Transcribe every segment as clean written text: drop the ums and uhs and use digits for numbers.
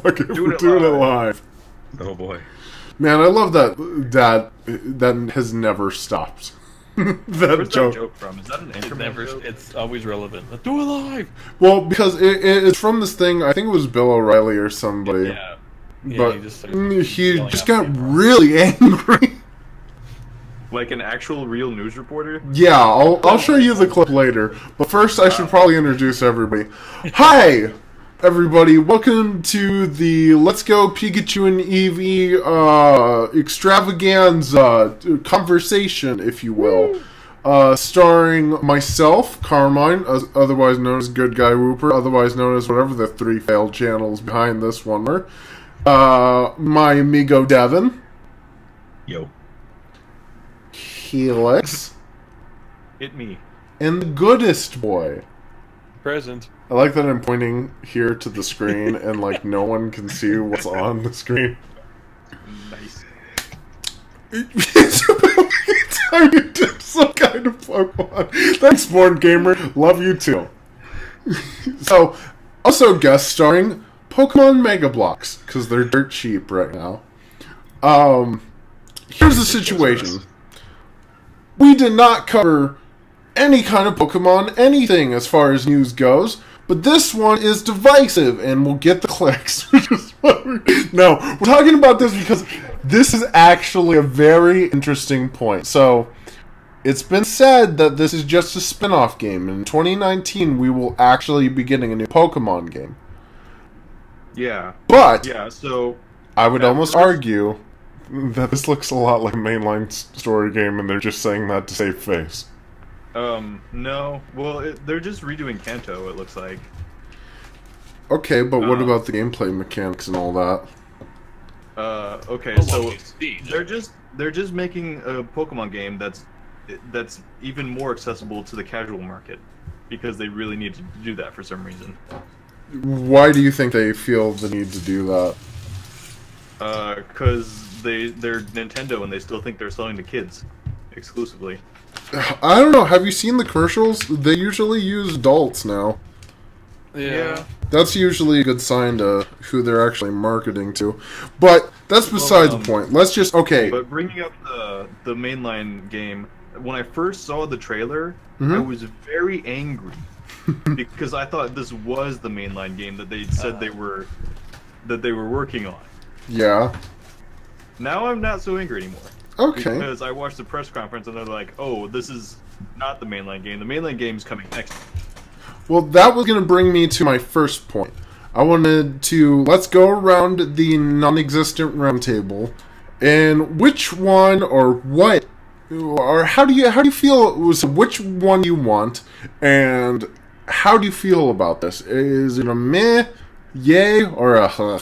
Fuck it, we're doing it live. Oh boy. Man, I love that has never stopped. Where's that joke from? Is that an internet joke? It's always relevant. Let's do it live! Well, because it's from this thing, I think it was Bill O'Reilly or somebody. Yeah. But he just got really angry. Like an actual real news reporter? Yeah, I'll show you the clip later. But first, I should probably introduce everybody. Hi, everybody. Welcome to the Let's Go Pikachu and Eevee extravaganza conversation, if you will. Starring myself, Carmine, otherwise known as Good Guy Wooper, otherwise known as whatever the 3 failed channels behind this one were. My amigo Devin. Yo. Helix. Hit me. And the goodest boy. Present. I like that I'm pointing here to the screen and like no one can see what's on the screen. Nice. It's time you did some kind of Pokemon. Thanks, Born Gamer. Love you too. So, also guest starring Pokemon Mega Blocks, because they're dirt cheap right now. Here's the situation. We did not cover any kind of Pokemon anything as far as news goes, but this one is divisive and will get the clicks. No, we're talking about this because this is actually a very interesting point. So, it's been said that this is just a spin-off game. In 2019, we will actually be getting a new Pokemon game. Yeah. But, yeah, so I would almost argue that this looks a lot like a mainline story game, and they're just saying that to save face. No. Well, they're just redoing Kanto, it looks like. Okay, but what about the gameplay mechanics and all that? Okay, so they're just making a Pokemon game that's even more accessible to the casual market, because they really need to do that for some reason. Why do you think they feel the need to do that? Because they're Nintendo and they still think they're selling to kids exclusively. I don't know. Have you seen the commercials? They usually use adults now. Yeah. That's usually a good sign to who they're actually marketing to. But that's besides the point. Let's just... Okay. But bringing up the mainline game, when I first saw the trailer, I was very angry. Because I thought this was the mainline game that they said they were working on. Yeah. Now I'm not so angry anymore. Okay. Because I watched the press conference and they're like, "Oh, this is not the mainline game. The mainline game's coming next." Well, that was going to bring me to my first point. I wanted to let's go around the non-existent round table, and which one or what or how do you feel which one you want, and how do you feel about this? Is it a meh, yay, or a huh?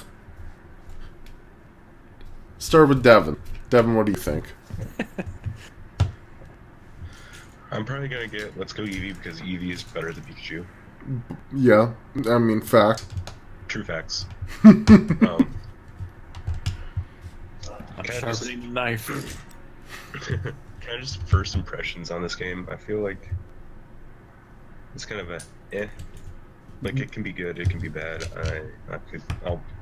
Start with Devin. Devin, what do you think? I'm probably gonna get Let's Go Eevee because Eevee is better than Pikachu. Yeah, I mean, fact. True facts. Sharpening knife. Kind of just first impressions on this game. I feel like it's kind of a eh. Like it can be good, it can be bad.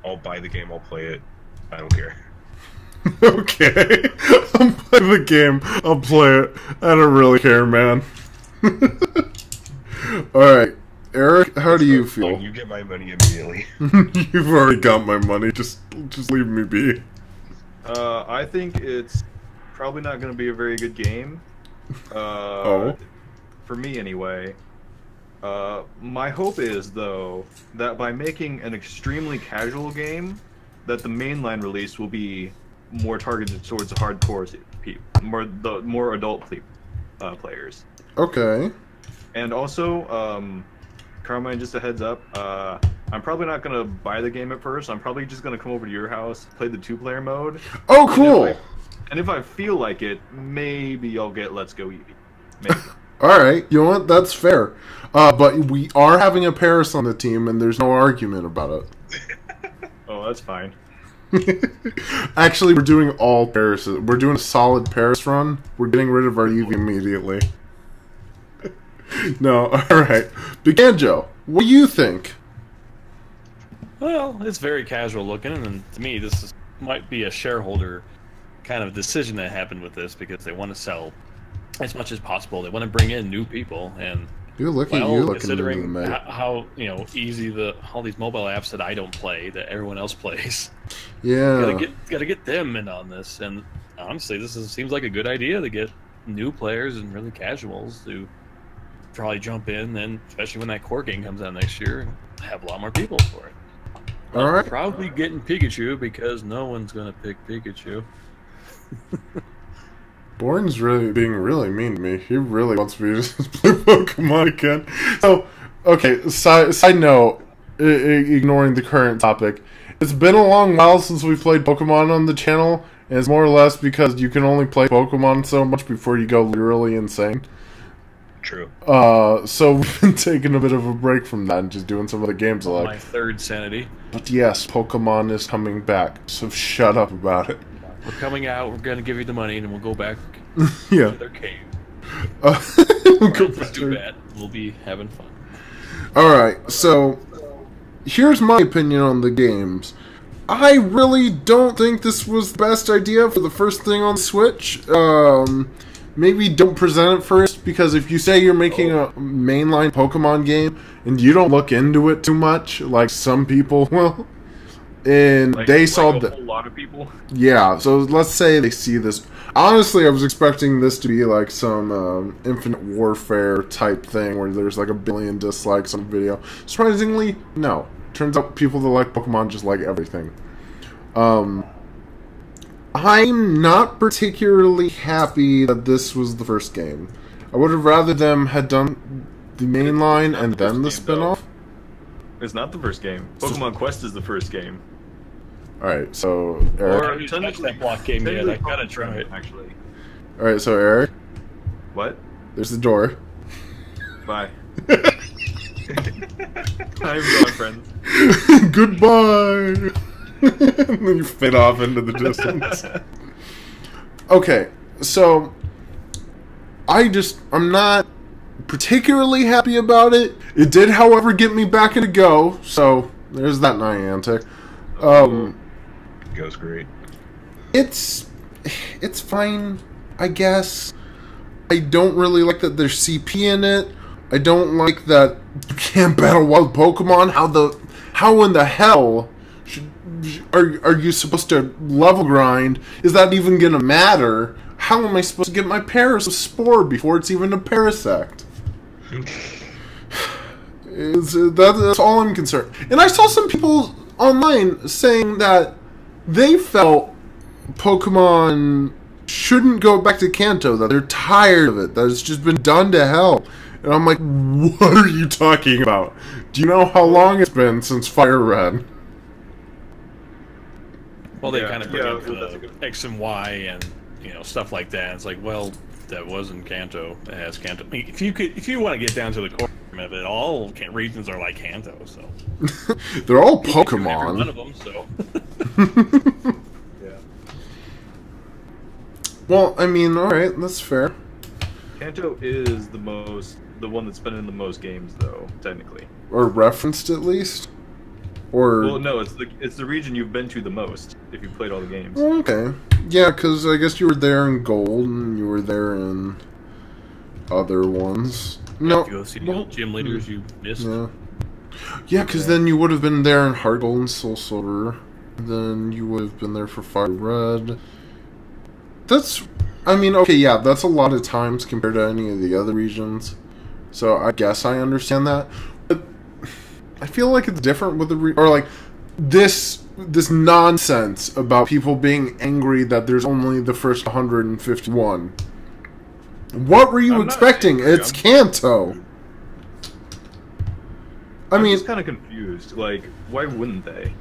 I'll buy the game, I'll play it. I don't care. Okay, I'll play the game, I'll play it. I don't really care, man. Alright, Eric, how do you feel? You get my money immediately. You've already got my money, just leave me be. I think it's probably not going to be a very good game. Oh? For me, anyway. My hope is, though, that by making an extremely casual game, that the mainline release will be more targeted towards the hardcore people, more adult players. Okay. And also, Carmine, just a heads up, I'm probably not going to buy the game at first. I'm probably just going to come over to your house, play the 2-player mode. Oh, cool! And if I feel like it, maybe I'll get Let's Go Eevee. Maybe. Alright, you know what? That's fair. But we are having a Paris on the team, and there's no argument about it. Oh, that's fine. Actually, we're doing all Paris. We're doing a solid Paris run. We're getting rid of our Eevee immediately. No, alright. Pikanjo, what do you think? Well, it's very casual looking, and to me, might be a shareholder kind of decision that happened with this because they want to sell as much as possible. They want to bring in new people, and You look at you looking considering at me. how easy all these mobile apps that I don't play that everyone else plays. Yeah. Gotta get them in on this, and honestly, seems like a good idea to get new players and really casuals to probably jump in, and especially when that core game comes out next year, and have a lot more people for it. All right. Probably getting Pikachu because no one's gonna pick Pikachu. Born's being really mean to me. He really wants me to just play Pokemon again. So, okay, side note, ignoring the current topic, it's been a long while since we played Pokemon on the channel, and it's more or less because you can only play Pokemon so much before you go literally insane. True. So we've been taking a bit of a break from that and just doing some other games I like. My third sanity. But yes, Pokemon is coming back, so shut up about it. We're coming out, we're gonna give you the money, and we'll go back Yeah. to their cave. We'll go Let's do that. We'll be having fun. Alright, so here's my opinion on the games. I really don't think this was the best idea for the first thing on Switch. Maybe don't present it first, because if you say you're making a mainline Pokemon game and you don't look into it too much, like some people will, and they saw a whole lot of people. Yeah, so let's say they see this. Honestly, I was expecting this to be like some Infinite Warfare type thing where there's like a billion dislikes on a video. Surprisingly, no. Turns out people that like Pokemon just like everything. I'm not particularly happy that this was the first game. I would have rather them had done the main line and then the spin-off. It's not the first game. Pokemon Quest is the first game. Alright, so Eric. I haven't touched that block game yet. I gotta try it. Actually. Alright, so Eric, What? there's the door. Bye. I'm gone, friends. Goodbye! And then you fade off into the distance. Okay, so I'm not particularly happy about it. It did, however, get me back into Go, so there's that Niantic. Goes great. It's fine, I guess. I don't really like that there's CP in it. I don't like that you can't battle wild Pokemon. How in the hell are you supposed to level grind? Is that even gonna matter? How am I supposed to get my Spore before it's even a Parasect? That's all I'm concerned. And I saw some people online saying that they felt Pokemon shouldn't go back to Kanto, that they're tired of it, that it's just been done to hell. And I'm like, what are you talking about? Do you know how long it's been since Fire Red? Well, they Yeah, kind of bring yeah, up that's a the good- X and Y and stuff like that. It's like, well, that wasn't Kanto. It has Kanto. I mean, if you want to get down to the core of it, all regions are like Kanto. So They're all every one Pokemon. of them. So Yeah. Well, I mean, alright, that's fair. Kanto is the one that's been in the most games, though, technically. Or referenced at least? Or... Well, no, it's the region you've been to the most if you've played all the games. Okay. Yeah, because I guess you were there in Gold, and you were there in other ones. No. you go see the old gym leaders you missed. Yeah. Yeah, because then you would have been there in Heart Gold and Soul Silver. Then you would have been there for Fire Red. I mean, okay, yeah, that's a lot of times compared to any of the other regions. So I guess I understand that. But I feel like it's different with this nonsense about people being angry that there's only the first 151. What were you I'm not expecting? angry, It's Kanto. I'm mean, just kind of confused. Like, why wouldn't they?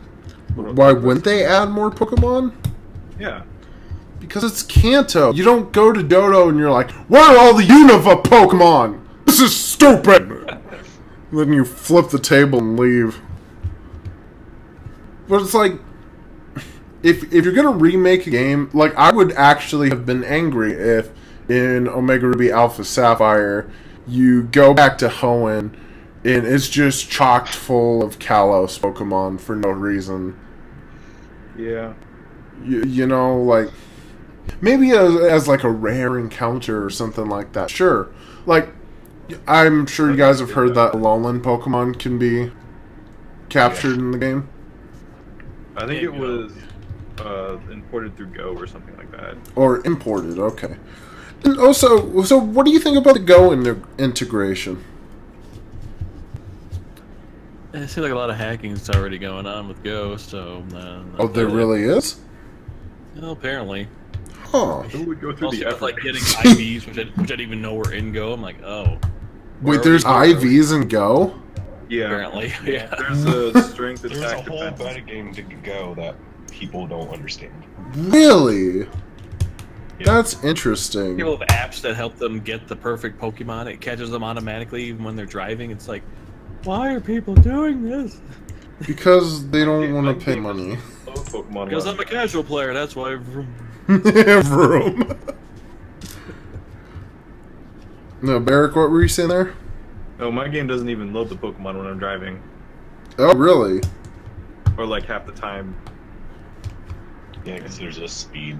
why wouldn't they add more Pokemon? Yeah. Because it's Kanto. You don't go to Dodo and you're like, where are all the Unova Pokemon? This is stupid! Then you flip the table and leave. But it's like, if you're gonna remake a game, like, I would actually have been angry if in Omega Ruby Alpha Sapphire you go back to Hoenn and it's just chocked full of Kalos Pokemon for no reason. Yeah. You know, like, maybe as like a rare encounter or something like that. Sure. Like, I'm sure you guys have heard that Alolan Pokemon can be captured in the game. I think it was imported through Go or something like that. Or imported, okay. And also, so what do you think about the Go integration? It seems like a lot of hacking is already going on with Go, so... Oh, there really is? Well, apparently. Huh. Who would go through Also, the with, effort? like, getting IVs, which I didn't even know were in Go. I'm like, oh. Wait, there's IVs in Go? Yeah. Apparently, yeah. There's a strength There's attack a whole defense. metagame to Go that people don't understand. Really? Yeah. That's interesting. People have apps that help them get the perfect Pokemon. It catches them automatically even when they're driving. It's like, why are people doing this? Because they don't want to pay money. Pokemon Because left. I'm a casual player, that's why. Vroom. No, Barrick, what were you saying there? Oh, my game doesn't even load the Pokemon when I'm driving. Oh, really? Or like half the time. Yeah, because there's a speed.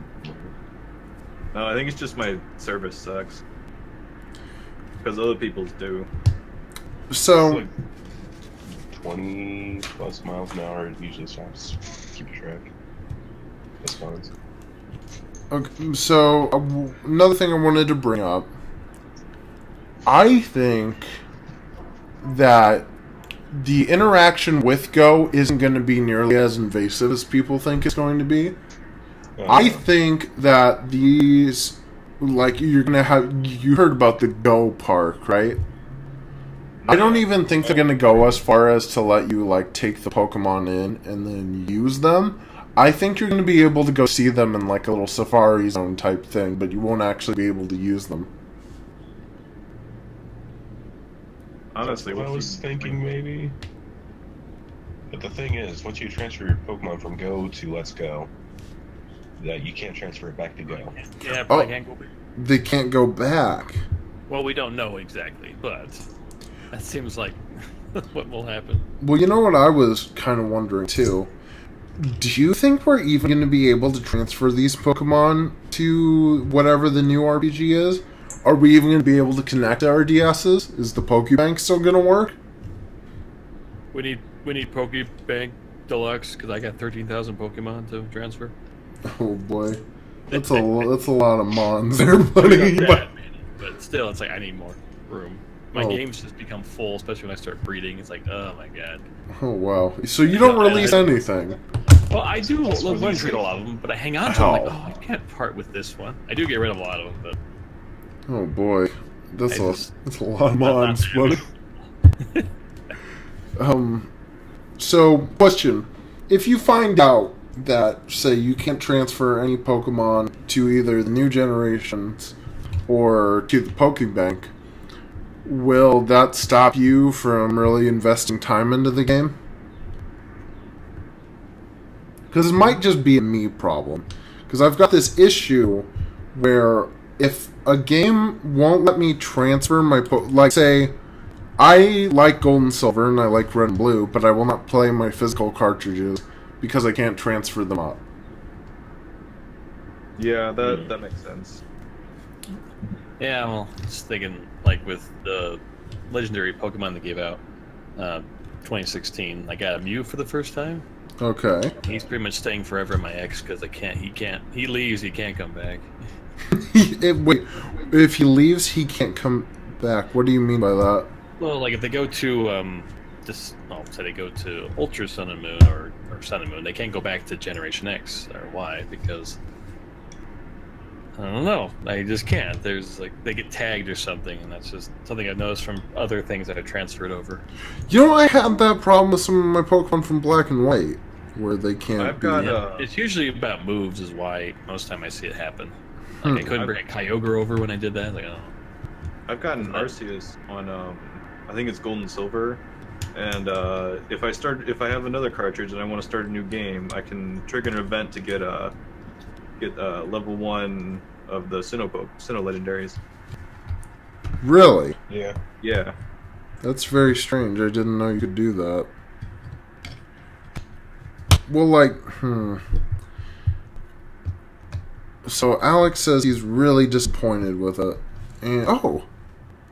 No, I think it's just my service sucks. Because other people's do. So, Like 20 plus miles an hour, it usually stops. Keep track. Response. okay, so another thing I wanted to bring up. I think that the interaction with Go isn't going to be nearly as invasive as people think it's going to be. I think that these, like, you're going to have, you heard about the Go Park, right? I don't even think they're going to go as far as to let you, like, take the Pokemon in and then use them. I think you're going to be able to go see them in, like, a little Safari Zone type thing, but you won't actually be able to use them. Honestly, That's what I was thinking, maybe. But the thing is, once you transfer your Pokemon from Go to Let's Go, that you can't transfer it back to Go. Yeah, Oh. I can't go back. They can't go back. Well, we don't know exactly, but that seems like what will happen. Well, you know what I was kind of wondering, too? Do you think we're even going to be able to transfer these Pokemon to whatever the new RPG is? Are we even going to be able to connect our DSs? Is the Pokebank still going to work? We need Pokebank Deluxe because I got 13,000 Pokemon to transfer. Oh boy, that's a lot of mons there, buddy. Not that many, but still, it's like I need more room. My Oh. games just become full, especially when I start breeding. It's like, oh my god. Oh wow, so you don't release anything? Well, I do one treat a lot of them, but I hang on to them. Like, Ow. oh, I can't part with this one. I do get rid of a lot of them, but Oh boy, that's I a just- that's a lot of not mons, that buddy. So question: if you find out that, say, you can't transfer any Pokemon to either the new generations or to the Pokebank, will that stop you from really investing time into the game? Because it might just be a me problem. Because I've got this issue where if a game won't let me transfer my like, say, I like Gold and Silver and I like Red and Blue, but I will not play my physical cartridges because I can't transfer them up. Yeah, that makes sense. yeah. Well, just thinking like with the legendary Pokemon that gave out 2016, I got a Mew for the first time. Okay. He's pretty much staying forever in my ex because he leaves, he can't come back. Wait, if he leaves, he can't come back. What do you mean by that? Well, like if they go to say they go to Ultra Sun and Moon or Sun and Moon, they can't go back to Generation X or Y because I don't know. I just can't. There's like they get tagged or something, and that's just something I've noticed from other things that I've transferred over. You know, I had that problem with some of my Pokemon from Black and White, where they can't I've be... got Yeah, it's usually about moves, is why most time I see it happen. Like I couldn't bring a Kyogre over when I did that. Like, oh. I've gotten Arceus on I think it's Gold and Silver, and if I have another cartridge and I want to start a new game, I can trigger an event to get level 1 of the Sinnoh legendaries. Really? Yeah. Yeah. That's very strange. I didn't know you could do that. Well, like, So Alex says he's really disappointed with it. And oh,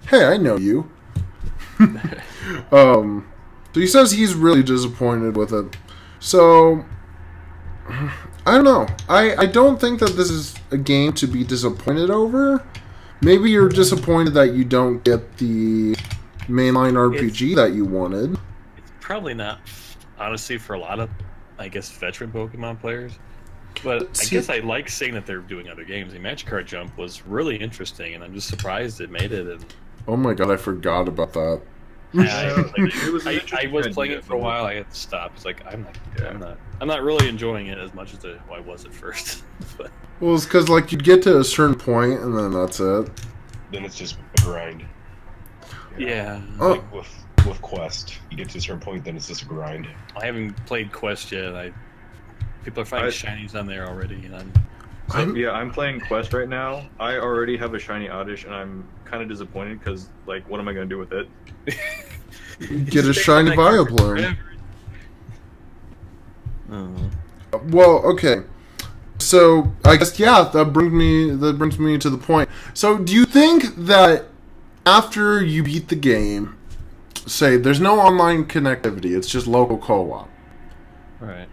hey, I know you. So he says he's really disappointed with it. So I don't know. I don't think that this is a game to be disappointed over. Maybe you're disappointed that you don't get the mainline RPG that you wanted. It's probably not, honestly, for a lot of, I guess, veteran Pokemon players. But I guess I like seeing that they're doing other games. The Magic Card Jump was really interesting, and I'm just surprised it made it. And oh my god, I forgot about that. I was playing it for a while. I had to stop. It's like I'm not really enjoying it as much as I was at first. But well, it's because like you'd get to a certain point, and then that's it. Then it's just a grind. Yeah. Oh. Like with Quest, you get to a certain point, then it's just a grind. I haven't played Quest yet. People are finding shinies on there already, and I'm playing Quest right now. I already have a shiny Oddish, and I'm kind of disappointed because, like, what am I going to do with it? Get a shiny Vileplume. Well, okay. So I guess that brings me to the point. So do you think that after you beat the game, say there's no online connectivity, it's just local co-op? Right.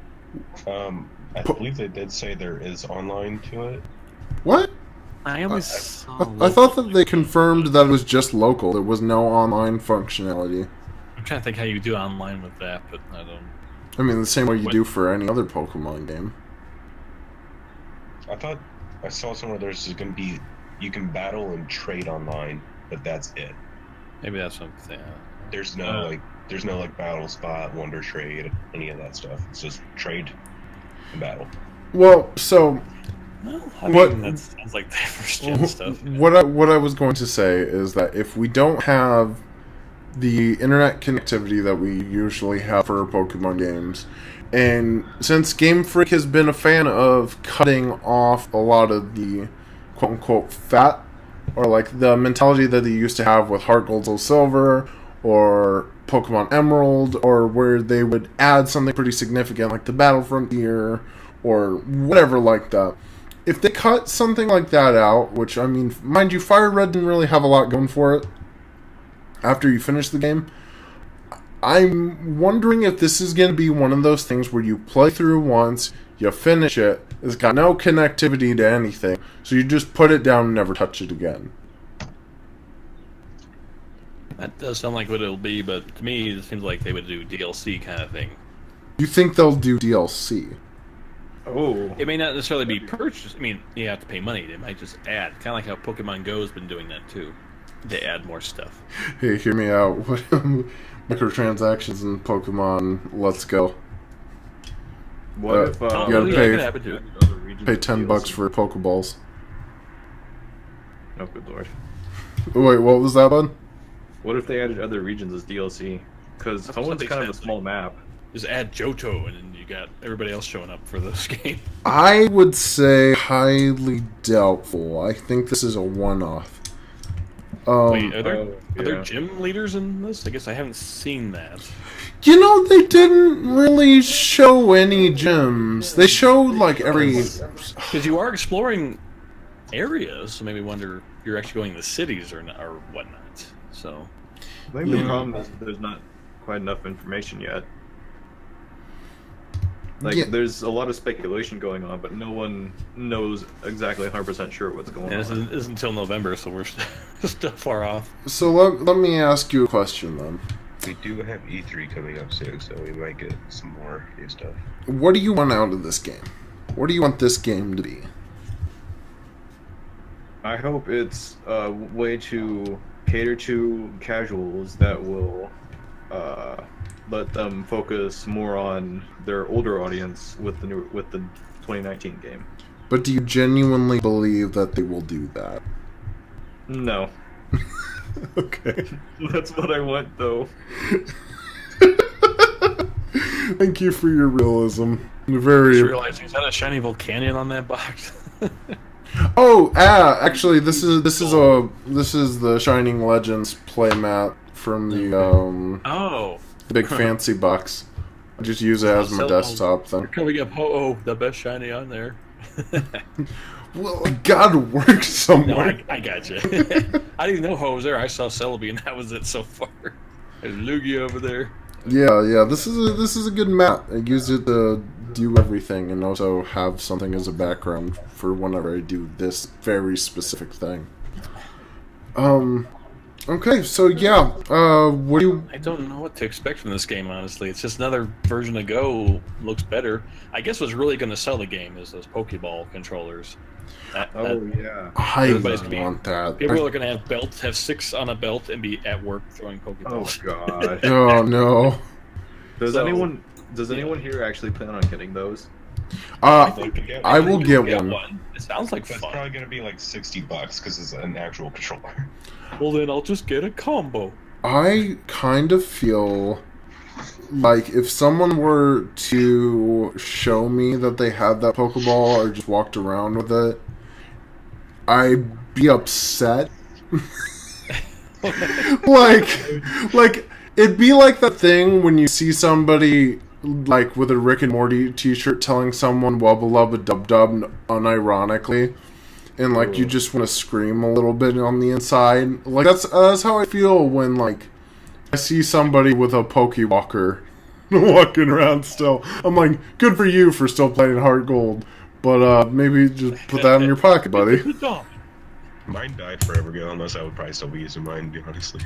I believe they did say there is online to it. What? I always saw I thought that they confirmed that it was just local. There was no online functionality. I'm trying to think how you do online with that, but I don't. I mean, the same way you do for any other Pokemon game. I thought I saw somewhere there's going to be you can battle and trade online, but that's it. Maybe that's something. There's no battle spot, wonder trade, any of that stuff. It's just trade and battle. Well, so I mean, that sounds like the first gen stuff. What I was going to say is that if we don't have the internet connectivity that we usually have for Pokemon games, and since Game Freak has been a fan of cutting off a lot of the quote-unquote fat, or like the mentality that they used to have with Heart Gold, Soul Silver, or Pokemon Emerald, or where they would add something pretty significant like the Battle Frontier, or whatever like that. If they cut something like that out, which, I mean, mind you, Fire Red didn't really have a lot going for it after you finish the game, I'm wondering if this is going to be one of those things where you play through once, you finish it, it's got no connectivity to anything, so you just put it down and never touch it again. That does sound like what it'll be, but to me, it seems like they would do DLC kind of thing. You think they'll do DLC? Oh. It may not necessarily be purchased. I mean, you have to pay money. They might just add. Kind of like how Pokemon Go's been doing that, too. They add more stuff. Hey, hear me out. What microtransactions in Pokemon Let's Go? What if you gotta pay $10 for Pokeballs. Oh, good lord. Wait, what was that, bud? What if they added other regions as DLC? Because Hoenn's kind of a small map. Just add Johto, and then you got everybody else showing up for this game. I would say highly doubtful. I think this is a one-off. Wait, are there gym leaders in this? I guess I haven't seen that. You know, they didn't really show any gyms. They showed, like, every... Because you are exploring areas, so maybe wonder if you're actually going to the cities or whatnot. So, I think the problem is there's not quite enough information yet. Like, there's a lot of speculation going on, but no one knows exactly 100% sure what's going on. This isn't until November, so we're still far off. So let me ask you a question, then. We do have E3 coming up soon, so we might get some more new stuff. What do you want out of this game? What do you want this game to be? I hope it's a way to cater to casuals that will let them focus more on their older audience with the 2019 game. But do you genuinely believe that they will do that? No. Okay. That's what I want, though. Thank you for your realism. I just realized, is that a shiny Volcanion on that box? Oh, actually, this is the Shining Legends playmat from the Oh, big fancy box. I just use it as my desktop thing. coming up Ho-Oh, the best shiny on there. Well, gotta work somewhere. No, I got you. I didn't know Ho was there. I saw Celebi, and that was it so far. There's Lugia over there. Yeah. This is a good map. I use it to do everything, and also have something as a background for whenever I do this very specific thing. Okay, so yeah, what do you... I don't know what to expect from this game, honestly. It's just another version of Go. Looks better. I guess what's really going to sell the game is those Pokeball controllers. I want that. People are going to have 6 on a belt and be at work throwing Pokeballs. Oh god. Oh no. Does anyone here actually plan on getting those? I will get one. It sounds like That's fun. probably gonna be like $60 because it's an actual controller. Well, then I'll just get a combo. I kind of feel like if someone were to show me that they had that Pokeball or just walked around with it, I'd be upset. like it'd be like that thing when you see somebody like with a Rick and Morty t-shirt telling someone wubba lubba dub dub unironically, and like you just want to scream a little bit on the inside. Like that's how I feel when like I see somebody with a Pokewalker walking around still. I'm like, good for you for still playing Heart Gold, but maybe just put that in your pocket, buddy. Mine died forever ago, unless I would probably still be using mine, honestly.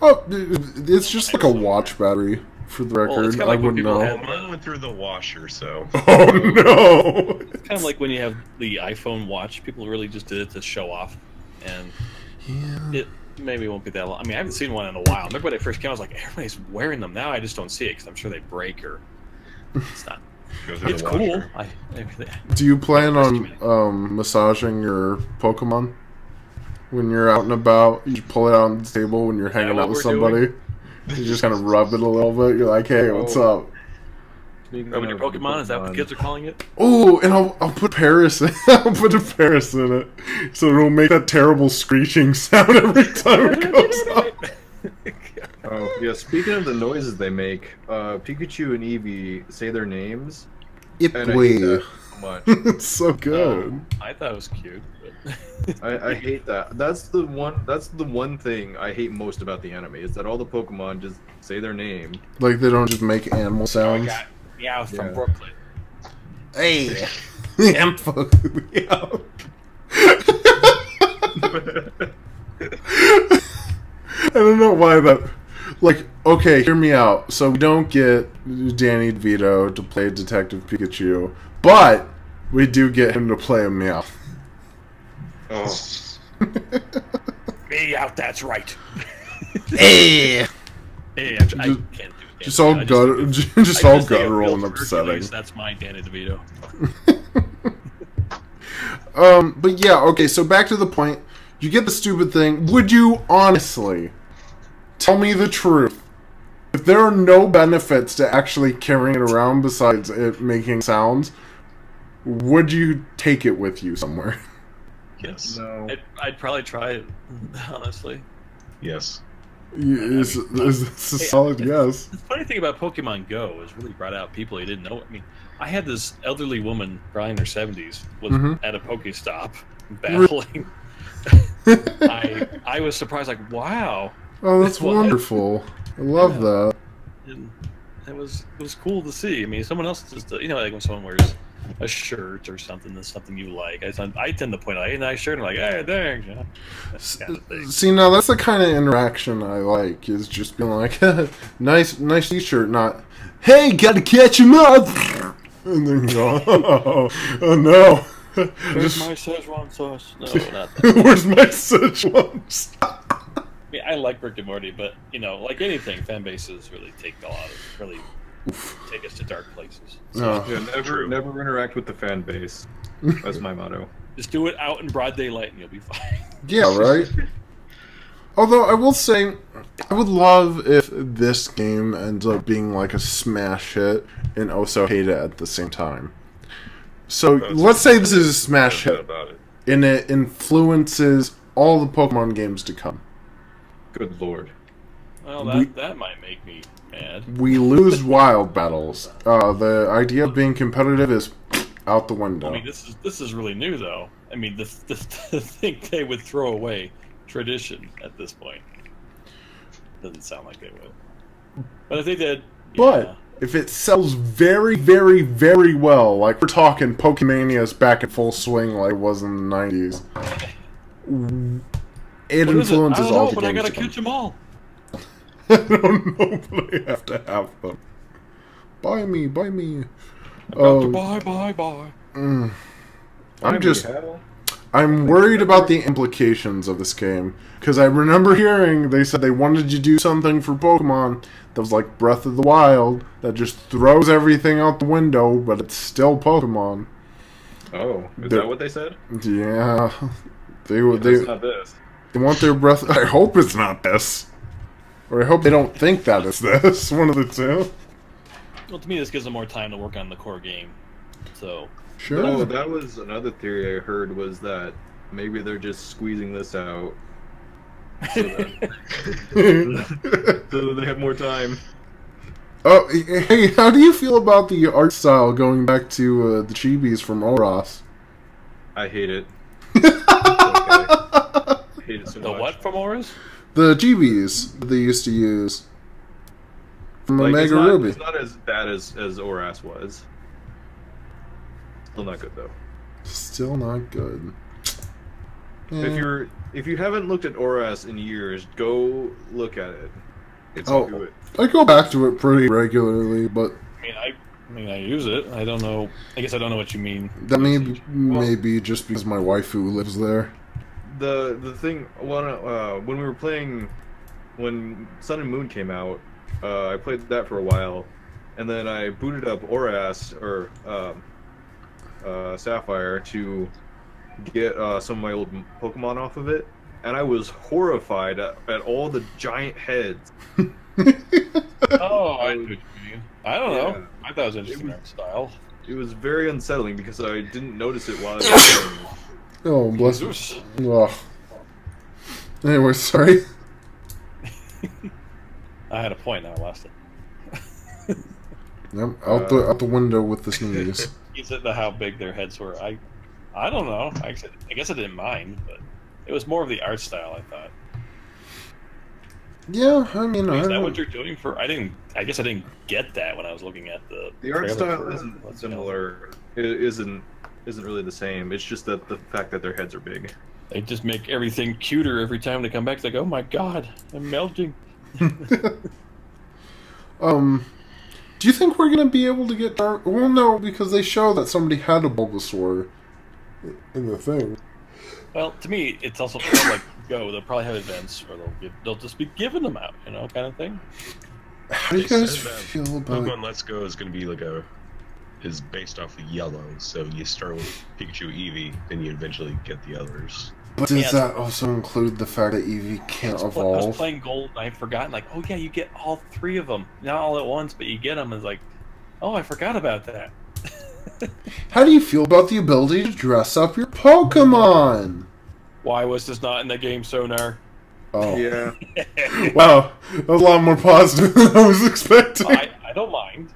Oh, it's just like a watch battery, for the record. Well, I wouldn't know. Mine went through the washer, so... Oh, no! It's kind of like when you have the iPhone watch. People really just did it to show off. And it maybe won't be that long. I mean, I haven't seen one in a while. Remember when they first came out, I was like, everybody's wearing them. Now I just don't see it, because I'm sure they break or... It's not... It's cool. Do you plan on massaging your Pokemon? When you're out and about, you pull it out on the table when you're hanging out with somebody. You just kind of rub it a little bit. You're like, "Hey, what's up?" Rubbing your Pokemon? Is that what the kids are calling it? Oh, and I'll put Paris in. I'll put a Paris in it, so it'll make that terrible screeching sound every time it goes up. Oh yeah. Speaking of the noises they make, Pikachu and Eevee say their names. And I hate that so much. It's so good. I thought it was cute. I hate that. That's the one thing I hate most about the anime is that all the Pokemon just say their name. Like they don't just make animal sounds. I got Meowth from Brooklyn. Hey, I'm fucking Meow. I don't know why that. Like, okay, hear me out. So we don't get Danny DeVito to play Detective Pikachu, but we do get him to play a Meowth. Oh. Meowth, that's right. Hey! Hey, I can't do it. Just all guttural and upsetting. That's my Danny DeVito. But yeah, okay, so back to the point. You get the stupid thing. Would you honestly tell me the truth? If there are no benefits to actually carrying it around besides it making sounds, would you take it with you somewhere? Yes. No. I'd probably try it, honestly. Yes. Is this a solid yes? The funny thing about Pokemon Go is really brought out people you didn't know. I mean, I had this elderly woman, probably in her 70s, was at a Pokestop battling. I was surprised, like, wow. Oh, that's wonderful. I love that. And it was cool to see. I mean, someone else just, like when someone wears a shirt or something that's something you like. I tend to point out, hey, nice shirt. I'm like, hey, thanks. Kind of thing. See, now that's the kind of interaction I like, is just being like, nice t-shirt, not, hey, gotta catch him up! And then go, oh no. Where's my Szechuan sauce? No, not that. Where's my Szechuan sauce? I mean, I like Rick and Morty, but, like anything, fan bases really take take us to dark places. So, yeah, never interact with the fan base. That's my motto. Just do it out in broad daylight and you'll be fine. Yeah, right? Although, I will say, I would love if this game ends up being like a smash hit and also hate it at the same time. So, let's say this is a smash hit, and it influences all the Pokemon games to come. Good lord. Well, that might make me mad. We lose wild battles. The idea of being competitive is out the window. I mean, this is really new, though. I mean, to think they would throw away tradition at this point doesn't sound like they would. But if they did, but if it sells very, very, very well, like we're talking Pokemania's back in full swing like it was in the 90s, it influences all the games. But I gotta catch them all. I don't know, but I have to have them. Buy me. Buy. I'm worried about the implications of this game. Because I remember hearing they said they wanted to do something for Pokemon that was like Breath of the Wild, that just throws everything out the window, but it's still Pokemon. Oh, is that what they said? Yeah. It's not this. They want their breath. I hope it's not this. Or I hope they don't think that it's this. One of the two. Well, to me, this gives them more time to work on the core game. So. Sure. No, that was another theory I heard, was that maybe they're just squeezing this out so that they have more time. Oh, hey, how do you feel about the art style going back to the chibis from Oras? I hate it. I hate it so the much. what from Oras? The chibis that they used to use from Like, Omega Ruby. It's not as bad as Oras was. Still not good though. Still not good. Yeah. If you haven't looked at Oras in years, go look at it. It's good. I go back to it pretty regularly, but I mean, I use it. I don't know. I guess I don't know what you mean. That may be just because my waifu lives there. The thing when we were playing, when Sun and Moon came out, I played that for a while, and then I booted up Oras or Sapphire to get some of my old Pokemon off of it, and I was horrified at all the giant heads. Oh, I know what you mean. I don't know. I thought it was interesting art style. It was very unsettling because I didn't notice it while I was playing. Oh, bless you. Oh. Anyway, sorry. I had a point, now I lost it. Yep, out the window with the sneeze. You said how big their heads were. I don't know. I guess I didn't mind, but it was more of the art style, I thought. Yeah, I mean, is that what you're doing for? I guess I didn't get that when I was looking at the art style isn't similar. It isn't really the same. It's just that the fact that their heads are big. They just make everything cuter every time they come back. It's like, oh my god, I'm melting. Do you think we're gonna be able to get dark? Well, no, because they show that somebody had a Bulbasaur in the thing. Well, to me, it's also kind of like they'll probably have events where they'll just be giving them out, kind of thing. How do you guys feel about Pokemon Let's Go is going to be is based off of yellow, so you start with Pikachu, Eevee, then you eventually get the others. But does that also include the fact that Eevee can't evolve? I was playing Gold and I'd forgotten, oh yeah, you get all three of them. Not all at once, but you get them. It's like, oh, I forgot about that. How do you feel about the ability to dress up your Pokemon? Why was this not in the game, Sonar? Oh. Yeah. Wow, that was a lot more positive than I was expecting. I don't mind.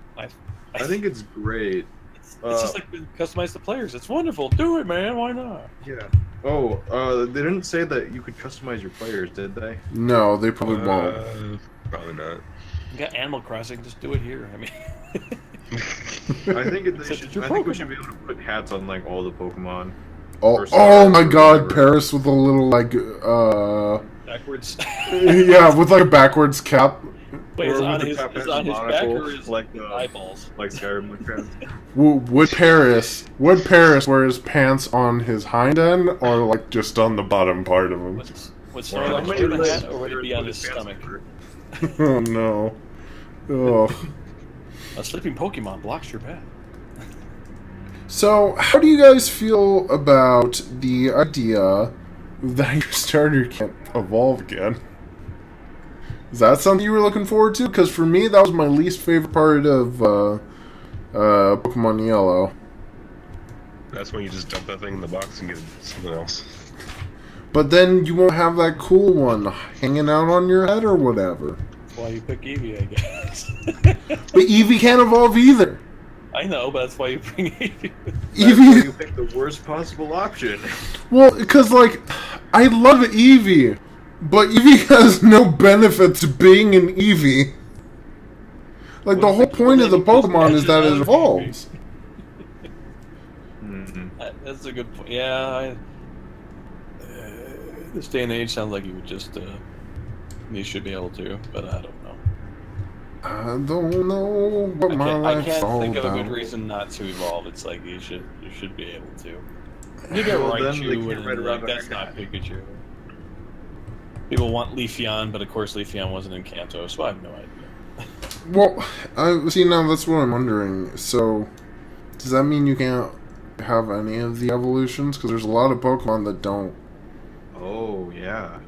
I think it's great. It's just like customize the players. It's wonderful. Do it, man. Why not? Yeah. Oh, they didn't say that you could customize your players, did they? No, they probably won't. Probably not. You got Animal Crossing. Just do it here. I mean. I think we should be able to put hats on all the Pokemon. Oh my god, Paris with a little backwards. Yeah, with a backwards cap. Wait, is on his back or his eyeballs? Like Skyrim Would Paris wear his pants on his hind end or just on the bottom part of him? Would Snorlax wear the hat or would it be on his stomach? Oh no. Oh. A sleeping Pokemon blocks your path. So, how do you guys feel about the idea that your starter can't evolve again? Is that something you were looking forward to? Because for me, that was my least favorite part of Pokemon Yellow. That's when you just dump that thing in the box and get something else. But then you won't have that cool one hanging out on your head or whatever. why you pick Eevee, I guess. But Eevee can't evolve either. I know, but that's why you bring Eevee. Eevee. You pick the worst possible option. Well, because like, I love Eevee, but Eevee has no benefit to being an Eevee. Like, the whole point of the Pokemon is that it evolves. That's a good point. Yeah, this day and age sounds like you would just, you should be able to, but I don't know. I don't know what my life's I can't all think of a about. good reason not to evolve. It's like you should be able to. You get Well, then they Raichu, can't and ride around like, that's on not Pikachu. People want Leafeon, but of course Leafeon wasn't in Kanto, so I have no idea. Well, see, now that's what I'm wondering. So, does that mean you can't have any of the evolutions? Because there's a lot of Pokemon that don't. Oh, yeah.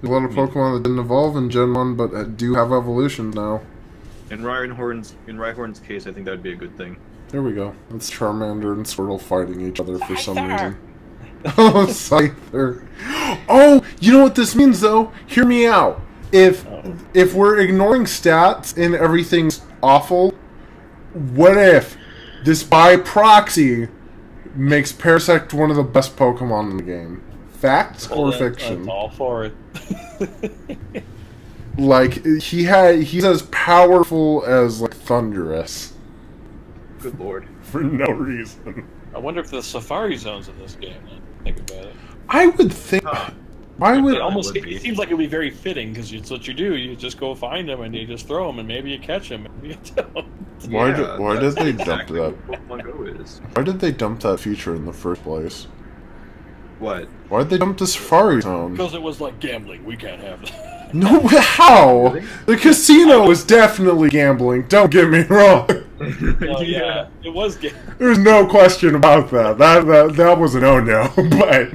There's a lot of Pokemon that didn't evolve in Gen 1, but do have evolutions now. In Rhyhorn's case, I think that would be a good thing. There we go. It's Charmander and Squirtle fighting each other for some reason. Oh, Scyther. Oh, you know what this means, though? Hear me out. If we're ignoring stats and everything's awful, what if this by proxy makes Parasect one of the best Pokemon in the game? Facts or fiction? I'm all for it. Like, he's as powerful as, like, Thundurus. Good lord. For no reason. I wonder if the Safari Zone's in this game. Think about it. I would think... Why would... It seems like it would be very fitting, because it's what you do. You just go find them, and you just throw them, and maybe you catch them, maybe you don't. Why did they dump exactly that? what Pokemon Go is. Why did they dump that feature in the first place? What? Why did they dump the Safari Zone? Because it was like gambling. We can't have that. No, how? Really? The casino was definitely gambling. Don't get me wrong. Well, yeah, it was gambling. There's no question about that. That was a no-no. But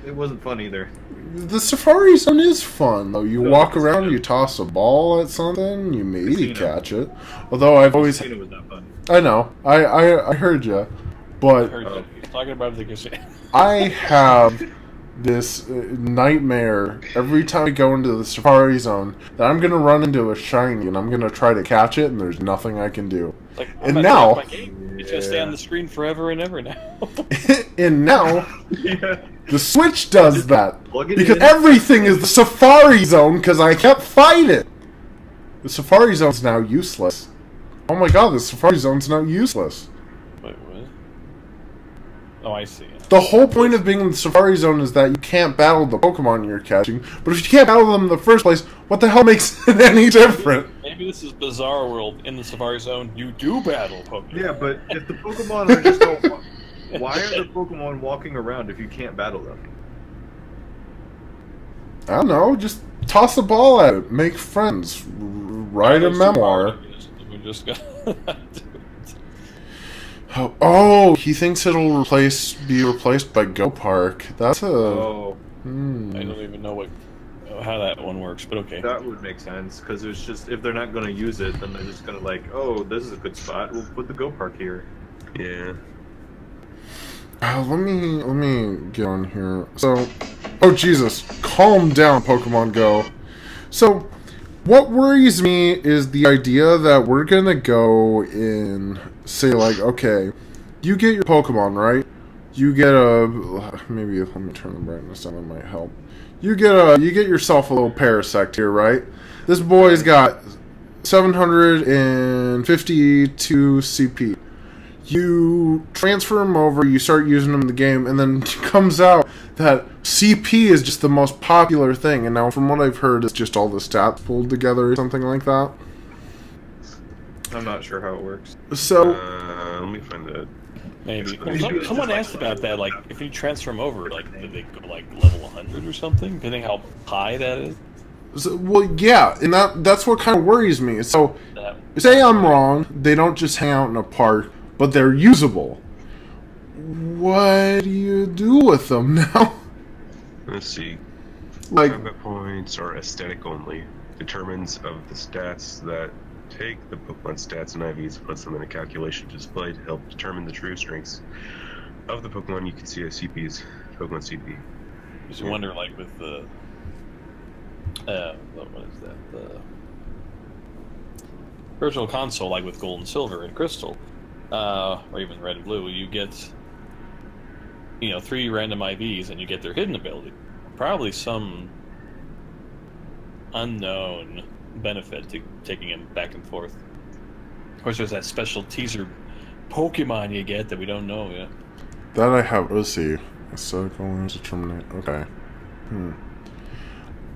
It wasn't fun either. the Safari Zone is fun, though. You walk around, you toss a ball at something, you maybe catch it. Although I've always... Casino was not fun. I know. I heard you. But I heard that. He's talking about the casino. I have this nightmare every time I go into the Safari Zone that I'm going to run into a shiny and I'm going to try to catch it and there's nothing I can do. Like, And now... It's going to stay on the screen forever and ever now. And now... Yeah. The Switch does that. Plug it Because in. everything is the Safari Zone because I can't fight it. The Safari Zone's now useless. Oh my god, the Safari Zone's now useless. Wait, what? Oh, I see. The whole point of being in the Safari Zone is that you can't battle the Pokemon you're catching. But if you can't battle them in the first place, what the hell makes it any different? Maybe this is Bizarre World. In the Safari Zone, you do battle Pokemon. Yeah, but if the Pokemon are just all... Why are the Pokemon walking around if you can't battle them? I don't know, just toss a ball at it, make friends, write a memoir. We just got. Oh, he thinks it'll be replaced by Go Park. That's a... Oh, I don't even know how that one works, but okay. that would make sense, because it's just, if they're not going to use it, then they're just going to like, oh, this is a good spot, we'll put the Go Park here. Yeah. Let me get on here. So, oh Jesus, calm down, Pokemon Go. So, what worries me is the idea that we're gonna go in, say like, okay, you get your Pokemon, right? You get maybe let me turn the brightness down, that might help. You get yourself a little Parasect here, right? This boy's got 752 CP. You transfer him over, you start using him in the game, and then it comes out that CP is just the most popular thing, and now from what I've heard, it's just all the stats pulled together or something like that. I'm not sure how it works. So... let me find it. Maybe. Someone asked about that, like, if you transfer them over, like, did they go, like, level 100 or something? Depending how high that is? well, yeah, and that's what kind of worries me. So, say I'm wrong, they don't just hang out in a park, but they're usable. What do you do with them now? Let's see. Like, combat points are aesthetic only. Determines of the stats that take the Pokemon stats and IVs, puts them in a calculation display to help determine the true strengths of the Pokemon. You can see a CP's Pokemon CP. Just wonder, like, with the what is that? The Virtual Console, like with Gold and Silver and Crystal, or even Red and Blue, you get 3 random IVs and you get their hidden ability. Probably some unknown benefit to taking him back and forth. Of course, there's that special teaser Pokemon you get that we don't know yet. That I have. Let's see. To terminate. Okay.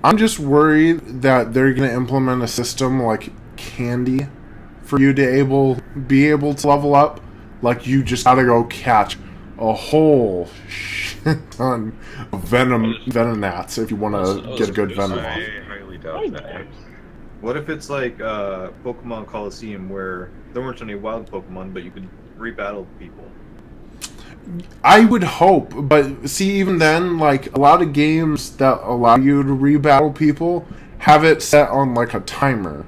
I'm just worried that they're going to implement a system like Candy for you to be able to level up. Like you just gotta go catch a whole shit ton of Venonats if you want to get a good Venom off. I highly doubt that. What if it's like Pokemon Coliseum, where there weren't any wild Pokemon, but you could rebattle people? I would hope, but see, even then, like, a lot of games that allow you to rebattle people have it set on, like, a timer.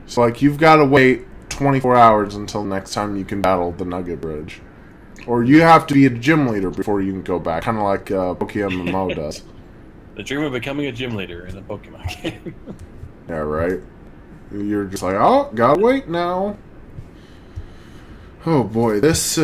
So, like, you've got to wait 24 hours until next time you can battle the Nugget Bridge. Or you have to be a gym leader before you can go back, kind of like Pokemon MMO does. The dream of becoming a gym leader in a Pokemon game. Yeah, right? You're just like, oh, gotta wait now. Oh boy, this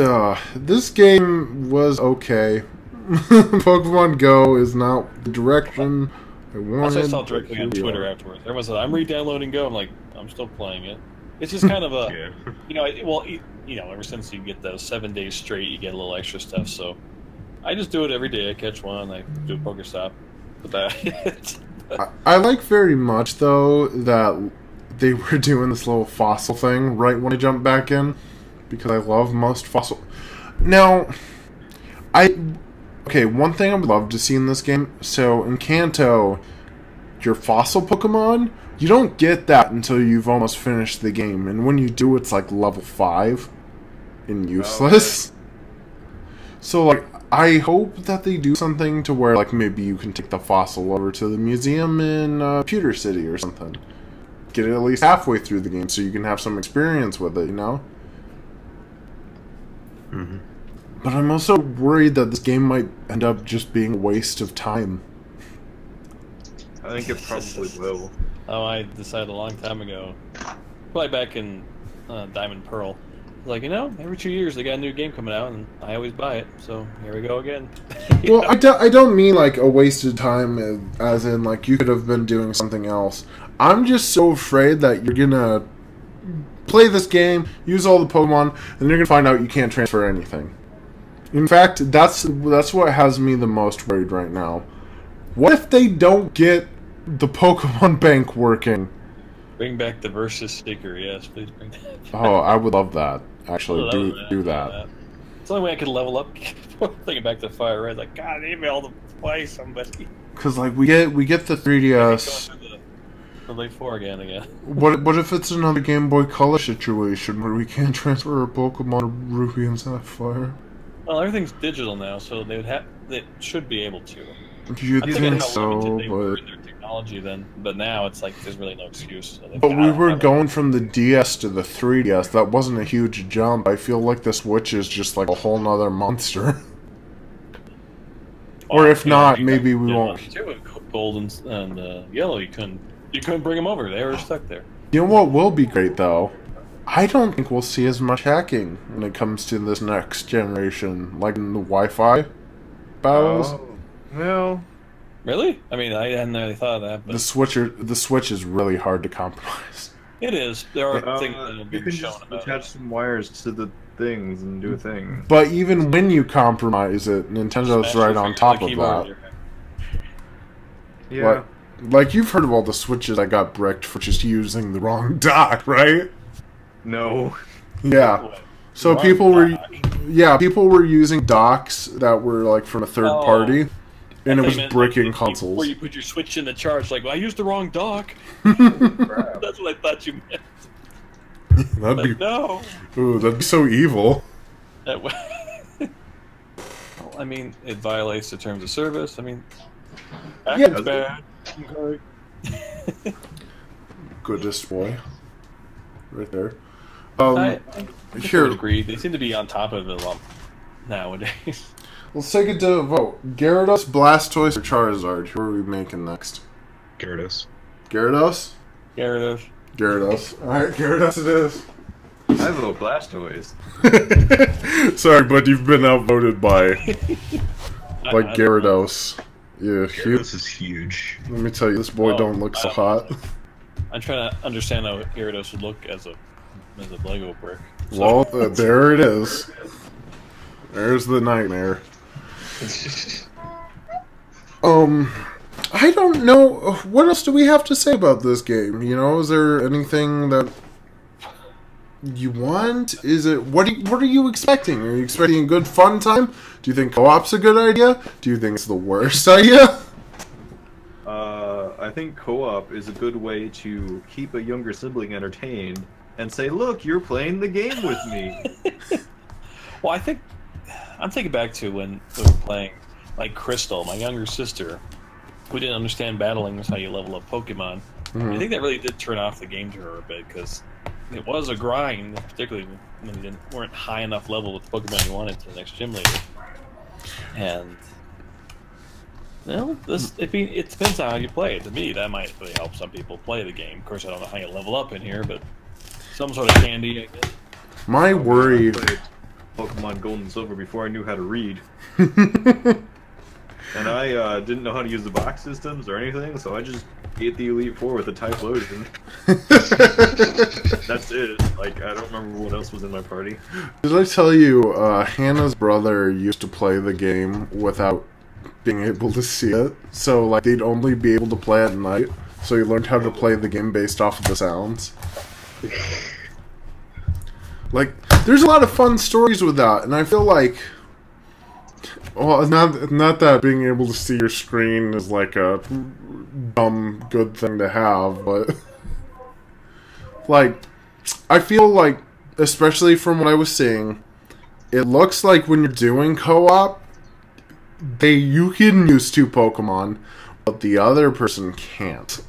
game was okay. Pokemon Go is not the direction I wanted. I saw directly on Twitter afterwards. There was I'm re-downloading Go. I'm like, I'm still playing it. It's just kind of a, ever since you get those 7 days straight, you get a little extra stuff. So I just do it every day. I catch one. I do a Pokestop. About it. I like very much though that they were doing this little fossil thing right when I jumped back in, because I love most fossil. Now, one thing I would love to see in this game. So in Kanto, your fossil Pokemon, you don't get that until you've almost finished the game, and when you do, it's like level 5 and useless. Oh, okay. So like, I hope that they do something to where like maybe you can take the fossil over to the museum in Pewter City or something. Get it at least halfway through the game so you can have some experience with it, you know? Mm-hmm. But I'm also worried that this game might end up just being a waste of time. I think it probably will. Oh, I decided a long time ago, probably back in Diamond Pearl, like, every 2 years they got a new game coming out, and I always buy it, so here we go again. Well, I don't mean like a wasted time as in like you could have been doing something else. I'm just so afraid that you're gonna play this game, use all the Pokemon, and you're gonna find out you can't transfer anything. In fact, that's what has me the most worried right now. What if they don't get the Pokemon Bank working? Bring back the Versus sticker, yes, please bring that back. Oh, I would love that. Actually, do that. It's the only way I could level up. Thinking back to Fire Red, like, God, email to play somebody. Because like we get the 3DS. The Late 4 again. What if it's another Game Boy Color situation where we can't transfer a Pokemon to Ruby and Sapphire? Well, everything's digital now, so they should be able to. You think so, but their technology then. But now it's like there's really no excuse. So but we were going from the DS to the 3DS. That wasn't a huge jump. I feel like the Switch is just like a whole nother monster. Or if not, maybe we won't. Gold and yellow, you couldn't bring them over. They were stuck there. You know what will be great though? I don't think we'll see as much hacking when it comes to this next generation, like in the Wi-Fi battles. Oh. Well, really? I mean, I hadn't really thought of that. But the Switch is really hard to compromise. It is. There are things that have you been can shown just about attach some wires to the things and do a thing. But even when you compromise it, Nintendo's right on top of that. Yeah. Like you've heard of all the Switches that got bricked for just using the wrong dock, right? No. Yeah. So people were using docks that were like from a third party, and it was bricking consoles. Where you put your Switch in the charge, like, well, I used the wrong dock. That's what I thought you meant. No. Ooh, that'd be so evil. Well, I mean, it violates the terms of service. I mean, that's bad. Goodest boy, right there. I would agree. They seem to be on top of it a lot nowadays. Let's take it to a vote. Gyarados, Blastoise, or Charizard? Who are we making next? Gyarados. Gyarados? Gyarados. Gyarados. Alright, Gyarados it is. I vote Blastoise. Sorry, but you've been outvoted by Gyarados. Yeah, Gyarados is huge. Let me tell you, this boy don't look so hot. I'm trying to understand how Gyarados would look as a Lego brick. Well, there it is. There's the nightmare. I don't know. What else do we have to say about this game? You know, is there anything that you want? Is it what are you expecting? Are you expecting a good fun time? Do you think co-op's a good idea? Do you think it's the worst idea? I think co-op is a good way to keep a younger sibling entertained and say, "Look, you're playing the game with me." Well, I'm thinking back to when we were playing, like Crystal, my younger sister. We didn't understand battling was how you level up Pokemon. I think that really did turn off the game to her a bit, because it was a grind, particularly when you weren't high enough level with the Pokemon you wanted to the next gym leader. And well, it depends on how you play it. To me, that might really help some people play the game. Of course, I don't know how you level up in here, but some sort of candy, I guess. My worry. I played Pokemon Gold and Silver before I knew how to read. And I didn't know how to use the box systems or anything, so I just ate the Elite Four with a Typhlosion. That's it. Like, I don't remember what else was in my party. Did I tell you, Hannah's brother used to play the game without being able to see it? So, like, they'd only be able to play at night, so he learned how to play the game based off of the sounds. Like, there's a lot of fun stories with that, and I feel like... Well, not that being able to see your screen is like a dumb good thing to have, but like I feel like, especially from what I was seeing, it looks like when you're doing co-op, you can use 2 Pokemon, but the other person can't.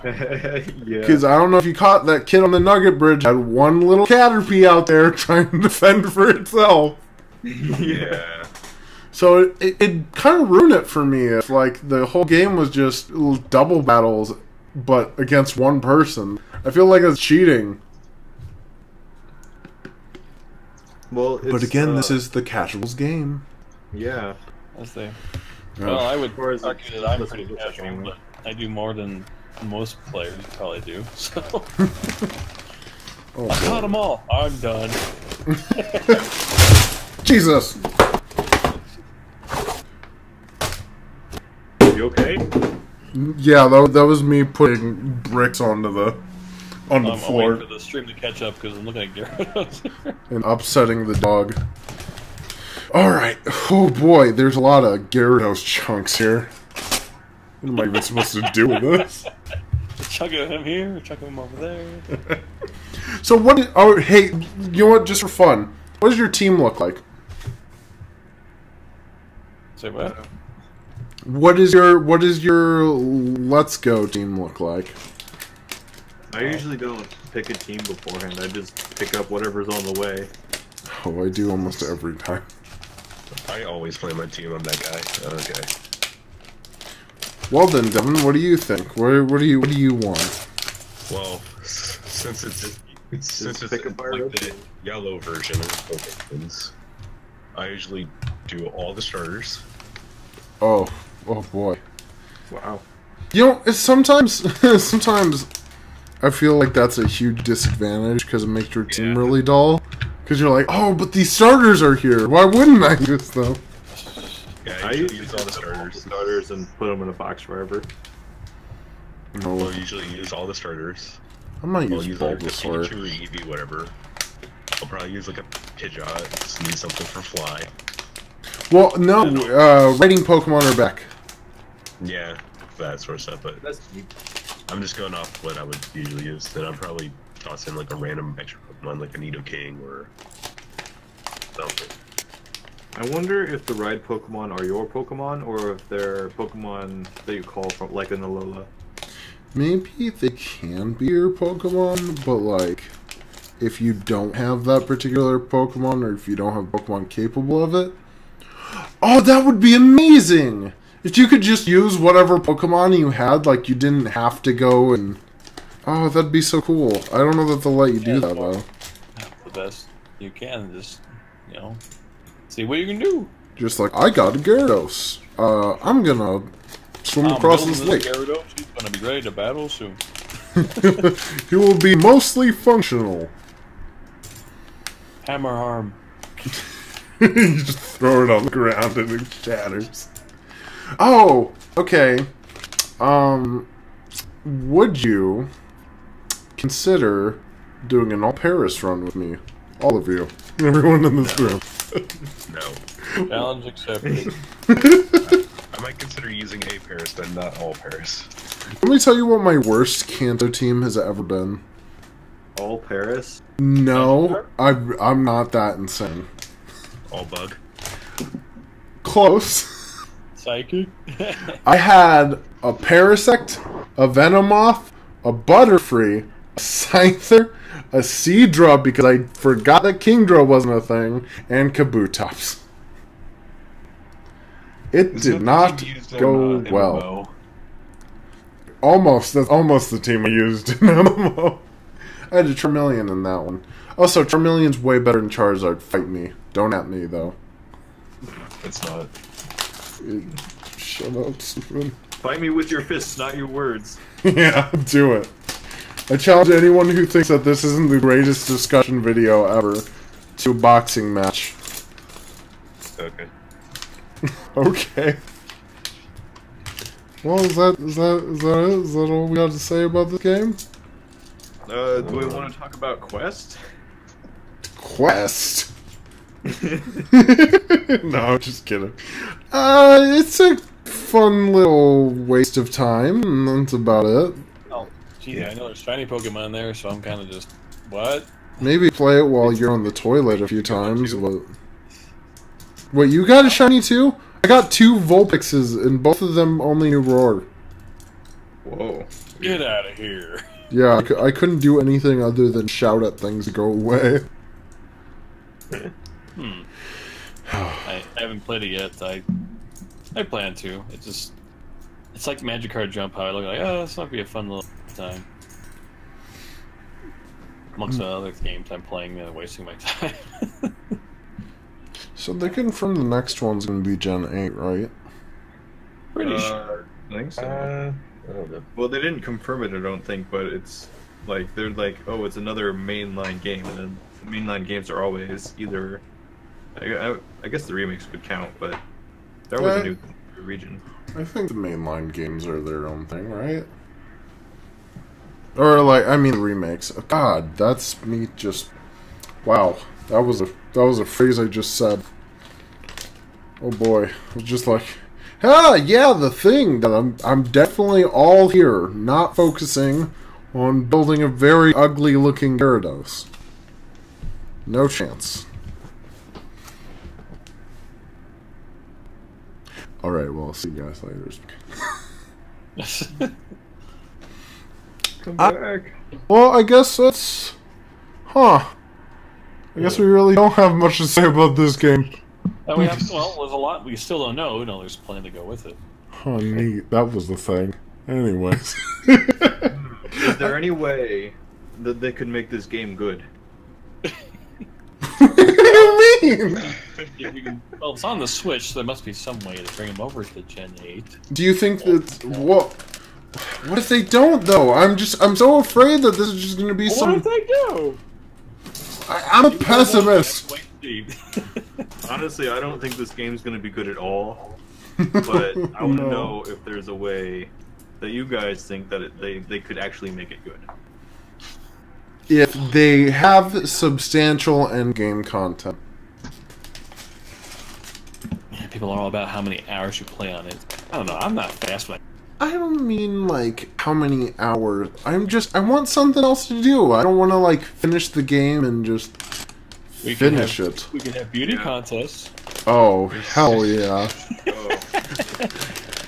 Yeah. Because I don't know if you caught that kid on the Nugget Bridge had one little Caterpie out there trying to defend for itself. Yeah. So it kind of ruined it for me if, like, the whole game was just double battles, but against one person. I feel like it's cheating. Well, but again, this is the casuals game. Yeah. I see. Yeah. Well, I would Or is it- argue that I'm pretty casual, but I do more than most players probably do. So Oh, I caught them all. I'm done. Jesus! You okay? Yeah, that was me putting bricks onto the I'm floor waiting for the stream to catch up because I'm looking at Gyarados. and upsetting the dog. Alright, oh boy, there's a lot of Gyarados chunks here. What am I even supposed to do with this? Chucking him here, chucking him over there. So hey, you know what, just for fun, what does your team look like? Say what? What is your Let's Go team look like? I usually don't pick a team beforehand. I just pick up whatever's on the way. Oh, I do almost every time. I always play my team. I'm that guy. Okay. Well then, Devin, what do you think? What do you want? Well, since it's pick a like pirate. the yellow version of Pokemon, I usually do all the starters. Oh boy. Wow. You know, sometimes I feel like that's a huge disadvantage because it makes your team really dull. Because you're like, oh, but these starters are here. Why wouldn't I use them? Yeah, I I usually usually use all the starters. and put them in a box forever. No, I'll usually use all the starters. I might I'll use use like the Bulbasaur. Pikachu or Eevee, whatever. I'll probably use like a Pidgeot, just need something for fly. Well, no, raiding Pokemon are back. Yeah, that sort of stuff, but That's neat. I'm just going off what I would usually use. Then I'd probably toss in like a random extra Pokemon like a Nidoking or something. I wonder if the ride Pokemon are your Pokemon, or if they're Pokemon that you call from, like in Alola. Maybe they can be your Pokemon, but like, if you don't have that particular Pokemon, or if you don't have Pokemon capable of it, oh, that would be amazing! If you could just use whatever Pokemon you had, like you didn't have to go and... Oh, that'd be so cool. I don't know that they'll let you do that, though. The best you can, just, you know, see what you can do. Just like, I got a Gyarados. I'm gonna swim across this lake. Gyarados, he's gonna be ready to battle soon. He will be mostly functional. Hammer arm. You just throw it on the ground and it shatters. Oh, okay. Would you consider doing an all-Paris run with me? All of you. Everyone in this room. No. Challenge accepted. I might consider using a Paris, but not all Paris. Let me tell you what my worst Kanto team has ever been. All Paris? No, I'm not that insane. All Bug. Close. Psychic. I had a Parasect, a Venomoth, a Butterfree, a Scyther, a Seadra because I forgot that Kingdra wasn't a thing, and Kabutops. It did not go well. Almost. That's almost the team I used in MMO. I had a Charmeleon in that one. Also, Charmeleon's way better than Charizard. Fight me. Don't at me, though. It's not. Shut up, Stephen. Fight me with your fists, not your words. Yeah, do it. I challenge anyone who thinks that this isn't the greatest discussion video ever to a boxing match. Okay. Okay. Well, is that it? Is that all we got to say about this game? Do we want to talk about Quest? Quest? No, I'm just kidding. It's a fun little waste of time, and that's about it. Oh, gee, I know there's shiny Pokemon there, so I'm kind of just... What? Maybe play it while you're on the toilet a few times, but... Wait, you got a shiny too? I got 2 Vulpixes, and both of them only knew Roar. Whoa. Get out of here. Yeah, I couldn't do anything other than shout at things to go away. I haven't played it yet. I plan to. It's like Magic Card Jump, how I look like, oh, this might be a fun little time. Amongst the other games I'm playing and wasting my time. So they confirmed the next one's gonna be Gen 8, right? Pretty sure. I think so. I don't know. Well, they didn't confirm it, I don't think, but it's like, they're like, oh, it's another mainline game, and then mainline games are always either... I guess the remakes could count, but there was a new region. I think the mainline games are their own thing, right? Or like, I mean, remakes. God, that's me just... Wow, that was a phrase I just said. Oh boy, I was just like, ah, yeah, the thing that I'm definitely all here, not focusing on building a very ugly-looking Gyarados. No chance. Alright, well, I'll see you guys later. Come back. Well, I guess that's... Huh. I guess we really don't have much to say about this game. Well, there's a lot we still don't know. No, there's plenty to go with it. Oh, neat. That was the thing. Anyways. Is there any way that they could make this game good? What do you mean? Well, it's on the Switch, so there must be some way to bring them over to Gen 8. Do you think that... What if they don't, though? I'm so afraid that this is just going to be some... What if they do? I'm a pessimist. Honestly, I don't think this game's going to be good at all. But I want to know if there's a way that you guys think that they could actually make it good. If they have substantial endgame content. Yeah, people are all about how many hours you play on it. I don't know. I'm not fast when I don't mean, like, how many hours. I want something else to do. I don't want to, like, finish the game and just finish it. We can have beauty contests. Oh, hell yeah.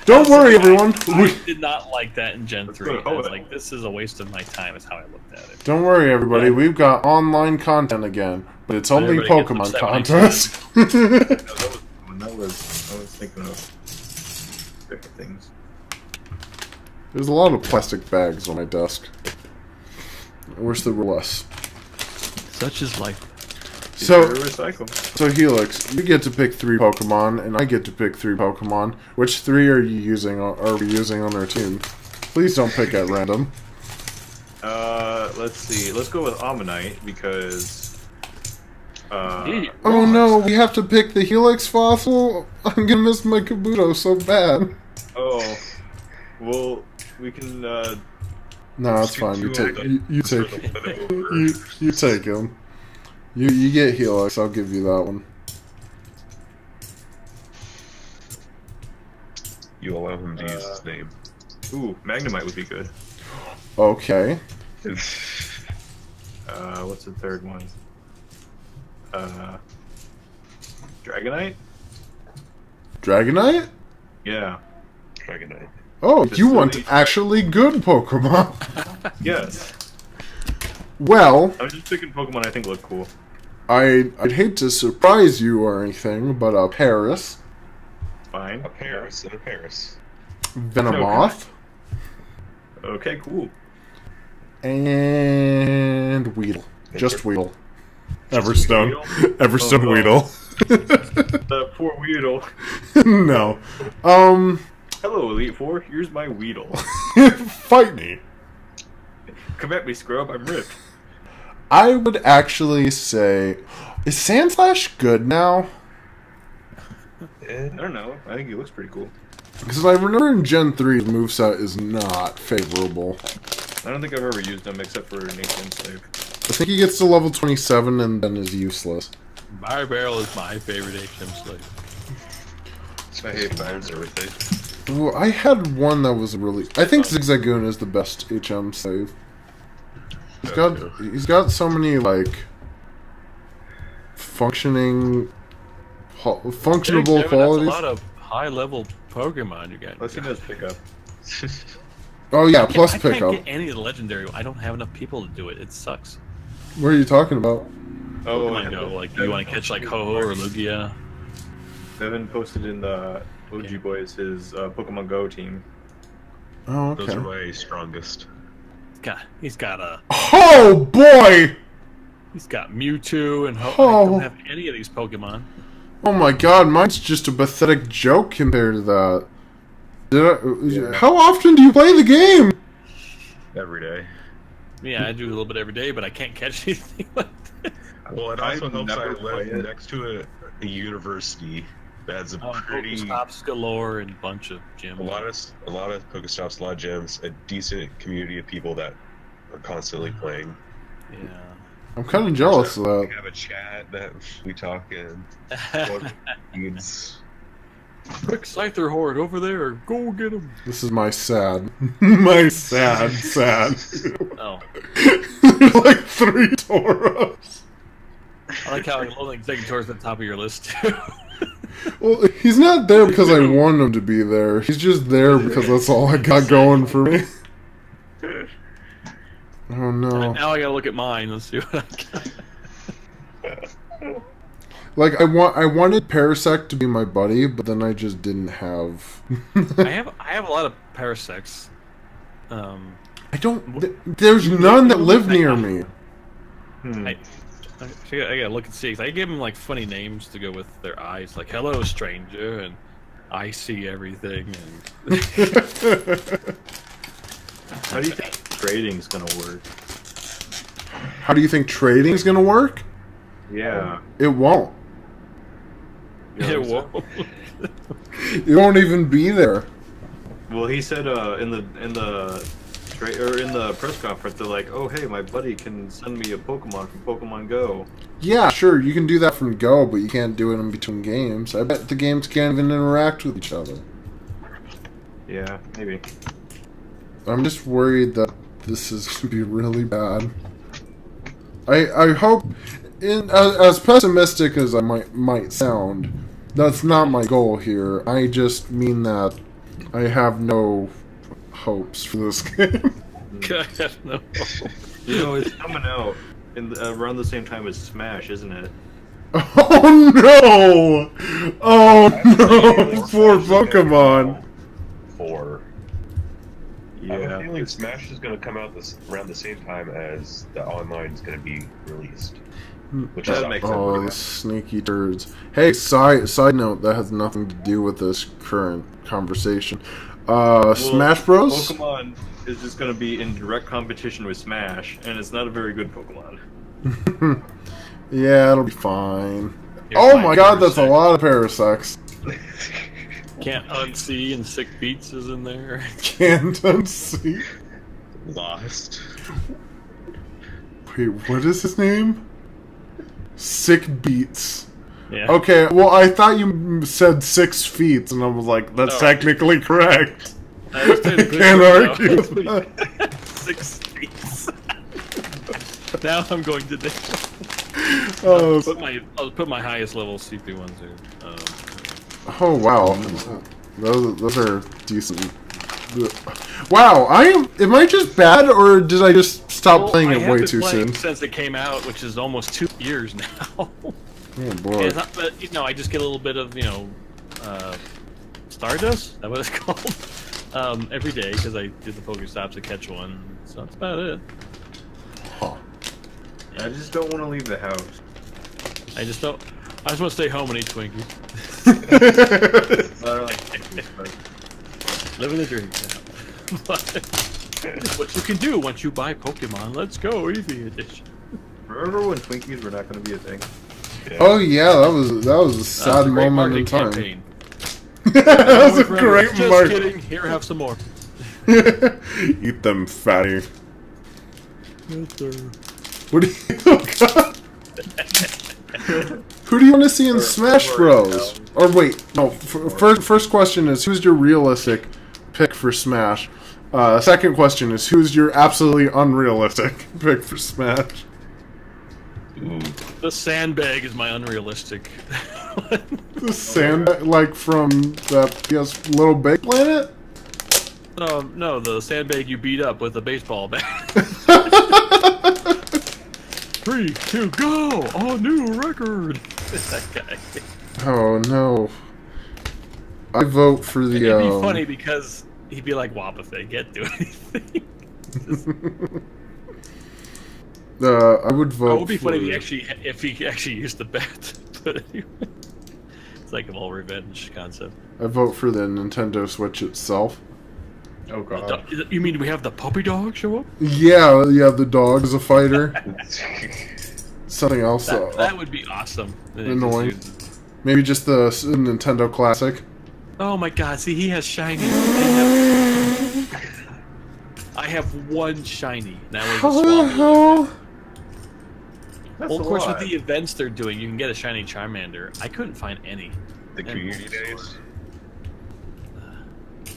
Don't worry, everyone. I did not like that in Gen 3. I was like, this is a waste of my time, is how I looked at it. Don't worry, everybody. Yeah. We've got online content again, but it's only Pokemon contests. That was I was thinking of. things. There's a lot of plastic bags on my desk. I wish there were less. Such is life. So, Recycle. so Helix, you get to pick 3 Pokemon, and I get to pick 3 Pokemon. Which 3 are you using? Are we using on our team? Please don't pick at random. Let's see. Let's go with Ammonite because. Oh no, we have to pick the Helix fossil. I'm gonna miss my Kabuto so bad. Oh, well, we can. No, it's fine. You take you take you take him. You get Helix. I'll give you that one. You allow him to use his name. Ooh, Magnemite would be good. Okay. What's the third one? Dragonite? Dragonite? Yeah. Dragonite. Oh, Just you so want easy. actually good Pokemon. Yes. Well, I'm just picking Pokemon I think look cool. I'd hate to surprise you or anything, but Paris, Fine. A Paris and a Paris. Venomoth, Okay, cool. and Weedle. Just Weedle. Everstone. Weedle? Everstone Oh, Weedle. The poor Weedle. No. Hello, Elite Four. Here's my Weedle. Fight me. Come at me, scrub. I'm ripped. I would actually say, is Sandslash good now? I don't know. I think he looks pretty cool. Because I remember in Gen 3, the moveset is not favorable. I don't think I've ever used him except for Nation Slave. I think he gets to level 27 and then is useless. Fire Barrel is my favorite HM slave. I hate Vines everything. Ooh, I had one that was really... I think Zigzagoon is the best HM save. He's got so many, like, functionable Devin, qualities. That's a lot of high-level Pokemon you got. Let's see his pickup. Oh yeah, plus I can't pickup. get any of the legendary. I don't have enough people to do it. It sucks. What are you talking about? Oh, Pokemon Go, like you want to catch like Ho-Oh or Lugia. Devin posted in the OG Boys his Pokemon Go team. Oh, Those are okay. my strongest. He's got a Oh boy! he's got Mewtwo and Ho. Oh. I don't have any of these Pokemon. Oh my god, mine's just a pathetic joke compared to that. Yeah. How often do you play the game? Every day. Yeah, I do a little bit every day, but I can't catch anything like that. Well, it also I've helps I never live played it. next to a university that's a pretty... Pokestops galore and a bunch of gyms. A lot of Pokestops, a lot of gyms, a decent community of people that are constantly playing. Yeah. I'm kind of jealous of We that. have a chat that we talk in. It's Quick Scyther Horde over there, go get him. This is my sad. My sad. Oh, There's like 3 Tauros. I like how Loading second towards the top of your list too. Well, he's not there because I want him to be there. He's just there because that's all I got going for me. Oh no. Now I gotta look at mine. Let's see what I got. Like I wanted Parasect to be my buddy, but then I just didn't have. I have a lot of Parasects. I don't. There's none that live near me. I gotta look and see. 'Cause I give them like funny names to go with their eyes, like "Hello, stranger" and "I see everything." And How do you think trading's gonna work? How do you think trading's gonna work? Yeah. It won't. it won't. It won't even be there. Well, he said in the press conference, they're like, "Oh, hey, my buddy can send me a Pokemon from Pokemon Go." Yeah, sure, you can do that from Go, but you can't do it in between games. I bet the games can't even interact with each other. Yeah, maybe. I'm just worried that this is going to be really bad. I hope, as pessimistic as I might sound, that's not my goal here. I just mean that I have no hopes for this game. No. You know, it's coming out around the same time as Smash, isn't it? Oh no! Oh no! Poor Pokemon! I have Yeah. a feeling Smash is going to come out around the same time as the online is going to be released. Which That is makes Oh, the sneaky turds. Hey, side note, that has nothing to do with this current conversation. Smash Bros? Pokemon is just going to be in direct competition with Smash, and it's not a very good Pokemon. Yeah, it'll be fine. Here's Oh my my god, that's a Parasect. lot of Parasects. Can't unsee and Sick Beats is in there. Can't unsee. Lost. Wait, what is his name? Sick Beats. Yeah. Okay, well, I thought you said 6 feet, and I was like, that's Oh. technically correct. I was technically Can't correct, argue though. with that. 6 Beats. Now I'm going to dig. Oh, I'll put my highest level CP ones here. oh wow. Those are decent. Wow, am I just bad, or did I just stop playing I it have way been too playing soon? since it came out, which is almost 2 years now. Oh boy. It's not, but, I just get a little bit of, Stardust? Is that what it's called? Every day, because I do the Pokestops to catch one. So that's about it. Huh. I just don't want to leave the house. I just want to stay home and eat Twinkies. I don't like Twinkies, but Living the dream. But what you can do once you buy Pokemon, let's go, Eevee edition. remember when Twinkies were not going to be a thing? Yeah. Oh yeah, that was a That was sad a great moment in marketing time. campaign. That was a Forever. great Just mark. kidding. Here, have some more. Eat them, fatty. What do you? Oh god. Who do you want to see in Smash Bros? Or wait, no. First question is, who's your realistic pick for Smash? Second question is, who's your absolutely unrealistic pick for Smash? The sandbag is my unrealistic. The sand, like from the PS Little Big Planet? No, the sandbag you beat up with a baseball bat. 3, 2, go! Oh, new record! That guy. Oh no. I vote for the. It'd be funny because he'd be like, "Wop if they can't do anything." I would vote. It would be for... funny if he actually used the bat. But anyway, it's like a all revenge concept. I vote for the Nintendo Switch itself. Oh god. You mean we have the puppy dog show up? Yeah, the dog is a fighter. Something else. That would be awesome. Annoying. Maybe just the Nintendo Classic. Oh my god, see, he has shiny. I have one shiny. That was a How the swap. hell? That's Well, of a course, lot. with the events they're doing, you can get a shiny Charmander. I couldn't find any. The community days.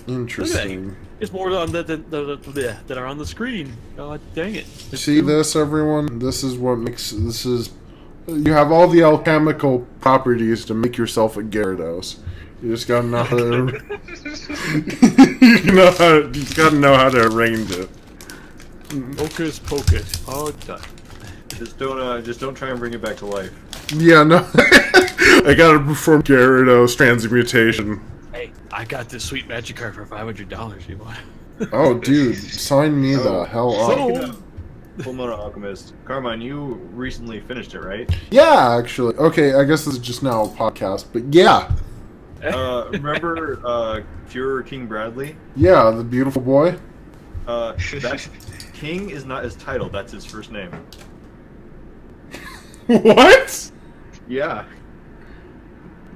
Interesting. It's more on that are on the screen. God dang it! See this, everyone? This is what makes this is. You have all the alchemical properties to make yourself a Gyarados. You just gotta know how to. you just gotta know how to arrange it. Focus, focus. Oh, done. Just don't try and bring it back to life. Yeah, no. I gotta perform Gyarados transmutation. Hey, I got this sweet magic card for $500. You want? Oh, dude, sign me the hell up. So- Full Metal Alchemist. Carmine, you recently finished it, right? Yeah, actually. Okay, I guess this is just now a podcast, but yeah. Remember Pure King Bradley? Yeah, the beautiful boy. That King is not his title, that's his first name. What? Yeah.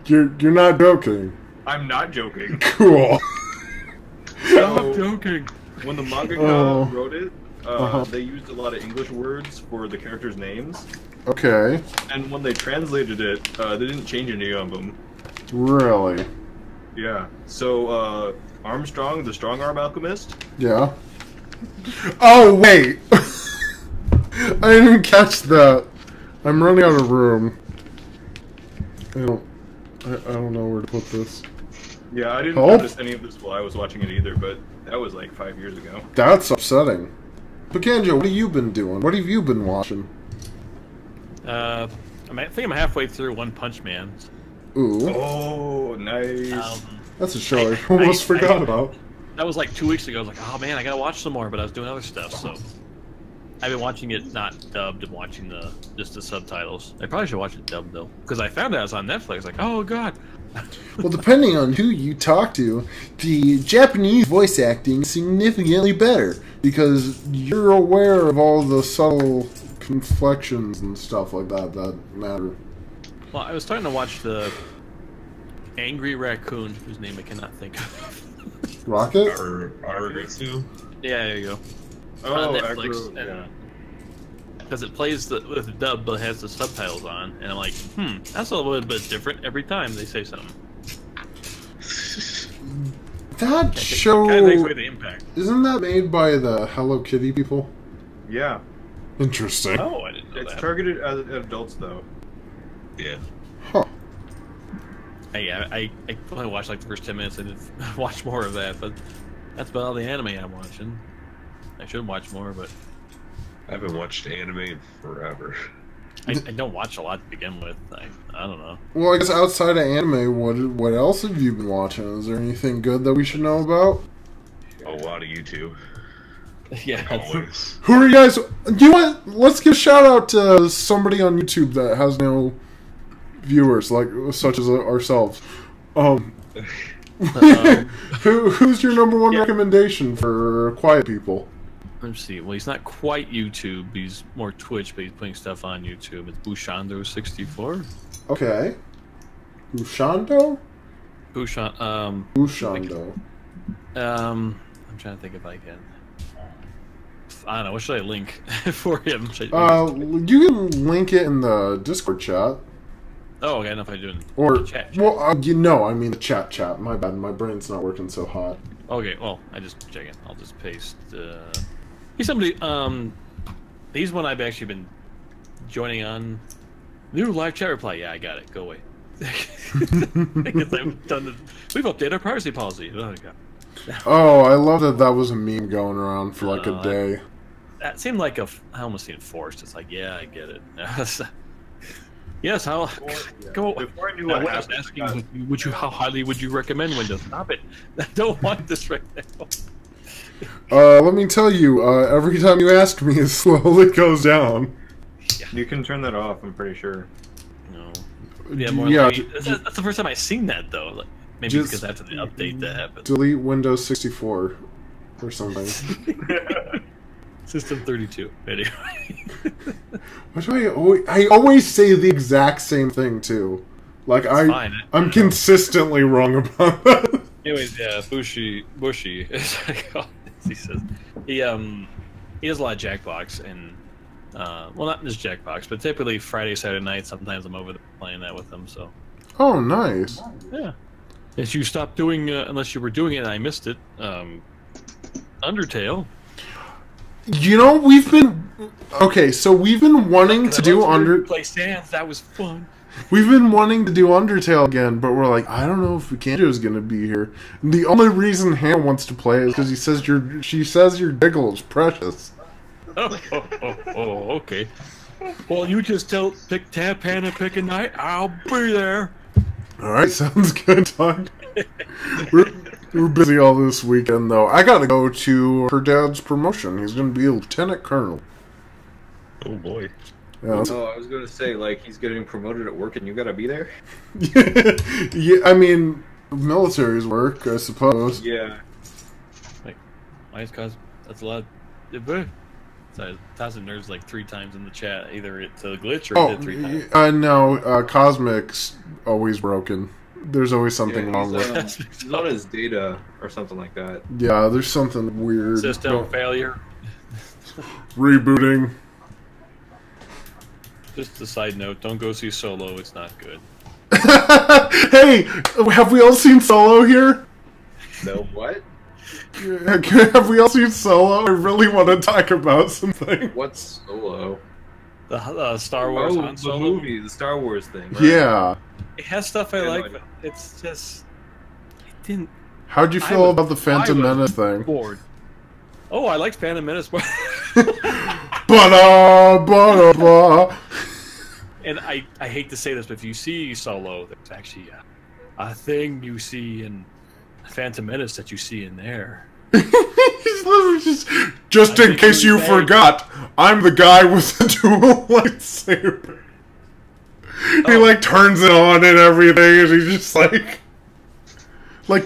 You're not joking. I'm not joking. Cool. So, joking. when the mangaka Oh. wrote it, Uh-huh. they used a lot of English words for the characters' names, Okay. and when they translated it, they didn't change any of them. Really? Yeah. So, Armstrong, the Strong Arm Alchemist, Yeah. Oh, wait. I didn't catch that. I'm running out of room. I don't know where to put this. yeah, I didn't Help? notice any of this while I was watching it either, but that was like 5 years ago. That's upsetting. Pikanjo, what have you been doing? What have you been watching? I think I'm halfway through One Punch Man. Ooh, Oh, nice. that's a show I almost forgot about. that was like 2 weeks ago. I was like, oh man, I gotta watch some more, but I was doing other stuff, so I've been watching it not dubbed and watching just the subtitles. I probably should watch it dubbed though, because I found out it was on Netflix. Like, oh god. Well, depending on who you talk to, the Japanese voice acting is significantly better because you're aware of all the subtle conflections and stuff like that matter. Well, I was starting to watch the Angry Raccoon, whose name I cannot think of. Rocket? Aragatsu? Yeah, there you go. Oh, On Netflix, Agro, yeah. because it plays with the dub, but it has the subtitles on, and I'm like, that's a little bit different every time they say something. That show... Kind of takes away the impact. Isn't that made by the Hello Kitty people? Yeah. Interesting. Oh, I didn't know It's that. targeted at adults, though. Yeah. Huh. I only watched like the first 10 minutes and watch more of that, but that's about all the anime I'm watching. I should watch more, but I haven't watched anime in forever. I don't watch a lot to begin with. I don't know. Well, I guess outside of anime, what else have you been watching? Is there anything good that we should know about? A lot of YouTube. Yeah. Always. Who are you guys? You know what? Let's give a shout out to somebody on YouTube that has no viewers, like such as ourselves. Who's your number one recommendation for quiet people? Let's see. Well, he's not quite YouTube. He's more Twitch, but he's putting stuff on YouTube. It's Bushando64. Okay. Bushando? Bushando. I'm trying to think if I can. I don't know. What should I link for him? You can link it in the Discord chat. Oh, okay. I don't know if I do it in Or, the chat. well, I mean the chat. My bad. My brain's not working so hot. Okay. Well, I just check it. I'll just paste. He's somebody. He's one I've actually been joining on. New live chat reply. Yeah, I got it. Go away. Because I've done. We've updated our privacy policy. Oh god. Oh, I love that was a meme going around for like a day. That seemed like I almost seemed forced. It's like, yeah, I get it. Yes, I'll go. Before I knew I what was happened, asking, how highly would you recommend Windows? Stop it! I don't want this right now. Let me tell you, every time you ask me, it slowly goes down. you can turn that off, I'm pretty sure. No. Yeah, more Yeah, like, that's the first time I've seen that though. Like, maybe just because after the update that happened. delete Windows 64 or something. System 32. Anyway. Why do I always say the exact same thing too? Like fine. I'm consistently wrong about that. Anyways, yeah, Bushy, as I call it, he says he does a lot of Jackbox and well, not just Jackbox, but typically Friday, Saturday night. Sometimes I'm over there playing that with him. So Oh, nice. yeah, if you stopped doing unless you were doing it and I missed it, Undertale. You know, we've been wanting to do play Sans. That was fun. We've been wanting to do Undertale again, but we're like, I don't know if Pikanjo's gonna be here. And the only reason Hannah wants to play is because she says your diggle is precious. Oh, okay. Well, you just pick Tab Pan and pick a night. I'll be there. All right, sounds good, Todd. We're busy all this weekend, though. I gotta go to her dad's promotion. He's gonna be a lieutenant colonel. Oh boy. Yeah, Oh, I was gonna say, like, he's getting promoted at work and you gotta be there? yeah, I mean, military's work, I suppose. Yeah. Like, why cause that's a lot. So Thousand Nerds like 3 times in the chat. Either it's a glitch or it did 3 times. No, Cosmic's always broken. There's always something wrong with it. He's on his data or something like that. Yeah, there's something weird. System failure. Rebooting. Just a side note, don't go see Solo, it's not good. Hey, have we all seen Solo here? No, what? Have we all seen Solo? I really want to talk about something. What's Solo? The Star Wars Han the Solo movie, the Star Wars thing, right? Yeah. It has stuff I Yeah, like, no, but it's just... It didn't... How'd you feel about the Phantom Menace thing? Bored. Oh, I liked Phantom Menace. Ba-da-ba-da-ba. And I hate to say this, but if you see Solo, there's actually a thing you see in Phantom Menace that you see in there. He's literally just in case you forgot, I'm the guy with the dual lightsaber. He like turns it on and everything, and he's just like,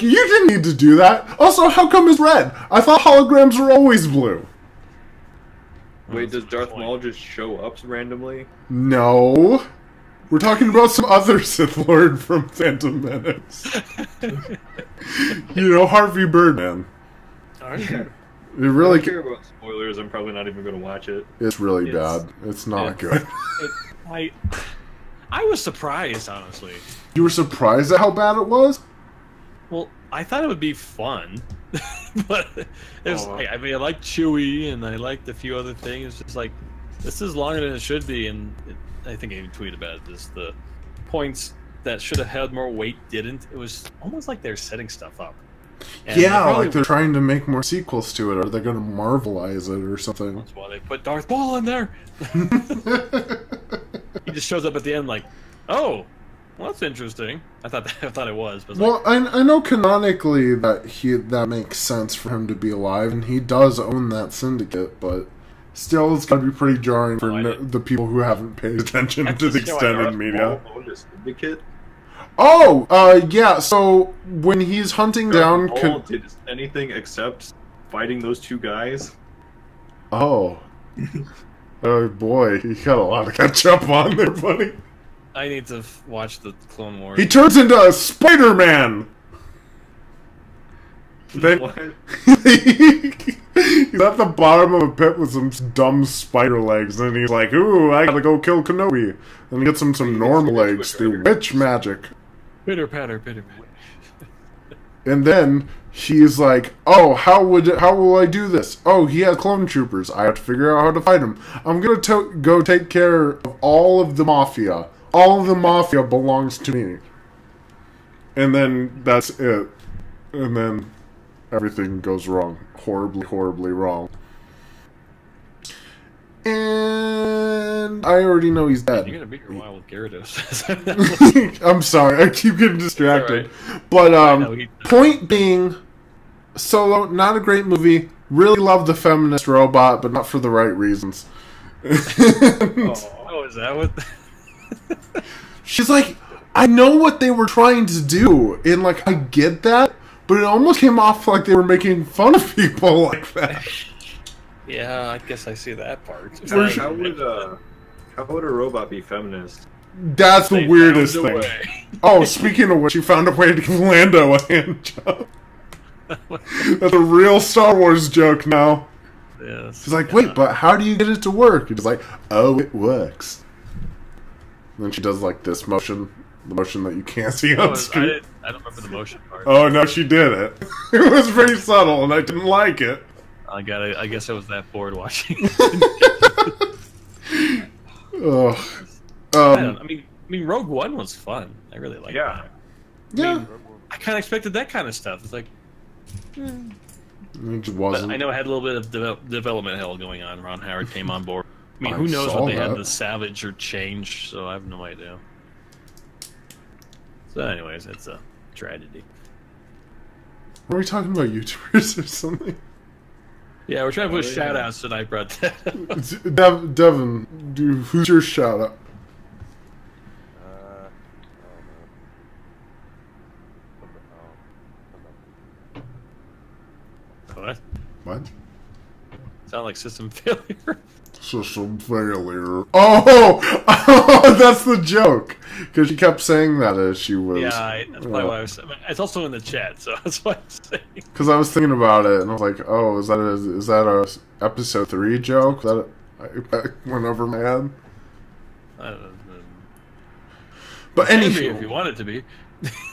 you didn't need to do that. Also, how come it's red? I thought holograms were always blue. Wait, does Darth Maul just show up randomly? No. We're talking about some other Sith Lord from Phantom Menace. You know, Harvey Birdman. It really I don't care about spoilers. I'm probably not even going to watch it. It's really bad. It's not good. I was surprised, honestly. You were surprised at how bad it was? Well, I thought it would be fun, but it was. I mean, I liked Chewie, and I liked a few other things. It's just like, this is longer than it should be, and I think I even tweeted about it. Just the points that should have had more weight didn't. It was almost like they're setting stuff up. And yeah, like they're trying to make more sequels to it, or they're going to Marvelize it or something. That's why they put Darth Maul in there. He just shows up at the end like, oh, well, that's interesting. I thought it was. But well, I know canonically that makes sense for him to be alive, and he does own that syndicate, but still, it's got to be pretty jarring for the people who haven't paid attention to the extended media. Syndicate? Oh, yeah, so when he's hunting down... Maul did anything except fighting those two guys? Oh. Oh, boy, you got a lot to catch up on there, buddy. I need to watch the Clone Wars. He turns into a Spider-Man! Then What? He's at the bottom of a pit with some dumb spider legs, and he's like, ooh, I gotta go kill Kenobi. And he gets him some normal legs through witch magic. Pitter patter, pitter patter. And then he's like, oh, how will I do this? Oh, he has clone troopers. I have to figure out how to fight him. I'm gonna go take care of all of the Mafia. All of the Mafia belongs to me. And then that's it. And then everything goes wrong. Horribly, horribly wrong. And I already know he's dead. You're gonna beat your while with Gyarados. I'm sorry, I keep getting distracted. Right. But point being, Solo, not a great movie. Really love the feminist robot, but not for the right reasons. Is that what? She's like, I know what they were trying to do, and like I get that, but it almost came off like they were making fun of people like that. Yeah, I guess I see that part. How would a robot be feminist? That's the weirdest thing. Oh, speaking of which, she found a way to give Lando a hand job. That's a real Star Wars joke now. Yes. She's like, wait, but how do you get it to work? He's like, oh, it works. And then she does like this motion, the motion that you can't see on screen. I don't remember the motion part. Oh no, she did it. It was very subtle, and I didn't like it. I guess I was that bored watching. I mean, Rogue One was fun. I really liked it. Yeah. I kind of expected that kind of stuff. It's like, it just wasn't. But I know it had a little bit of development hell going on. Ron Howard came on board. I mean, who knows saw what they that. had to salvage or change? So I have no idea. So, anyways, it's a tragedy. Were we talking about YouTubers or something? Yeah, we're trying to put shout-outs tonight, bro. Devin, who's your shout-out? What? What? Sound like system failure? System failure. Oh, that's the joke. Because she kept saying that as she was. Yeah, that's probably why I was. It's also in the chat, so that's why I'm saying. Because I was thinking about it, and I was like, "Oh, is that a episode 3 joke?" That went over my head. I don't know. But Maybe if you want it to be.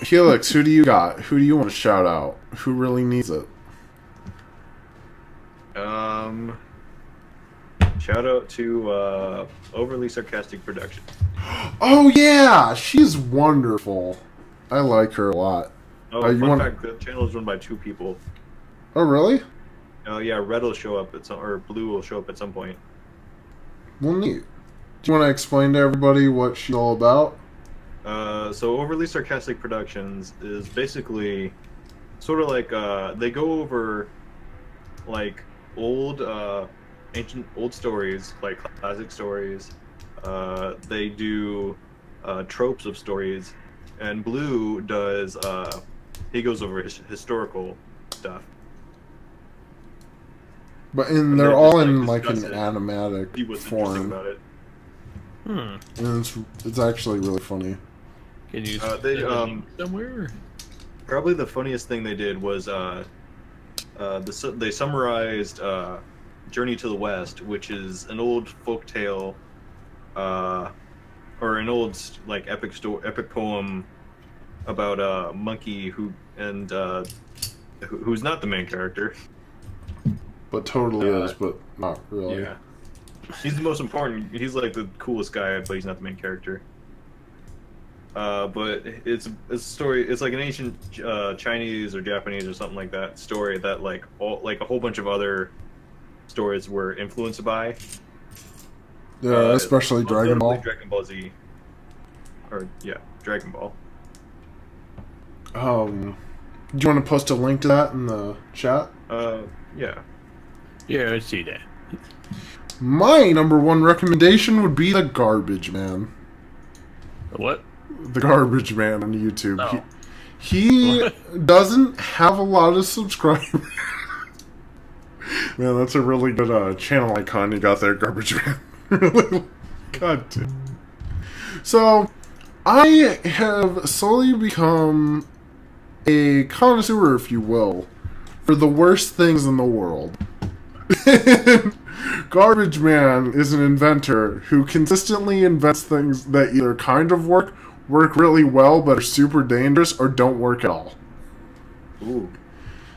Helix, who do you got? Who do you want to shout out? Who really needs it? Shout out to Overly Sarcastic Productions. Oh yeah, she's wonderful. I like her a lot. Oh, fun fact: the channel is run by 2 people. Oh really? Yeah, Red will show up or Blue will show up at some point. Well, neat. Do you want to explain to everybody what she's all about? So Overly Sarcastic Productions is basically sort of like they go over like old ancient old stories, like classic stories. They do tropes of stories, and Blue does he goes over historical stuff. But And they're they all just, in like, like an discuss it. animatic See what's interesting form, about it. and it's actually really funny. Can you They somewhere? probably the funniest thing they did was they summarized Journey to the West, which is an old folk tale, or an old like epic poem about a monkey who's not the main character. But totally is, but not really. Yeah, he's the most important. He's like the coolest guy, but he's not the main character. But it's a story. It's like an ancient Chinese or Japanese or something like that story that like a whole bunch of other stories were influenced by. Yeah, especially most Dragon notably Ball. Dragon Ball Z. Or yeah, Dragon Ball. Do you want to post a link to that in the chat? Yeah. Yeah, I see that. My number one recommendation would be the Garbage Man. What? The Garbage Man on YouTube. Oh. He doesn't have a lot of subscribers. Man, that's a really good channel icon you got there, Garbage Man. Really, God damn. So, I have slowly become a connoisseur, if you will, for the worst things in the world. Garbage Man is an inventor who consistently invents things that either kind of work really well, but are super dangerous, or don't work at all. Ooh.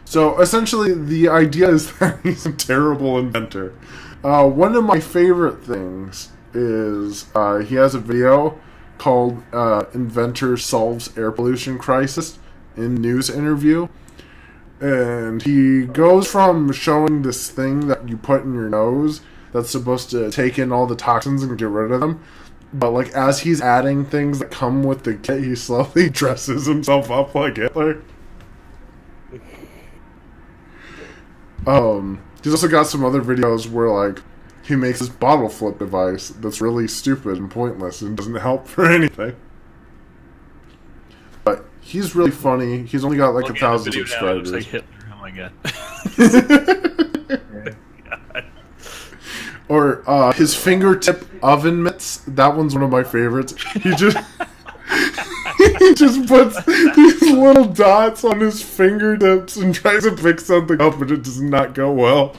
So, essentially, the idea is that he's a terrible inventor. One of my favorite things is he has a video called Inventor Solves Air Pollution Crisis in news interview. And he goes from showing this thing that you put in your nose that's supposed to take in all the toxins and get rid of them. But, like, as he's adding things that come with the kit, he slowly dresses himself up like Hitler. He's also got some other videos where, like, he makes this bottle flip device that's really stupid and pointless and doesn't help for anything. But he's really funny. He's only got, like, 1,000 subscribers. Like Hitler. Oh my god. Or his fingertip oven mitts. That one's one of my favorites. He just he just puts these little dots on his fingertips and tries to pick something up, and it does not go well.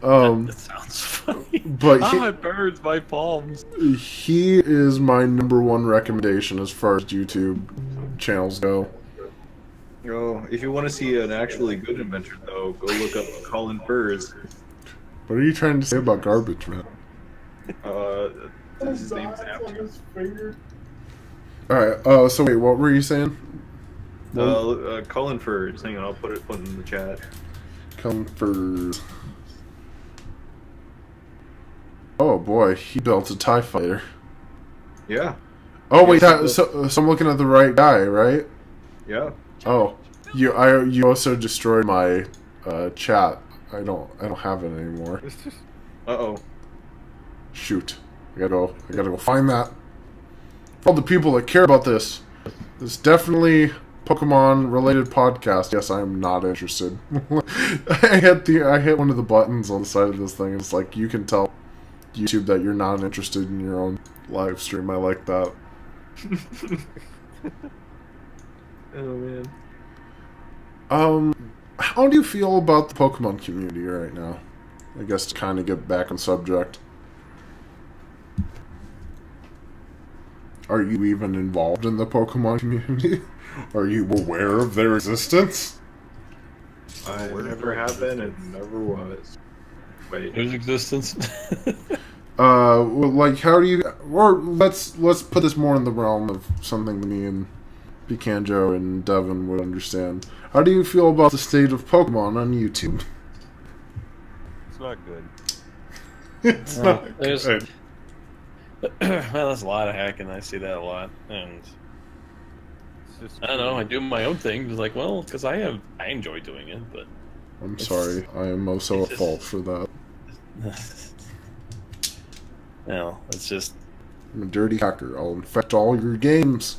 That sounds funny. But it burns my palms. he is my number one recommendation as far as YouTube channels go. Oh, if you want to see an actually good inventor, though, go look up Colin Furs. What are you trying to say about Garbage Man? His name's after. Alright, so wait, what were you saying? Colin Furs. Hang on, I'll put it in the chat. Comfort. Oh boy, he built a TIE fighter. Yeah. Oh wait, so I'm looking at the right guy, right? Yeah. Oh, you also destroyed my chat. I don't have it anymore. Uh-oh. Shoot, I gotta go find that. For all the people that care about this, it's definitely Pokemon related podcast. Yes, I am not interested. I hit one of the buttons on the side of this thing. It's like, you can tell YouTube that you're not interested in your own live stream. I like that. Oh man. How do you feel about the Pokemon community right now? I guess to kind of get back on subject. Are you even involved in the Pokemon community? Are you aware of their existence? I never have been and never was. Wait. Whose existence? Well, like, how do you... Or let's put this more in the realm of something me and Pikanjo and Devin would understand. How do you feel about the state of Pokemon on YouTube? It's not good. It's not there's- good. Well, there's a lot of hacking. I see that a lot, and just I don't know. I do my own thing. It's like, well, because I enjoy doing it, but I'm sorry. I am also at fault for that. no, it's just I'm a dirty hacker. I'll infect all your games.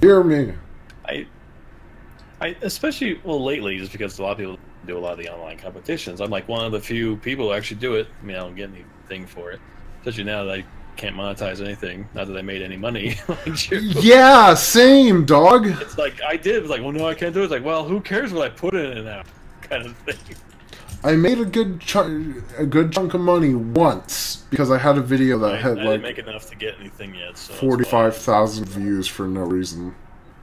Hear me. I especially lately, just because a lot of people do a lot of the online competitions. I'm like one of the few people who actually do it. I mean, I don't get anything for it, especially now that I can't monetize anything. Not that I made any money. Yeah, same, dog. It's like I did. It's like, well, no, I can't do it. It's like, well, who cares what I put in it now? Kind of thing. I made a good chunk of money once because I had a video that had I like didn't make enough to get anything yet. So 45,000 views for no reason.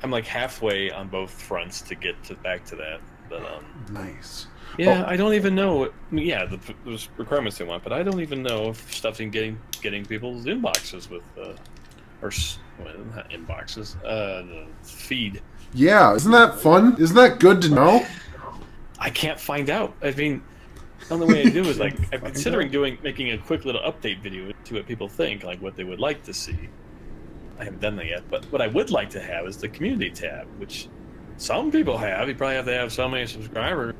I'm like halfway on both fronts to get back to that. But Nice. yeah, I don't even know. I mean, yeah, there's requirements they want, but I don't even know if stuff's in getting people's inboxes with not inboxes, the feed. Yeah, isn't that fun? Isn't that good to know? I can't find out. I mean, the only way I do is like I'm considering making a quick little update video to what people think, like what they would like to see. I haven't done that yet, but what I would like to have is the community tab, which some people have. You probably have to have so many subscribers.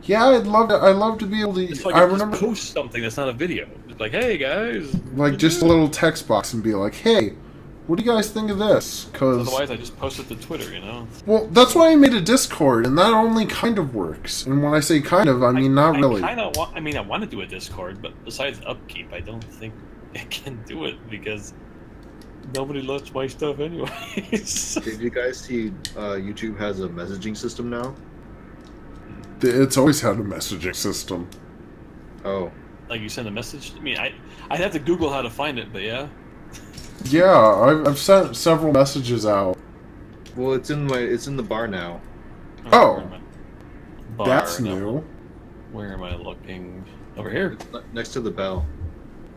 Yeah, I'd love to be able to. It's like I just remember post something that's not a video. It's like, hey guys, like just a little text box and be like, hey, what do you guys think of this? Because otherwise, I just post it to Twitter, you know. well, that's why I made a Discord, and that only kind of works. And when I say kind of, I mean not really. I want to do a Discord, but besides upkeep, I don't think I can do it because nobody loves my stuff anyways. Did you guys see YouTube has a messaging system now? It's always had a messaging system. Oh. Like you send a message? I mean, I'd have to Google how to find it, but yeah. Yeah, I've sent several messages out. Well, it's in the bar now. Oh, Bar, that's no. new. Where am I looking? Over here. Next to the bell.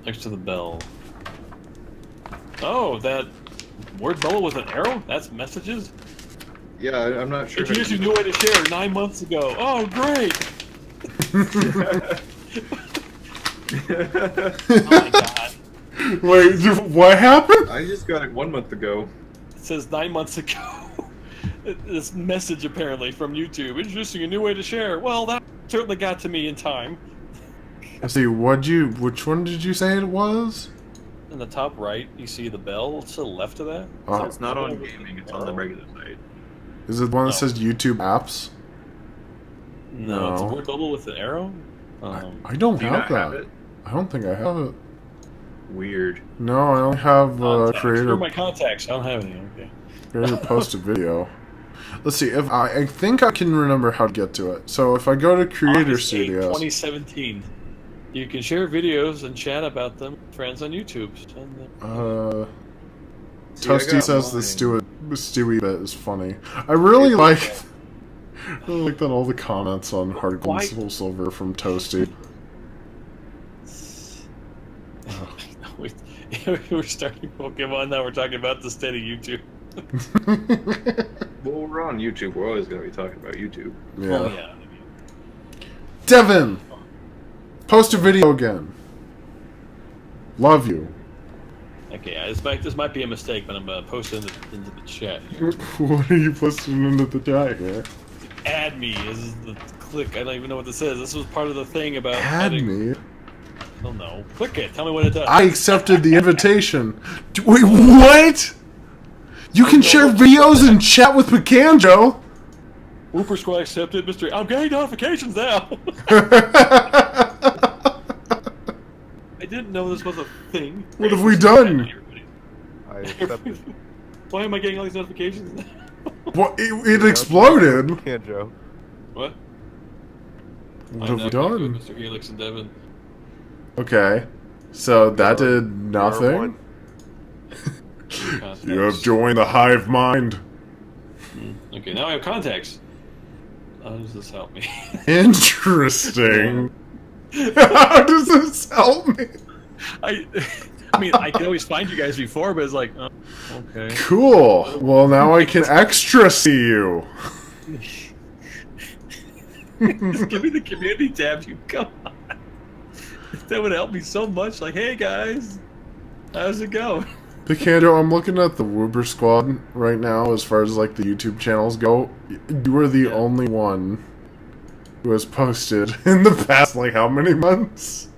Next to the bell. Oh, that word bubble with an arrow? That's messages? Yeah, I'm not sure. Introduce your new way to share 9 months ago. Oh, great! Oh my god. Wait, what happened? I just got it 1 month ago. It says 9 months ago. This message apparently from YouTube. Introducing a new way to share. Well, that certainly got to me in time. I see. Which one did you say it was? In the top right, you see the bell. To the left of that. Oh. It's not on gaming, it's on the regular site. Is it the one that No. says YouTube apps? No, it's a No. word bubble with an arrow. I don't Do you have not that. have it? I don't think I have it. Weird. No, I only have Where are creator my contacts? I don't have any. Okay. posted video. Let's see if I think I can remember how to get to it. So if I go to Creator August 8th, Studios, 2017. You can share videos and chat about them with friends on YouTube. See, I Toasty got says the mine. Stewie bit is funny. I really like that all the comments on Hard Gold Why- Soul Silver from Toasty. We're starting Pokemon now. We're talking about the state of YouTube. Well, we're on YouTube. We're always going to be talking about YouTube. Yeah. Oh yeah. Devin, post a video again. Love you. Okay, this might be a mistake, but I'm gonna post it into the chat here. What are you posting into the chat here? Add me is the click. I don't even know what this is. This was part of the thing about Add adding. me. I don't know. Click it. Tell me what it does. I accepted the invitation. Wait, what? You can share videos and chat with Pikanjo. Wooper Squad accepted, Mr. I'm getting notifications now. I didn't know this was a thing. What have we done? I accepted. Why am I getting all these notifications now? What? It exploded. Pikanjo. What? What I'm have we now going done? with Mr. Helix and Devin. Okay. So that did nothing. You have joined the hive mind. Okay, now I have contacts. How does this help me? Interesting. How does this help me? I mean, I can always find you guys before, but it's like, oh, okay. Cool. Well, now I can extra see you. Just give me the community tab, you come on. That would help me so much. Like, hey guys, how's it going? Pikanjo, I'm looking at the Wooper squad right now as far as like the YouTube channels go. You are the only one who has posted in the past like how many months?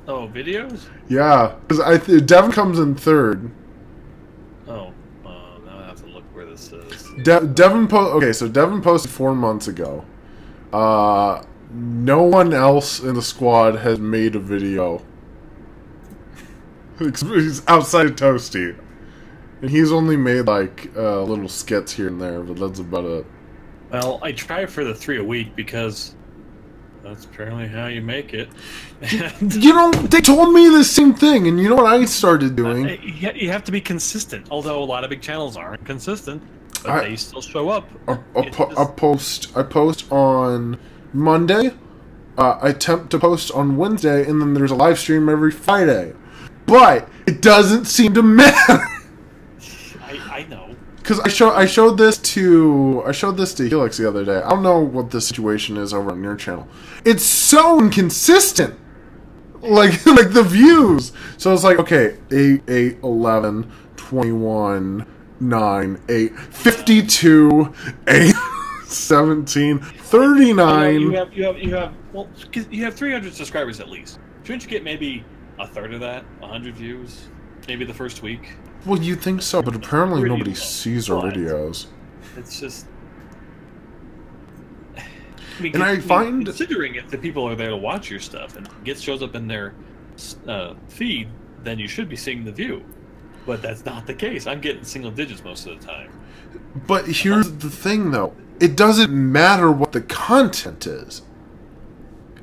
Oh, videos? Yeah, because Devin comes in third. Oh, now I have to look where this is. Devin so Devin posted 4 months ago. No one else in the squad has made a video. He's outside of Toasty. And he's only made like little skits here and there, but that's about it. Well, I try for the 3 a week because that's apparently how you make it. You know, they told me the same thing, and you know what I started doing? You have to be consistent, although a lot of big channels aren't consistent, but they still show up. I post on Monday, I attempt to post on Wednesday, and then there's a live stream every Friday. But it doesn't seem to matter. I know. Because I showed this to Helix the other day. I don't know what the situation is over on your channel. It's so inconsistent. Like the views. So it's like, okay, 8, 11, 21, 9, 8, 52, 8, 17, 39. You have 300 subscribers at least. Shouldn't you get maybe a third of that, 100 views, maybe the first week? Well, you'd think so, but apparently nobody sees our videos. It's just... considering if the people are there to watch your stuff and it shows up in their feed, then you should be seeing the view. But that's not the case. I'm getting single digits most of the time. But here's the thing, though. It doesn't matter what the content is.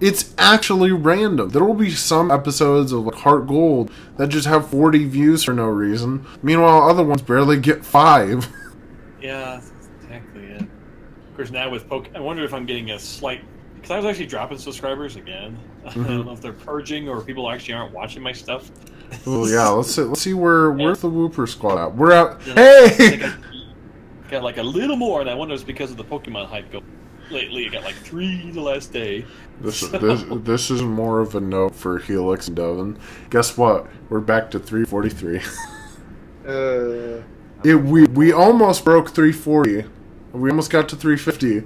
It's actually random. There will be some episodes of like Heart Gold that just have 40 views for no reason. Meanwhile, other ones barely get 5. Yeah, that's exactly it. Of course, now with I wonder if I'm getting a slight... Because I was actually dropping subscribers again. I don't know if they're purging or people actually aren't watching my stuff. Well, yeah, let's see where's the Wooper squad at. We're out. Hey! Got like a little more, and I wonder if it's because of the Pokemon hype go. Lately, I got like 3 the last day. This is more of a note for Helix and Devin. Guess what? We're back to 343. We almost broke 340. We almost got to 350,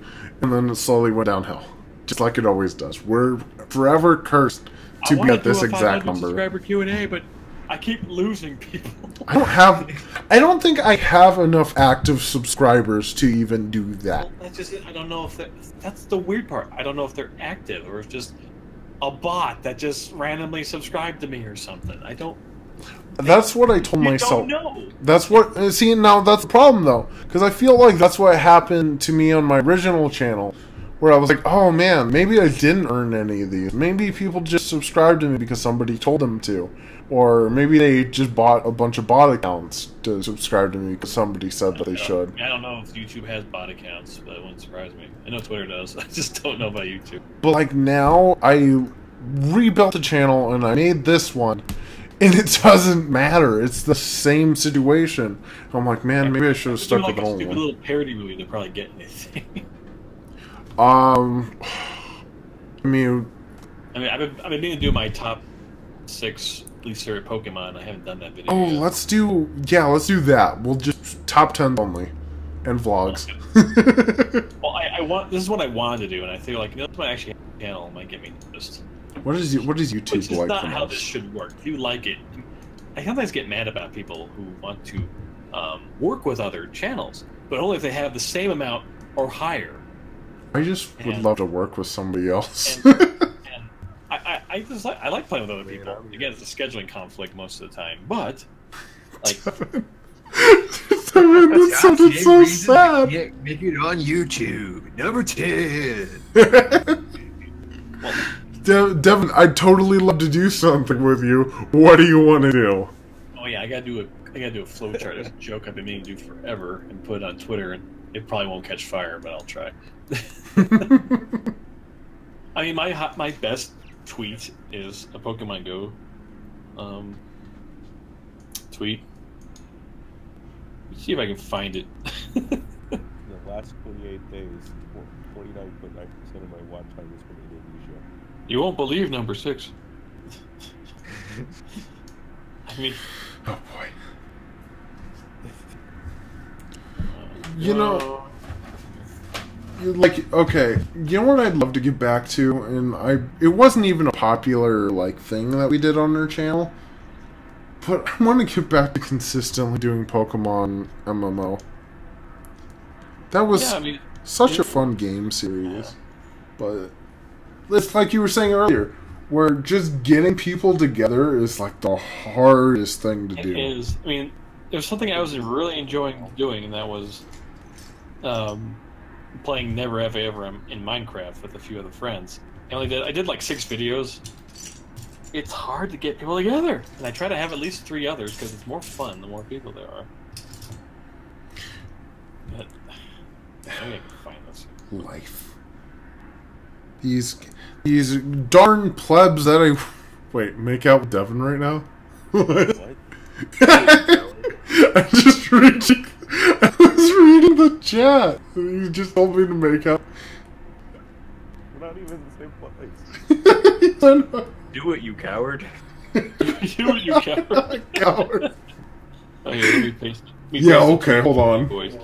and then it slowly went downhill, just like it always does. We're forever cursed to be at this exact number. Subscriber Q&A, but I keep losing people. I don't think I have enough active subscribers to even do that. Well, that's just it. I don't know if that's the weird part. I don't know if they're active or if just a bot that just randomly subscribed to me or something. I don't. That's what I told myself. Don't know. That's what. See, now that's the problem though, because I feel like that's what happened to me on my original channel, where I was like, oh man, maybe I didn't earn any of these. Maybe people just subscribed to me because somebody told them to. Or maybe they just bought a bunch of bot accounts to subscribe to me because somebody said that they should. I don't know if YouTube has bot accounts, but it wouldn't surprise me. I know Twitter does. I just don't know about YouTube. But like now, I rebuilt the channel and I made this one, and it doesn't matter. It's the same situation. I'm like, man, maybe I should have stuck with the whole one. Stupid little parody movie, they're probably getting anything. I mean, I've been meaning to do my top 6 least favorite Pokemon. I haven't done that video. Oh, yet. let's do that. We'll just top 10 only, and vlogs. Well, I want. This is what I wanted to do, and I feel like this might actually have a channel might get me noticed. What is YouTube Which is like? not how this should work. If you like it, I sometimes get mad about people who want to work with other channels, but only if they have the same amount or higher. I just would love to work with somebody else. I like playing with other people. Again, it's a scheduling conflict most of the time, but like that sounded so sad. Make it on YouTube. Number 10. Devin, I'd totally love to do something with you. What do you want to do? Oh yeah, I gotta do a flowchart. It's a joke I've been meaning to do forever and put it on Twitter, and it probably won't catch fire, but I'll try. I mean, my best tweet is a Pokemon Go tweet. Let's see if I can find it. The last 28 days, 29.9% of my watch time has been Indonesia. You won't believe number 6. I mean, oh boy. You know, like, okay, you know what I'd love to get back to, and it wasn't even a popular, like, thing that we did on our channel, but I want to get back to consistently doing Pokemon MMO. That was such a fun game series, but it's like you were saying earlier, where just getting people together is, like, the hardest thing to do. It is. I mean, there's something I was really enjoying doing, and that was playing Never Have I Ever in Minecraft with a few other friends. I did like 6 videos. It's hard to get people together, and I try to have at least 3 others because it's more fun the more people there are. But I can find this. Life. These darn plebs that I... Wait, make out with Devin right now? What? I'm just reading... I was reading the chat. You just told me to make out. We're not even in the same place. Do it, you coward. Do it, you coward. Coward. Okay, let me paste. Yeah, okay, hold on. Boys.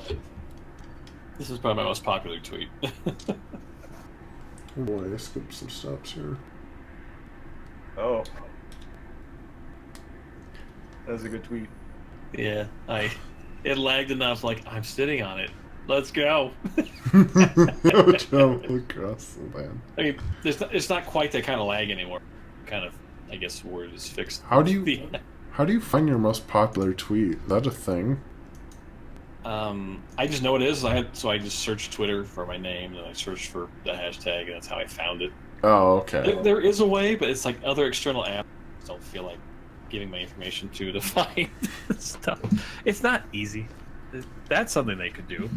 This is probably my most popular tweet. Oh boy, I skipped some steps here. Oh. That's a good tweet. Yeah, it lagged enough, like, I'm sitting on it. Let's go. No jump across the land. I mean, it's not quite that kind of lag anymore. Kind of, I guess, word is fixed. How do you find your most popular tweet? Is that a thing? I just know it is. So I just searched Twitter for my name, and I searched for the hashtag, and that's how I found it. Oh, okay. There is a way, but it's like other external apps I don't feel like giving my information to find stuff. It's not easy. That's something they could do.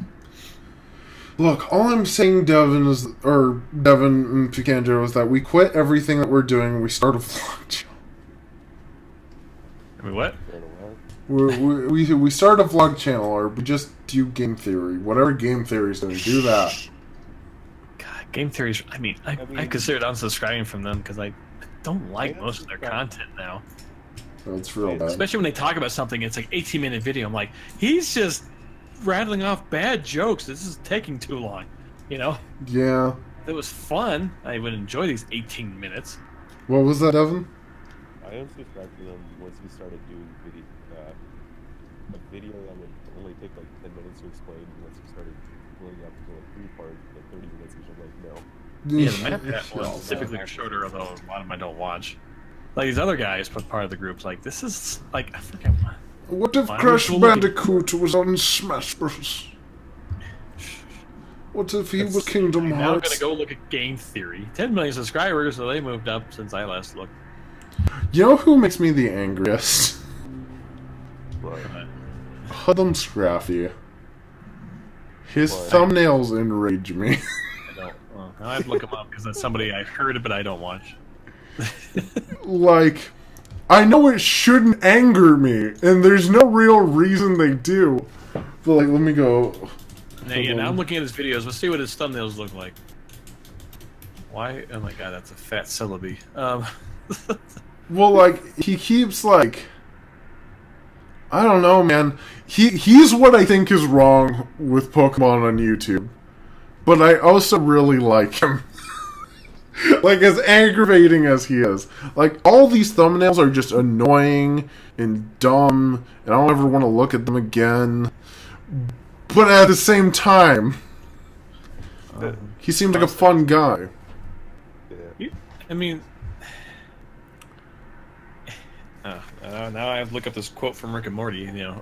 Look, all I'm saying, Devin and Pikanjo, is that we quit everything that we're doing. We start a vlog channel. I mean, what? We start a vlog channel, or we just do game theory. Whatever game theory is doing, do that. God, game theory. I mean, I considered unsubscribing from them because I don't like most of their content now. That's real bad. Especially when they talk about something, it's like 18-minute video. I'm like, he's just rattling off bad jokes. This is taking too long, you know? Yeah. If it was fun, I would enjoy these 18 minutes. What was that, Devin? I unsubscribed to them once we started doing a video that would only take like 10 minutes to explain. Once we started blowing up to like 3 parts, like 30 minutes, which I'm like, no. Yeah, the Minecraft ones typically are shorter, although a lot of them I don't watch. Like these other guys put part of the groups. Like this is like I forget what. What if Crash Bandicoot was on Smash Bros? What if he was Kingdom Hearts? Now I'm gonna go look at Game Theory. 10 million subscribers, so they moved up since I last looked. You know who makes me the angriest? What? Hudum Scraffy. His thumbnails enrage me. I don't. I have to look him up because that's somebody I heard, but I don't watch. Like, I know it shouldn't anger me, and there's no real reason they do. But like, let me go. Now I'm looking at his videos. Let's see what his thumbnails look like. Why? Oh my god, that's a fat syllabi. Well, like, he keeps, like... I don't know, man. He's what I think is wrong with Pokemon on YouTube. But I also really like him. Like, as aggravating as he is. Like, all these thumbnails are just annoying and dumb, and I don't ever want to look at them again. But at the same time, he seems like a fun guy. I mean... now I have to look up this quote from Rick and Morty, you know.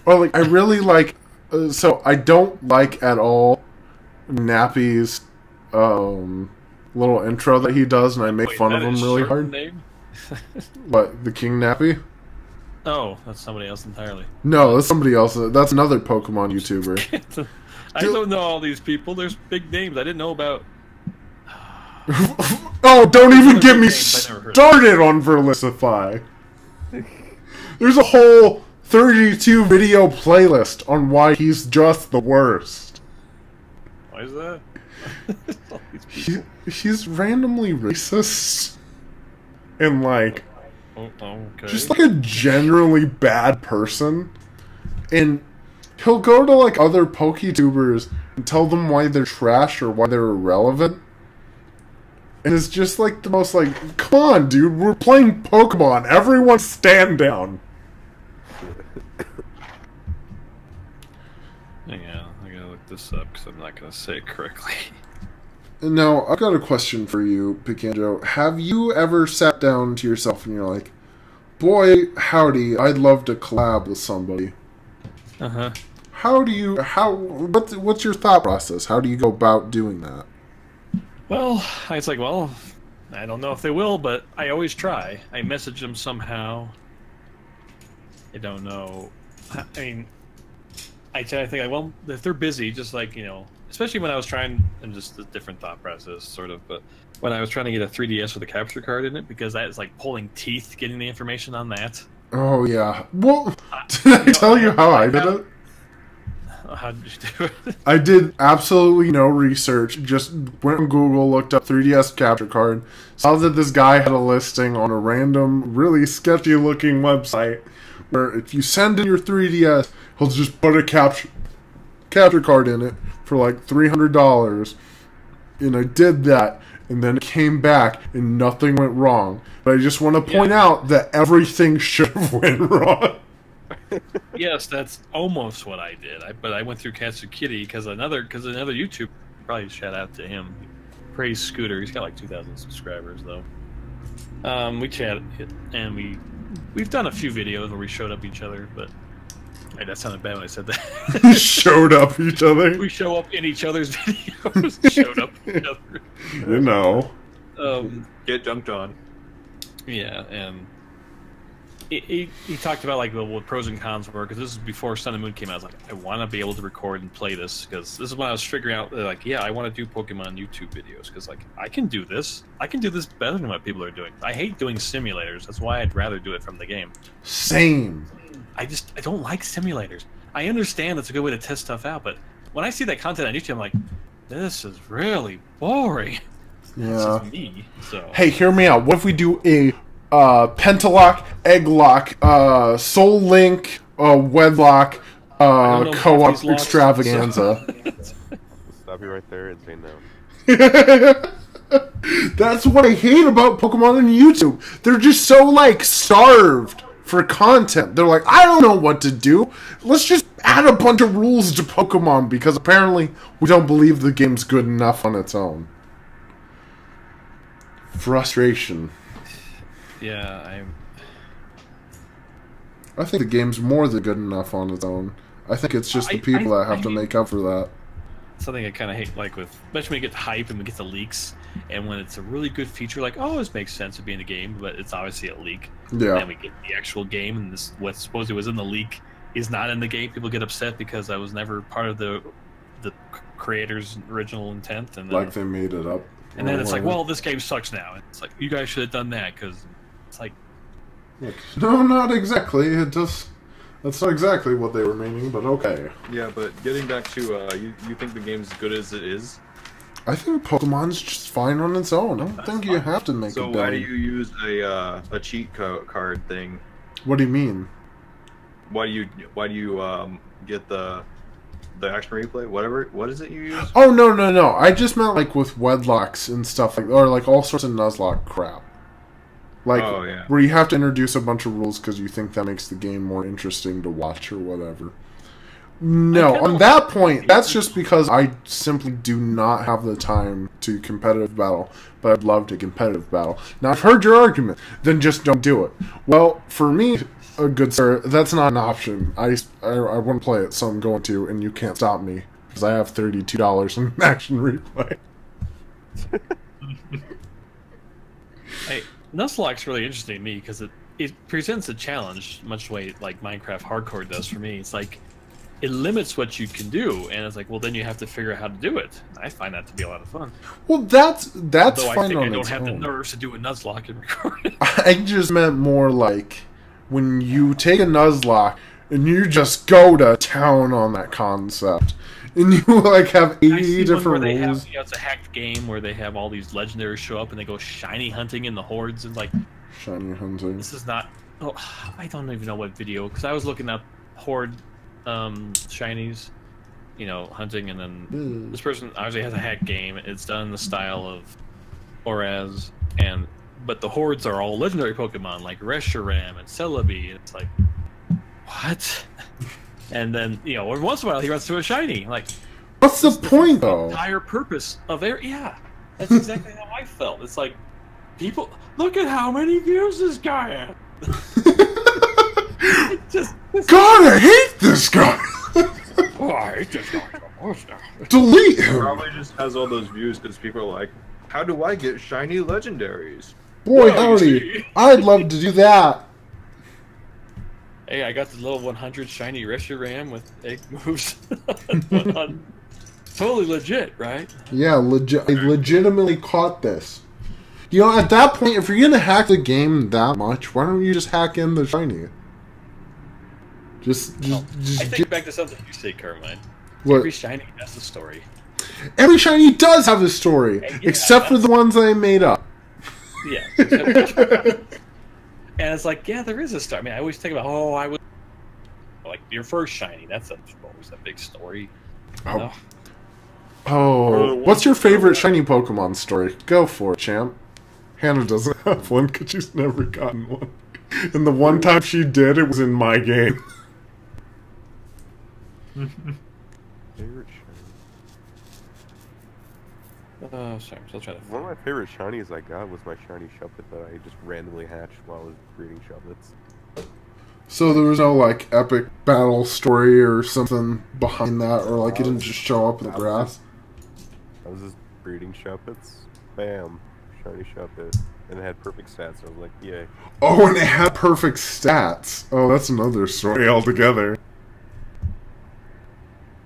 Well, like, I really like... so, I don't like at all Nappy's little intro that he does, and I make fun of him really hard. Name? What, the King Nappy? Oh, that's somebody else entirely. No, that's somebody else. That's another Pokemon YouTuber. I don't know all these people. There's big names I didn't know about. Oh, don't even get me started on Verlicify. There's a whole 32 video playlist on why he's just the worst. Why is that? He's randomly racist. And like... okay. Just like a generally bad person. And he'll go to like other PokeTubers and tell them why they're trash or why they're irrelevant. And it's just like the most like, come on, dude, we're playing Pokemon. Everyone stand down. Yeah, I gotta look this up because I'm not gonna say it correctly. Now, I've got a question for you, Pikanjo. Have you ever sat down to yourself and you're like, boy, howdy, I'd love to collab with somebody? Uh-huh. What's your thought process? How do you go about doing that? Well, it's like, well, I don't know if they will, but I always try. I message them somehow. I don't know. I mean, I try to think, like, well, if they're busy, just like, you know, especially when I was trying, and just a different thought process, sort of, but when I was trying to get a 3DS with a capture card in it, because that is like pulling teeth getting the information on that. Oh, yeah. Well, did I tell you how I did it? How did you do it? I did absolutely no research. Just went on Google, looked up 3DS capture card, saw that this guy had a listing on a random, really sketchy-looking website where if you send in your 3DS, he'll just put a capture card in it for like $300. And I did that, and then it came back, and nothing went wrong. But I just want to point out that everything should have went wrong. Yes, that's almost what I did. But I went through Katsu Kitty because another YouTuber, probably shout out to him, Praise Scooter. He's got like 2,000 subscribers though. We chatted and we've done a few videos where we showed up each other, but that sounded bad when I said that. Showed up each other. We show up in each other's videos. Showed up each other. You know. Get dunked on. Yeah, and he talked about like what pros and cons were, because this is before Sun and Moon came out. I was like, I want to be able to record and play this, because this is when I was figuring out that, like, yeah, I want to do Pokemon YouTube videos, because like I can do this better than what people are doing. I hate doing simulators. That's why I'd rather do it from the game. Same. I don't like simulators. I understand it's a good way to test stuff out, but when I see that content on YouTube, I'm like, this is really boring. Yeah. This is me. So hey, hear me out. What if we do a Pentalock, Egglock, Soul Link, Wedlock, co-op extravaganza? Stop you right there and say no. That's what I hate about Pokemon on YouTube. They're just so, like, starved for content. They're like, I don't know what to do. Let's just add a bunch of rules to Pokemon, because apparently we don't believe the game's good enough on its own. Frustration. Yeah, I think the game's more than good enough on its own. I think it's just the people that have to make up for that. Something I kind of hate, like with, especially when you get the hype and we get the leaks, and when it's a really good feature, like, oh, this makes sense to be in the game, but it's obviously a leak. Yeah. And then we get the actual game, and this what supposedly was in the leak is not in the game. People get upset because that was never part of the creator's original intent, and then, like they made it up. And then it's like, well, this game sucks now. And it's like, you guys should have done that, because it's like, no, not exactly. It just, that's not exactly what they were meaning, but okay. Yeah, but getting back to you think the game's as good as it is? I think Pokemon's just fine on its own. I don't think you have to make it better. So why do you use a cheat card thing? What do you mean? Why do you get the action replay? What is it you use? Oh, no. I just meant like with Wedlocks and stuff, like, or like all sorts of Nuzlocke crap. Like, oh, yeah. Where you have to introduce a bunch of rules because you think that makes the game more interesting to watch or whatever. No, on that point, that's just because I simply do not have the time to competitive battle, but I'd love to competitive battle. Now, I've heard your argument, then just don't do it. Well, for me, good sir, that's not an option. I want to play it, so I'm going to, and you can't stop me, because I have $32 in action replay. hey, Nuzlocke's really interesting to me, because it presents a challenge, much the way like Minecraft Hardcore does for me. It's like, it limits what you can do, and it's like, well, then you have to figure out how to do it. I find that to be a lot of fun. Well, that's Though fine I think on I don't its have the own. nerves to do a Nuzlocke and record it. I just meant more like when you take a Nuzlocke and you just go to town on that concept, and you like have 80 different where rules. it's a hacked game where they have all these legendaries show up and they go shiny hunting in the hordes, and like, Shiny hunting. this is not. Oh, I don't even know what video, because I was looking up horde shinies, you know, hunting, and then this person obviously has a hack game. It's done in the style of Oraz, but the hordes are all legendary Pokemon like Reshiram and Celebi. It's like, what? And then, you know, every once in a while he runs to a shiny. Like, what's the point, though? The entire purpose of their that's exactly how I felt. It's like, people, look at how many views this guy has. God, I hate this guy. Oh, I hate this guy. Delete He him. probably just has all those views because people are like, how do I get shiny legendaries? Boy, howdy. I'd love to do that. Hey, I got the level 100 shiny Reshiram with egg moves. Totally legit, right? Yeah, I legitimately caught this. You know, at that point, if you're gonna hack the game that much, why don't you just hack in the shiny? Just I think back to something you say, Carmine. What? Every shiny has a story. Every shiny does have a story, except for the ones I made up. Yeah. And it's like, yeah, there is a story. I mean, I always think about, I was like your first shiny. That's always a big story. You know? Oh, what's your favorite shiny Pokemon story? Go for it, champ. Hannah doesn't have one because she's never gotten one. And the one time she did, it was in my game. Favorite shiny. Sorry, I'm still trying to. One of my favorite shinies I got was my shiny Shuppet that I just randomly hatched while I was breeding Shuppets. So there was no, like, epic battle story or something behind that, or, like, it didn't just show up in the grass? I was just breeding Shuppets. Bam. Shiny Shuppet. And it had perfect stats. I was like, yay. Oh, and it had perfect stats. Oh, that's another story altogether.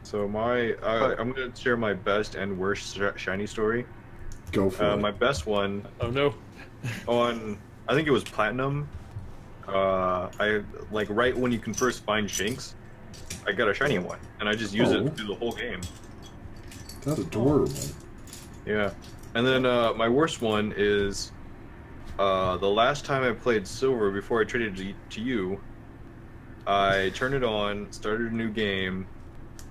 So I'm going to share my best and worst shiny story. Go for it. My best one. Oh no. I think it was Platinum. I like right when you can first find Shinx, I got a shiny one, and I just use it through the whole game. That's adorable. Yeah, and then my worst one is the last time I played Silver before I traded to you. I turned it on, started a new game,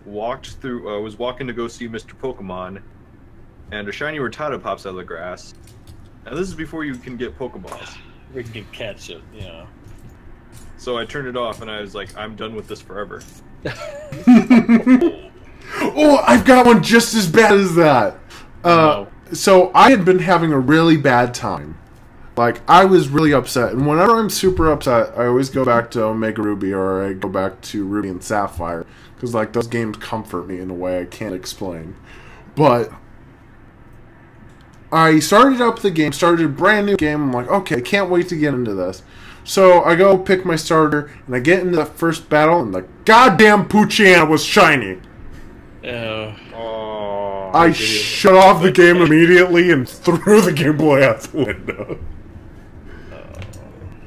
walked through. Was walking to go see Mr. Pokemon, and a shiny Rattata pops out of the grass. And this is before you can get Pokeballs. We can catch it, you know. So I turned it off, and I was like, I'm done with this forever. Oh, I've got one just as bad as that. So I had been having a really bad time. Like, I was really upset. And whenever I'm super upset, I always go back to Omega Ruby, or I go back to Ruby and Sapphire. Because, like, those games comfort me in a way I can't explain. But I started up the game, started a brand new game. I'm like, okay, I can't wait to get into this. So I go pick my starter, and I get into the first battle, and the goddamn Poochyena was shiny. I shut off the game immediately and threw the Game Boy out the window.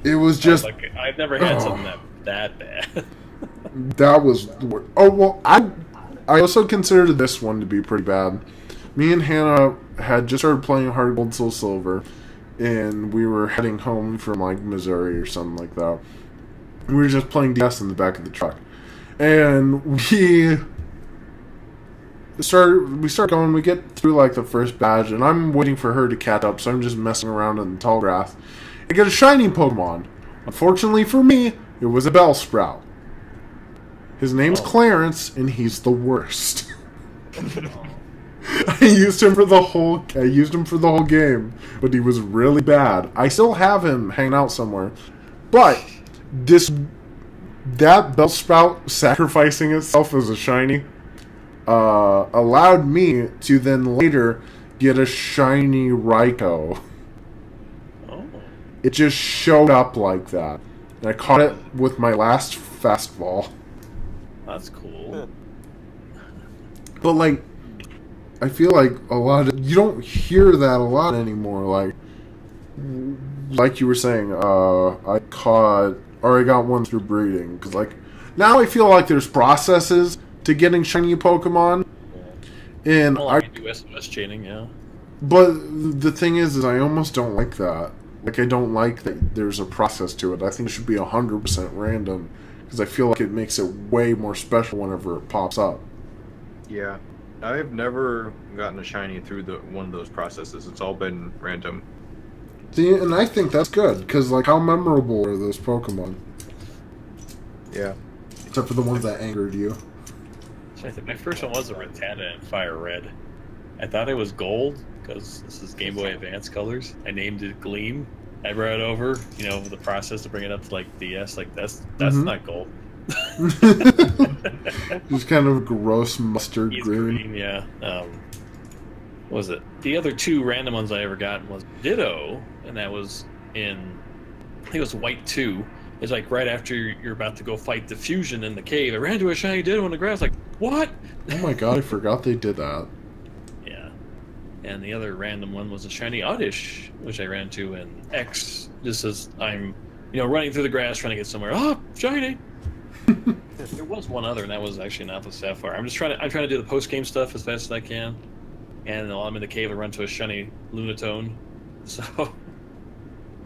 It was just... I've never had something that bad. That was... Oh, well, I also considered this one to be pretty bad. Me and Hannah had just started playing Heart Gold Soul Silver, and we were heading home from, like, Missouri or something like that. We were just playing DS in the back of the truck. And we start going, we get through, like, the first badge, and I'm waiting for her to catch up, so I'm just messing around in the tall grass. I get a shiny Pokemon. Unfortunately for me, it was a Bellsprout. His name's Clarence, and he's the worst. I used him for the whole game, but he was really bad. I still have him hanging out somewhere. But that Bellsprout sacrificing itself as a shiny allowed me to then later get a shiny Raikou. It just showed up like that. And I caught it with my last fastball. That's cool. But, like, I feel like you don't hear that a lot anymore. Like you were saying, I got one through breeding. Because, like, now I feel like there's processes to getting shiny Pokemon. And I do SMS chaining, yeah. But the thing is I almost don't like that. Like, I don't like that there's a process to it. I think it should be 100% random. because I feel like it makes it way more special whenever it pops up. Yeah, I've never gotten a shiny through one of those processes. It's all been random. See, and I think that's good, because, like, how memorable are those Pokemon? Yeah. Except for the ones that angered you. I think my first one was a Rattata in Fire Red. I thought it was gold, because this is Game Boy Advance colors. I named it Gleam. I brought it over, you know, the process to bring it up to, like, DS. Like, that's not gold. Just kind of gross mustard He's green. yeah. What was it? The other two random ones I ever got was Ditto, and that was in, I think it was White 2. It's like right after you're about to go fight the fusion in the cave. I ran into a shiny Ditto on the grass, like, what? Oh my god, I forgot they did that. Yeah. And the other random one was a shiny Oddish, which I ran into in X, just as I'm, you know, running through the grass trying to get somewhere. Oh, shiny! There was one other, and that was actually an Alpha Sapphire. I'm trying to do the post-game stuff as fast as I can. And while I'm in the cave, I run to a shiny Lunatone. So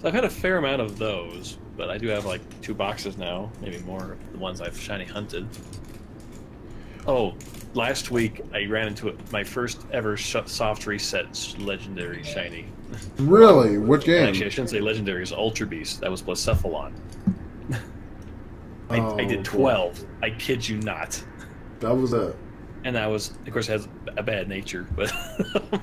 I've had a fair amount of those, but I do have like 2 boxes now, maybe more, the ones I've shiny hunted. Oh, last week I ran into my first ever soft reset legendary shiny. Really? What game? Actually, I shouldn't say legendary, it's Ultra Beast. That was Blacephalon. I did 12. I kid you not. That was it. And that was, of course, it has a bad nature, but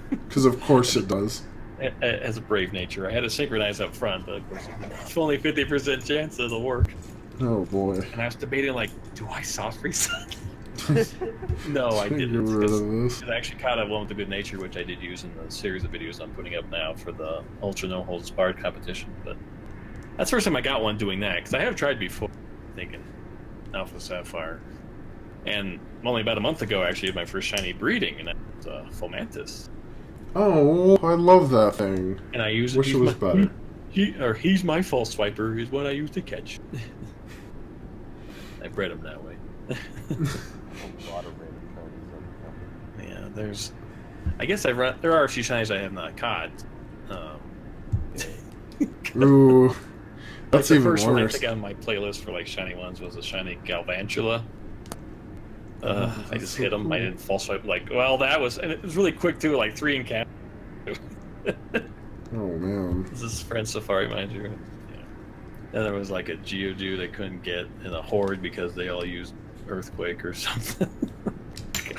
because of course it does. It has a brave nature. I had to synchronize up front, but of course, it's only 50% chance it'll work. Oh boy. And I was debating, like, do I soft reset? No, I didn't. Get rid of this. I actually caught up one with the good nature, which I did use in the series of videos I'm putting up now for the Ultra No Holds Barred competition. But that's the first time I got one doing that, because I have tried before, thinking Alpha Sapphire. And only about a month ago, I actually had my first shiny breeding, and that was Fomantis. Oh, I love that thing. And I use Wish it was better. He's my false swiper, is what I use to catch. I bred him that way. A lot of random shinies on the cover. Yeah, there's. I guess there are a few shinies I have not caught. Ooh, Like that's the even first one I worse. think on my playlist for like shiny ones was a shiny Galvantula. I just hit him. I didn't false swipe. Like, well, that was, and it was really quick too. Like 3 in cap. Oh man. This is Friend Safari, mind you. Yeah. Then there was like a Geodude they couldn't get in a horde because they all used Earthquake or something.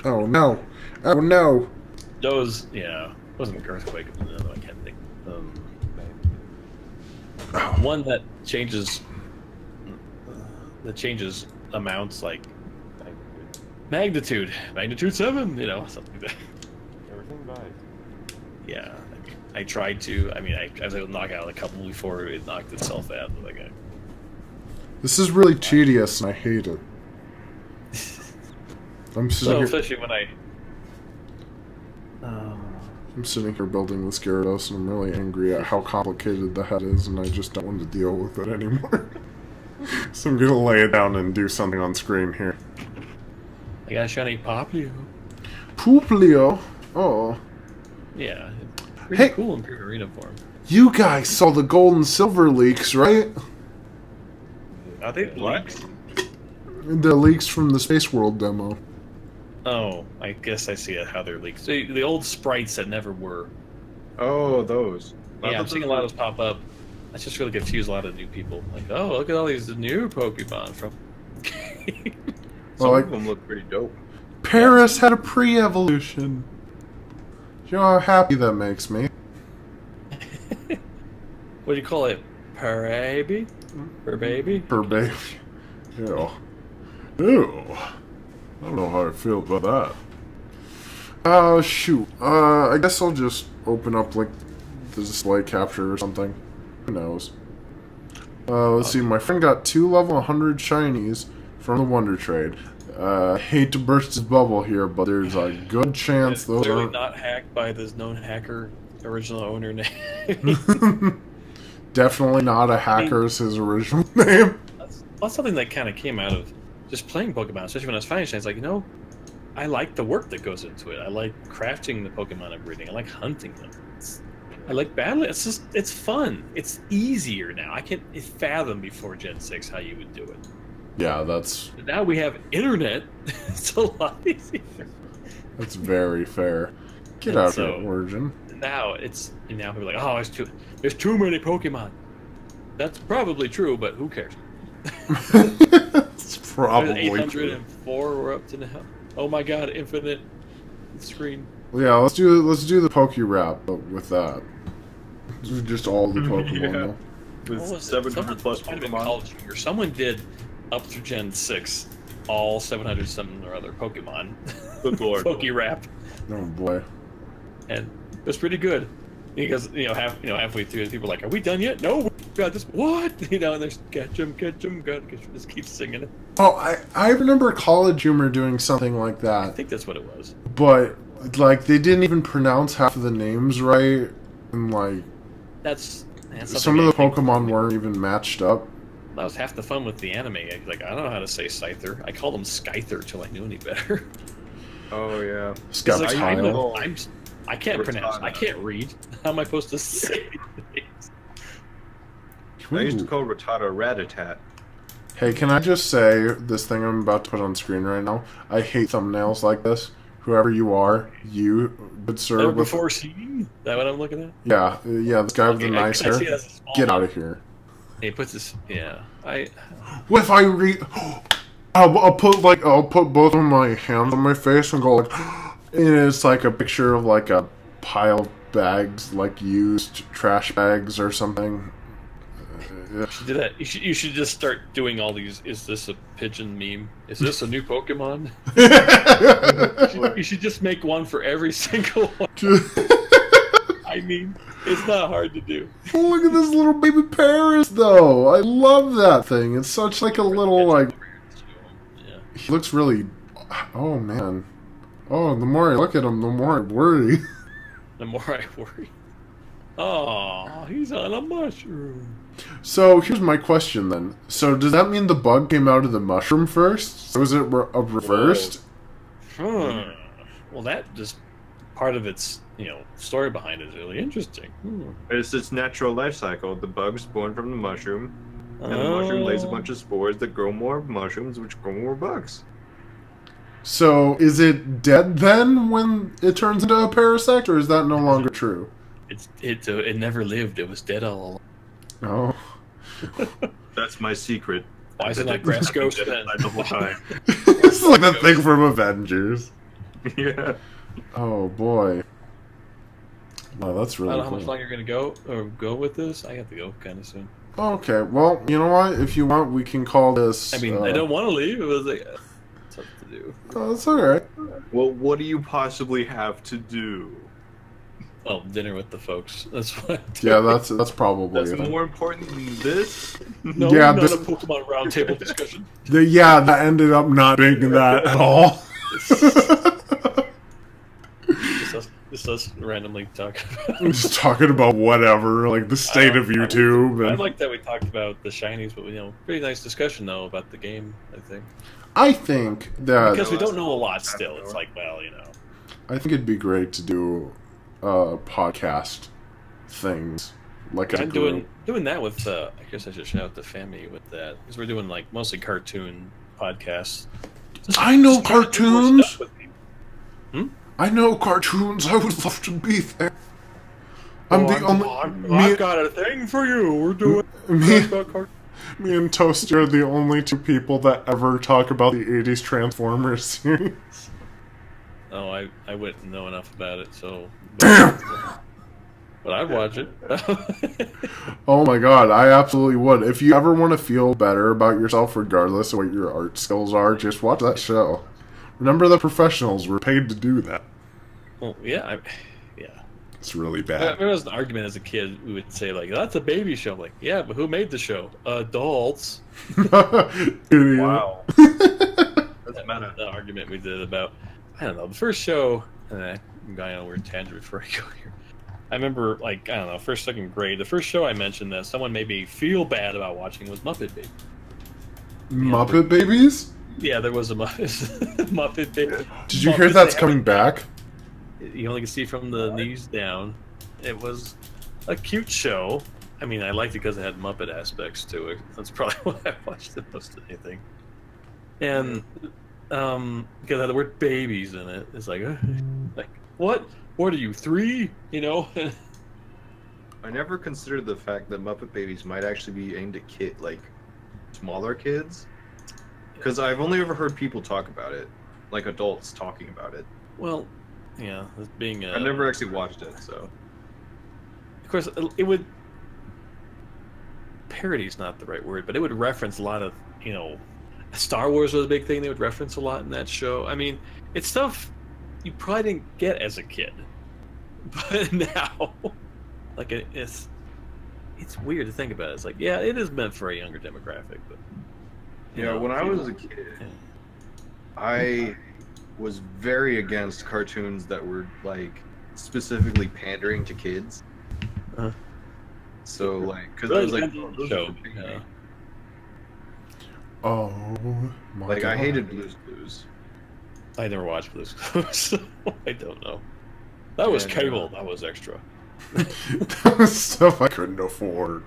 Oh no. Oh no. Those, yeah, wasn't Earthquake. It was another one, I can't think. One that changes amounts, like magnitude 7, you know, something like that. Everything dies. Yeah, I tried to. I mean, I was able to knock out a couple before it knocked itself out. Like, This is really tedious, and I hate it. I'm sitting here. especially when I'm sitting here building this Gyarados, and I'm really angry at how complicated the head is, and I just don't want to deal with it anymore. So I'm gonna lay it down and do something on screen here. I got a shiny Popplio. Pooplio. Oh. Yeah, pretty Hey. cool in pure arena form. You guys saw the gold and silver leaks, right? Are they black? The leaks from the Space World demo. Oh, I guess I see how they're leaked. So the old sprites that never were. Oh, those. Yeah, I'm seeing a lot of those pop up. That's just really confused a lot of new people. Like, oh, look at all these new Pokemon from. Some Well, of them look pretty dope. Paris had a pre-evolution. You know how happy that makes me. What do you call it? Per baby? Per baby? Her baby. Ew. Ew. I don't know how I feel about that. Shoot. I guess I'll just open up, like, the display capture or something. Who knows? Let's see. My friend got 2 level 100 shinies from the Wonder Trade. Hate to burst his bubble here, but there's a good chance those Clearly aren't... not hacked by this known hacker original owner name. Definitely not a hacker is his original name. That's something that kind of came out of just playing Pokemon, especially when I was finding shinies. Like, you know, I like the work that goes into it. I like crafting the Pokemon I'm breeding. I like hunting them. I like battling. It's fun. It's easier now. I can't fathom before Gen 6 how you would do it. Yeah, that's Now we have internet. It's a lot easier. very fair. Get And out so- here, Origin. Now people are like, oh, there's too many Pokemon. That's probably true, but who cares? It's There's probably 804 we're up to now. Oh my god, infinite screen. true. Yeah, let's do the Poke Rap, but with that. Just all the Pokemon. Yeah. though. With What was it? 700 plus Might have been Pokemon. College Junior. Someone did up through Gen 6 all 700 something or other Pokemon. Good lord. Poke Rap. Oh boy. And it was pretty good. Because halfway through, people are like, "Are we done yet?" No, we got this. What? And there's catch 'em, just keep singing it. Oh, I remember College Humor doing something like I that, think that's what it was. but like they didn't even pronounce half of the names right, and like That's some of the something I think Pokemon weren't even matched up. that was half the fun with the anime. Like, I don't know how to say Scyther. I called him Skyther till I knew any better. Oh yeah. It's like, Scout I can't pronounce. I Rattata. can't read. How am I supposed to say things? I used to call Rattata Ratatat. Hey, can I just say this thing I'm about to put on screen right now? I hate thumbnails like this. Whoever you are, you good sir. Never with- before seen? Is that what I'm looking at? Yeah, this guy with the Okay, nice I see hair. that's a small Get one. out of here. He puts this. Yeah, What if I read? I'll put both of my hands on my face and go like, and it's like a picture of like a pile of bags, like used trash bags or something. You should do that. You should just start doing all these. Is this a pigeon meme? Is this a new Pokemon? You should just make one for every single one. I mean, it's not hard to do. Look at this little baby Paris, though. I love that thing. It's such like a little like. Yeah. He looks really. Oh man. Oh, the more I look at him, the more I worry. The more I worry. Oh, he's on a mushroom. So here's my question then. So does that mean the bug came out of the mushroom first? So is it reversed? Well, that just part of its story behind it is really interesting. It's its natural life cycle. The bug's born from the mushroom, and the mushroom lays a bunch of spores that grow more mushrooms, which grow more bugs. So is it dead then when it turns into a parasect, or is that no longer true? It never lived. It was dead all along. Oh. That's my secret. Why isn't that grass ghost Dead then? inside the whole time. It's like that thing from Avengers. Yeah. Oh boy. Wow, that's I really don't know how cool. much longer you're gonna go with this. I have to go kind of soon. Okay, well, you know what? If you want, we can call this. I mean, I don't want to leave. It was like tough to do. Oh, that's alright. Well, what do you possibly have to do? Well, dinner with the folks. That's what. I do. Yeah, that's probably That's it. more important than this. No, Yeah, not this- a Pokemon roundtable discussion. Yeah, that ended up not being that at all. Just us randomly talking. I'm just talking about whatever, like the state of YouTube. I And like that we talked about the shinies, but pretty nice discussion though about the game. I think I think that because we don't know a lot still. It's like, well, I think it'd be great to do podcast things like a I'm group. doing that with. I guess I should shout out the family with that because we're doing like mostly cartoon podcasts. I know Just trying to do more cartoons. stuff with people. I know cartoons. I would love to be there. I'm the only. I've got a thing for you. We're doing Me, about cartoons. me and Toasty are the only two people that ever talk about the 80s Transformers series. Oh, I wouldn't know enough about it, so. Damn! But I'd watch it. Oh my god, I absolutely would. If you ever want to feel better about yourself, regardless of what your art skills are, just watch that show. Remember, the professionals were paid to do that. Well, yeah, yeah. It's really I bad. remember there was an argument as a kid. We would say like, "That's a baby show." I'm like, yeah, but who made the show? Adults. Idiot. Wow. That's meta. The argument we did about, I don't know, the first show. I'm going on a weird tangent before I go here. I remember, like, I don't know, first, second grade. The first show I mentioned that someone made me feel bad about watching was Muppet Baby. Muppet Babies? Yeah, there was a Muppet Baby. Did you hear Muppets, that's they coming have- back? You only can see from the knees down. It was a cute show. I mean, I liked it because it had Muppet aspects to it. That's probably why I watched it most of anything. and because it had the word babies in it. It's like what? What are you, 3? You know? I never considered the fact that Muppet Babies might actually be aimed at like smaller kids, because I've only ever heard people talk about it, like adults talking about it. Well, yeah, being I've never actually watched it, so. Of course, it would. Parody's not the right word, but it would reference a lot of, you know, Star Wars was a big thing. They would reference a lot in that show. I mean, it's stuff you probably didn't get as a kid, but now, like it's weird to think about. It's like, yeah, it is meant for a younger demographic, but yeah, when I was a kid, I was very against cartoons that were like specifically pandering to kids. So like, because I was like, show. Oh my like God. I hated Blue's Clues. I never watched Blue's Clues, so I don't know. That was cable. That was extra. That was stuff I couldn't afford.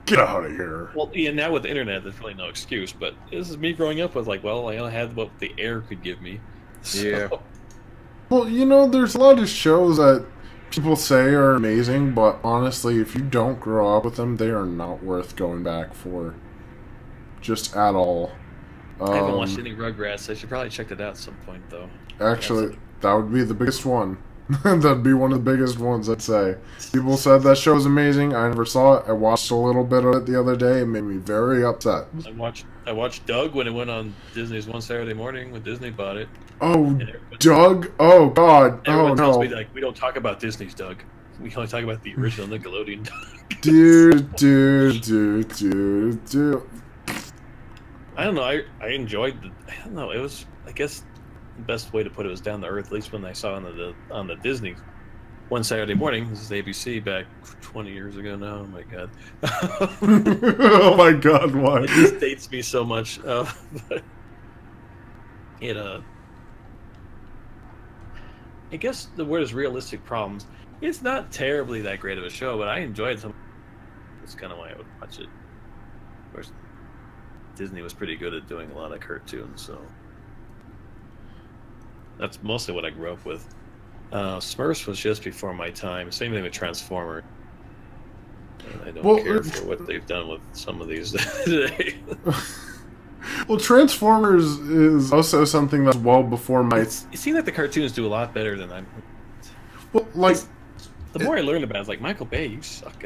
Get out of here. Well, yeah, now with the internet, there's really no excuse. But this is me growing up with, like, well, I only had what the air could give me. So. Yeah. Well, you know, there's a lot of shows that people say are amazing, but honestly, if you don't grow up with them, they are not worth going back for. Just at all. I haven't watched any Rugrats. I should probably check it out at some point, though. Actually, that would be the biggest one. That'd be one of the biggest ones, I'd say. People said that show was amazing. I never saw it. I watched a little bit of it the other day. It made me very upset. I watched Doug when it went on Disney's One Saturday Morning when Disney bought it. Oh, Doug? Oh, God. Oh, Everyone tells no. me, like, we don't talk about Disney's Doug. We only talk about the original Nickelodeon Doug. Dude. I don't know. I enjoyed the. I don't know. It was. I guess the best way to put it was down to earth. At least when I saw on the Disney One Saturday Morning. This is ABC back 20 years ago now. Oh my God. Oh my God! Why? It just dates me so much. But it I guess the word is realistic problems. It's not terribly that great of a show, but I enjoyed some. That's kind of why I would watch it. Of course, Disney was pretty good at doing a lot of cartoons, so that's mostly what I grew up with. Smurfs was just before my time. Same thing with Transformers. I don't care for what they've done with some of these today. Well, Transformers is also something that's well before my... It seems like the cartoons do a lot better than I'm... Well, like... The more I learned about it, it's like, Michael Bay, you suck.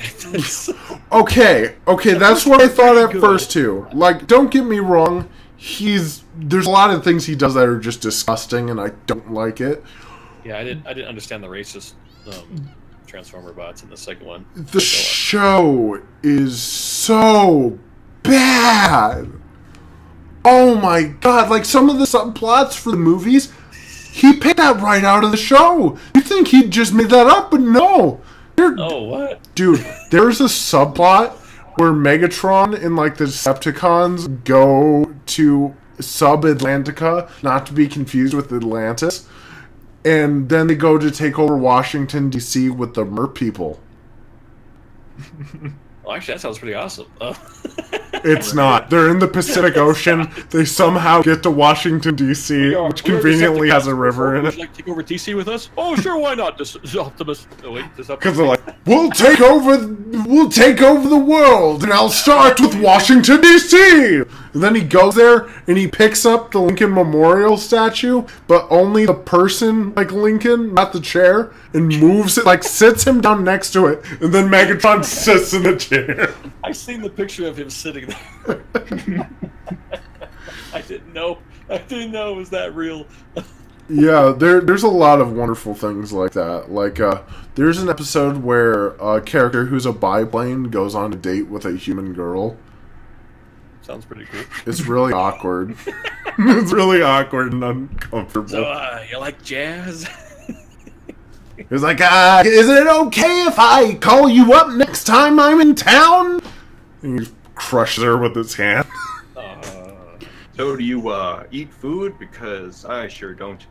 Okay, that's what I thought at first, too. Like, don't get me wrong, there's a lot of things he does that are just disgusting, and I don't like it. Yeah, I didn't understand the racist Transformer bots in the second one. The show is so bad. Oh my God, like some of the subplots for the movies, he picked that right out of the show. You think he just made that up, but no. Oh, what? Dude, there's a subplot where Megatron and like the Decepticons go to Sub-Atlantica, not to be confused with Atlantis, and then they go to take over Washington, D.C. with the Mer people. Well, actually, that sounds pretty awesome. It's not. They're in the Pacific Ocean. They somehow get to Washington, D.C., which conveniently has a river in it. Would you like to take over D.C. with us? Oh, sure, why not? Optimus. Oh, wait, because they're like, we'll take over the world, and I'll start with Washington, D.C. And then he goes there, and he picks up the Lincoln Memorial statue, but only the person, like Lincoln, not the chair, and moves it, like sits him down next to it, and then Megatron sits in the chair. I seen the picture of him sitting there. I didn't know it was that real. Yeah, there's a lot of wonderful things like that. Like, there's an episode where a character who's a biplane goes on a date with a human girl. Sounds pretty cool. It's really awkward. It's really awkward and uncomfortable. So, you like jazz? He's like, is it okay if I call you up next time I'm in town? And he crushes her with his hand. So do you eat food? Because I sure don't.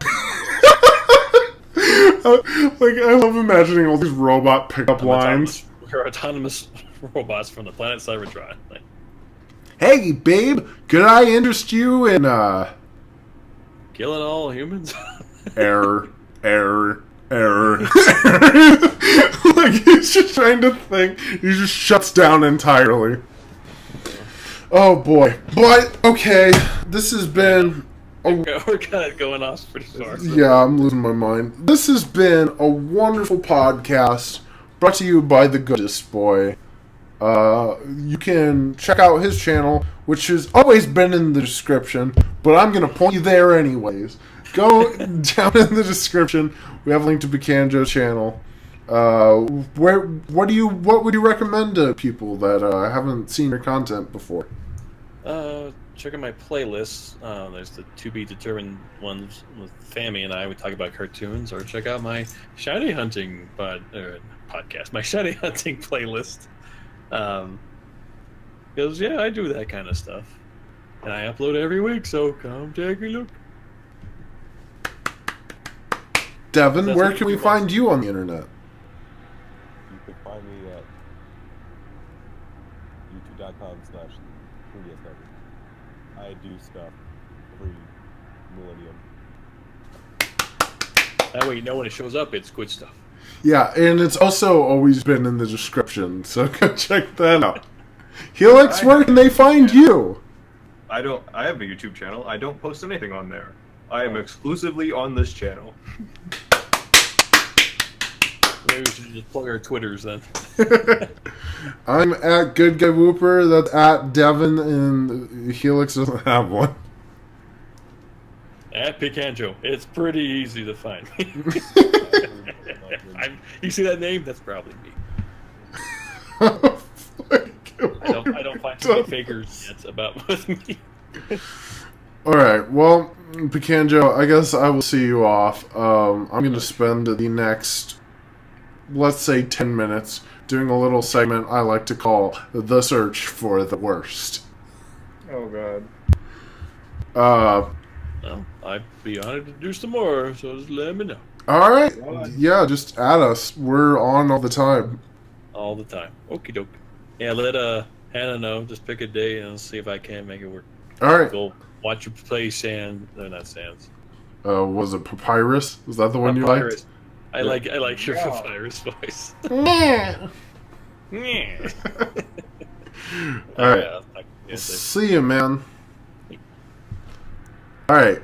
Like, I love imagining all these robot pickup lines. We're autonomous robots from the planet Cybertron. Like, hey, babe, could I interest you in killing all humans. Error. Like, he's just trying to think. He just shuts down entirely. Oh, boy. But, okay, this has been... We're kind of going off pretty far. Yeah, I'm losing my mind. This has been a wonderful podcast brought to you by the Goodest Boy. You can check out his channel, which has always been in the description, but I'm going to point you there anyways. Go down in the description. We have a link to Pikanjo's channel. What would you recommend to people that haven't seen your content before? Check out my playlists. There's the to be determined ones with Fammy and I. We talk about cartoons, or check out my shiny hunting podcast, my shiny hunting playlist. Because yeah, I do that kind of stuff, and I upload every week. So come take a look. Devin, where can we find you on the internet? You can find me at youtube.com/3dsDevin. I do stuff every millennium. That way you know when it shows up, it's good stuff. Yeah, and it's also always been in the description, so go check that out. Helix, where can they find you? I have a YouTube channel. I don't post anything on there. I am exclusively on this channel. Maybe we should just plug our Twitters then. I'm at Good Guy Wooper. That's at Devin, and Helix doesn't have one. At Pikanjo. It's pretty easy to find. You see that name? That's probably me. I don't find too many fakers yet about with me. Alright, well, Pikanjo, I guess I will see you off. I'm going to spend the next, let's say, 10 minutes doing a little segment I like to call The Search for the Worst. Oh, God. Well, I'd be honored to do some more, so just let me know. Alright, yeah, just add us. We're on all the time. All the time. Okie doke. Yeah, let Hannah know. Just pick a day and see if I can make it work. Alright. Go watch you play Sand. No, not Sands. Was it Papyrus? Was that the one Papyrus. you liked? I like your Papyrus voice. Alright. See you, man. Alright,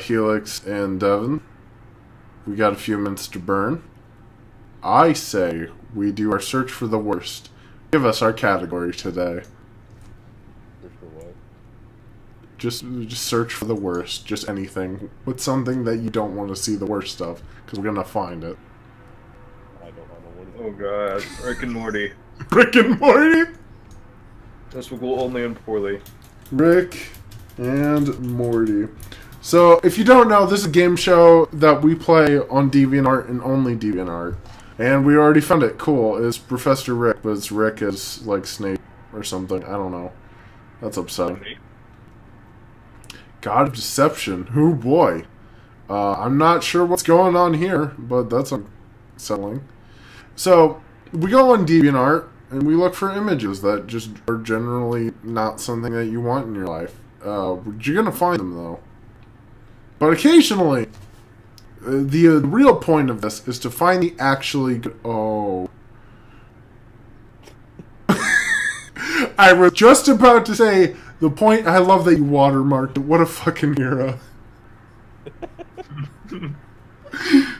Helix and Devin. We got a few minutes to burn. I say we do our search for the worst. Give us our category today. Search for what? Just search for the worst. Just anything. What's something that you don't want to see the worst of? Because we're gonna find it. I don't know what is Oh, God. Rick and Morty. Rick and Morty? This will go only and poorly. Rick and Morty. So, if you don't know, this is a game show that we play on DeviantArt and only DeviantArt. And we already found it. Cool. It's Professor Rick, but it's Rick as, like, Snape or something. I don't know. That's upsetting. God of Deception. Oh, boy. I'm not sure what's going on here, but that's unsettling. So, we go on DeviantArt, and we look for images that just are generally not something that you want in your life. You're gonna find them, though. But occasionally, the real point of this is to find the actually good... Oh. I was just about to say, the point... I love that you watermarked it. What a fucking hero. It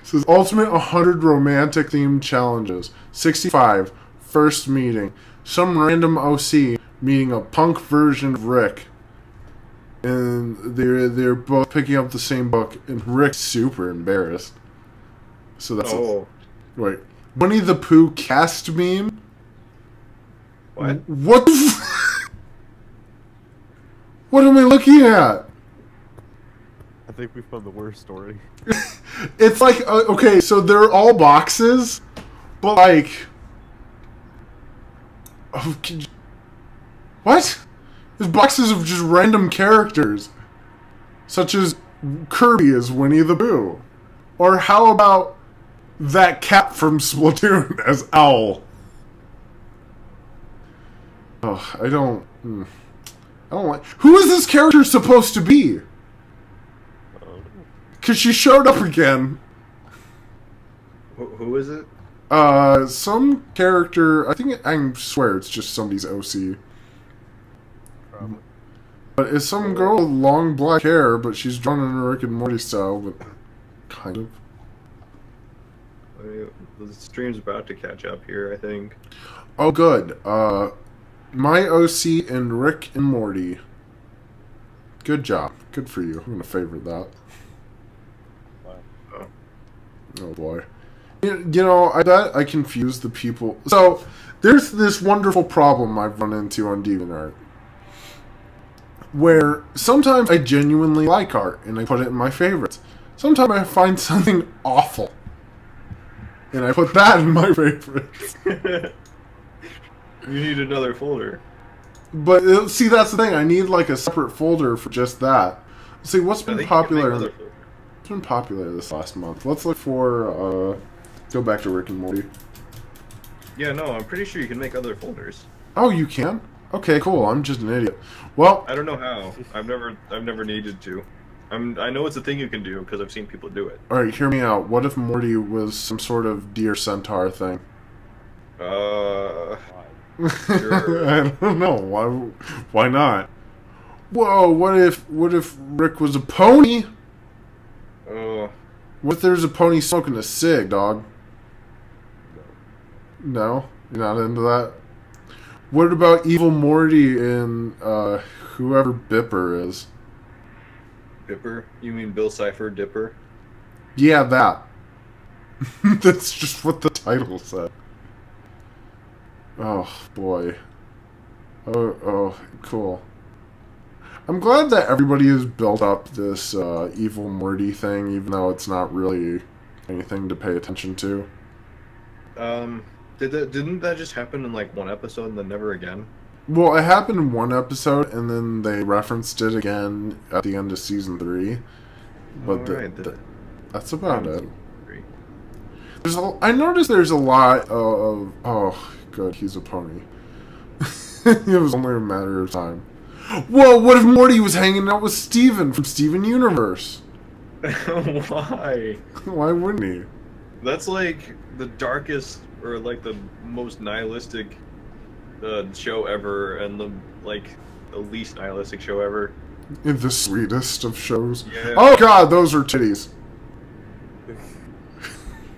says, Ultimate 100 Romantic Themed Challenges. 65. First meeting. Some random OC meeting a punk version of Rick. And they're both picking up the same book, and Rick's super embarrassed. So that's wait, Winnie the Pooh cast meme. What? What? What am I looking at? I think we found the worst story. It's like okay, so they're all boxes, but like, what? There's boxes of just random characters, such as Kirby as Winnie the Pooh. Or how about that cat from Splatoon as Owl? Oh, I don't like... Who is this character supposed to be? I don't Because she showed up again. Who is it? Some character, I swear it's just somebody's OC. Probably. But it's some girl with long black hair, but she's drawn in a Rick and Morty style, but kind of. The stream's about to catch up here, I think. Oh, good. My OC and Rick and Morty. Good job. Good for you. I'm gonna favorite that. Wow. Oh boy. You know, I bet I confuse the people. So, there's this wonderful problem I've run into on Deviant Art. Where sometimes I genuinely like art, and I put it in my favorites. Sometimes I find something awful, and I put that in my favorites. You need another folder. But, see, that's the thing. I need, like, a separate folder for just that. See, what's been popular? What's been popular this last month? Let's look for, go back to Rick and Morty. Yeah, no, I'm pretty sure you can make other folders. Oh, you can? Okay, cool. I'm just an idiot. Well, I don't know how. I've never needed to. I know it's a thing you can do because I've seen people do it. alright, hear me out. What if Morty was some sort of deer centaur thing? Sure. I don't know. Why not? Whoa, what if Rick was a pony? Oh. What if there's a pony smoking a cig, dog? No? You're not into that? What about Evil Morty and whoever Bipper is? Dipper? You mean Bill Cipher Dipper? Yeah, that. That's just what the title said. Oh, boy. Oh, cool. I'm glad that everybody has built up this Evil Morty thing, even though it's not really anything to pay attention to. Didn't that just happen in like one episode and then never again? Well, it happened in one episode, and then they referenced it again at the end of season 3. But that's about it. I noticed there's a lot of... Oh, good, he's a pony. It was only a matter of time. Whoa, what if Morty was hanging out with Steven from Steven Universe? Why? Why wouldn't he? That's like the darkest or like the most nihilistic show ever, and the least nihilistic show ever. The sweetest of shows. Yeah. Oh god, those are titties.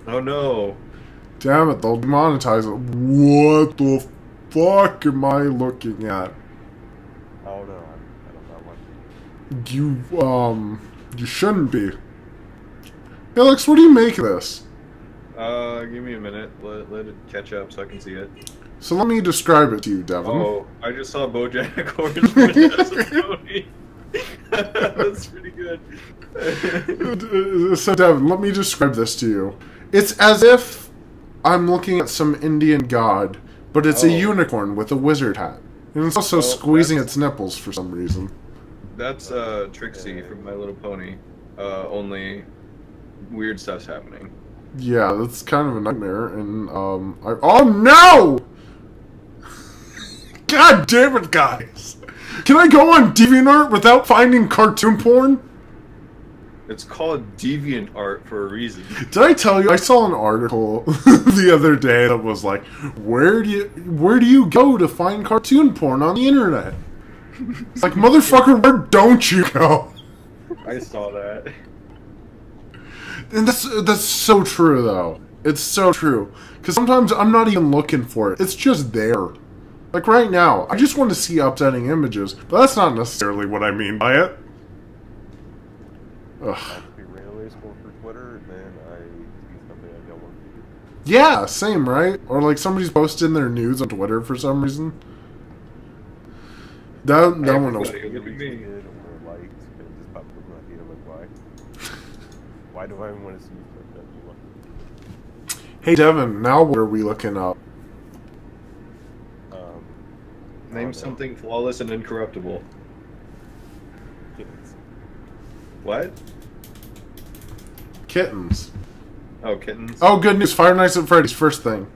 Oh no. Damn it, they'll demonetize it. What the fuck am I looking at? Oh no, I don't know what. You shouldn't be. Alex, what do you make of this? Give me a minute. Let it catch up so I can see it. So let me describe it to you, Devin. Oh, I just saw BoJack Horseman as a pony. That's pretty good. So Devin, let me describe this to you. It's as if I'm looking at some Indian god, but it's a unicorn with a wizard hat. And it's also squeezing its nipples for some reason. That's Trixie from My Little Pony. Only weird stuff's happening. Yeah, that's kind of a nightmare, and, oh no! God damn it, guys! Can I go on DeviantArt without finding cartoon porn? It's called Deviant Art for a reason. Did I tell you, I saw an article the other day that was like, where do you go to find cartoon porn on the internet? It's like, motherfucker, where don't you go? I saw that. And that's so true, though. It's so true. Because sometimes I'm not even looking for it. It's just there. Like right now, I just want to see upsetting images, but that's not necessarily what I mean by it. Ugh. I be randomly scroll through Twitter, and then I see something I don't want to do. Yeah, same, right? Or like somebody's posting their nudes on Twitter for some reason. That one will... Or liked, and just popped up my feed. I'm like, why? Why do I even want to see that? Hey Devin, now what are we looking up? Name something flawless and incorruptible. Kittens. What? Kittens. Oh, kittens. Oh, good news. Five Nights at Freddy's, first thing.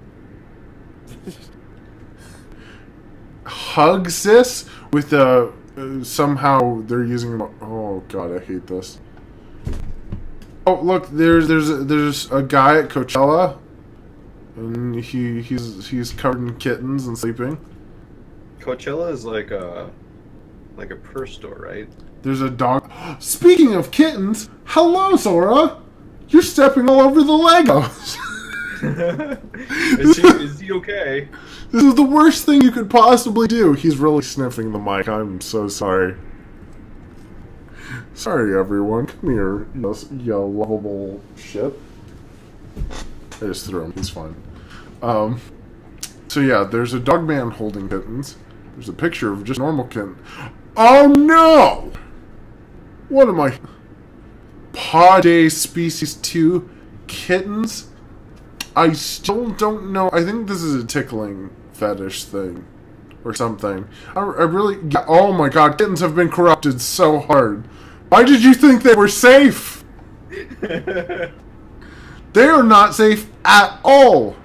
Hugs this with somehow they're using... Oh god, I hate this. Oh, look, there's a guy at Coachella, and he's covered in kittens and sleeping. Coachella is like a purse store, right? There's a dog. Speaking of kittens, hello, Zora. You're stepping all over the Legos. Is he okay? This is the worst thing you could possibly do. He's really sniffing the mic. I'm so sorry. Sorry, everyone. Come here, you lovable shit. I just threw him. He's fine. So yeah, there's a dog man holding kittens. There's a picture of just normal kitten. Oh no! What am I? Pade Species 2 kittens? I still don't know. I think this is a tickling fetish thing. Or something. I really... Oh my god, kittens have been corrupted so hard. Why did you think they were safe? They are not safe at all.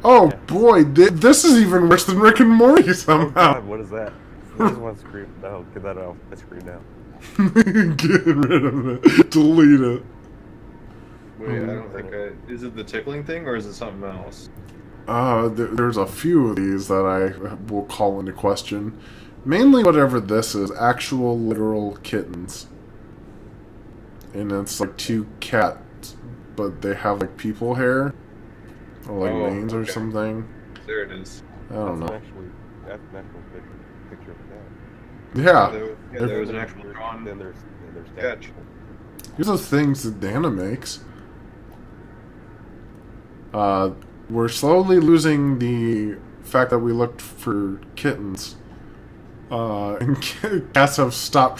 Oh boy, this is even worse than Rick and Morty somehow. Oh god, what is that? I just want to scream. No, get that off my screen now. Get rid of it. Delete it. Wait, I don't think is it the tickling thing or is it something else? There's a few of these that I will call into question. Mainly whatever this is, actual literal kittens. And it's like 2 cats, but they have like people hair. Or like manes or something. There it is. I don't know. That's an actual picture of a cat. Yeah. There was an actual drawn. Then there's sketch. Here's the things that Dana makes. We're slowly losing the fact that we looked for kittens. And cats have stopped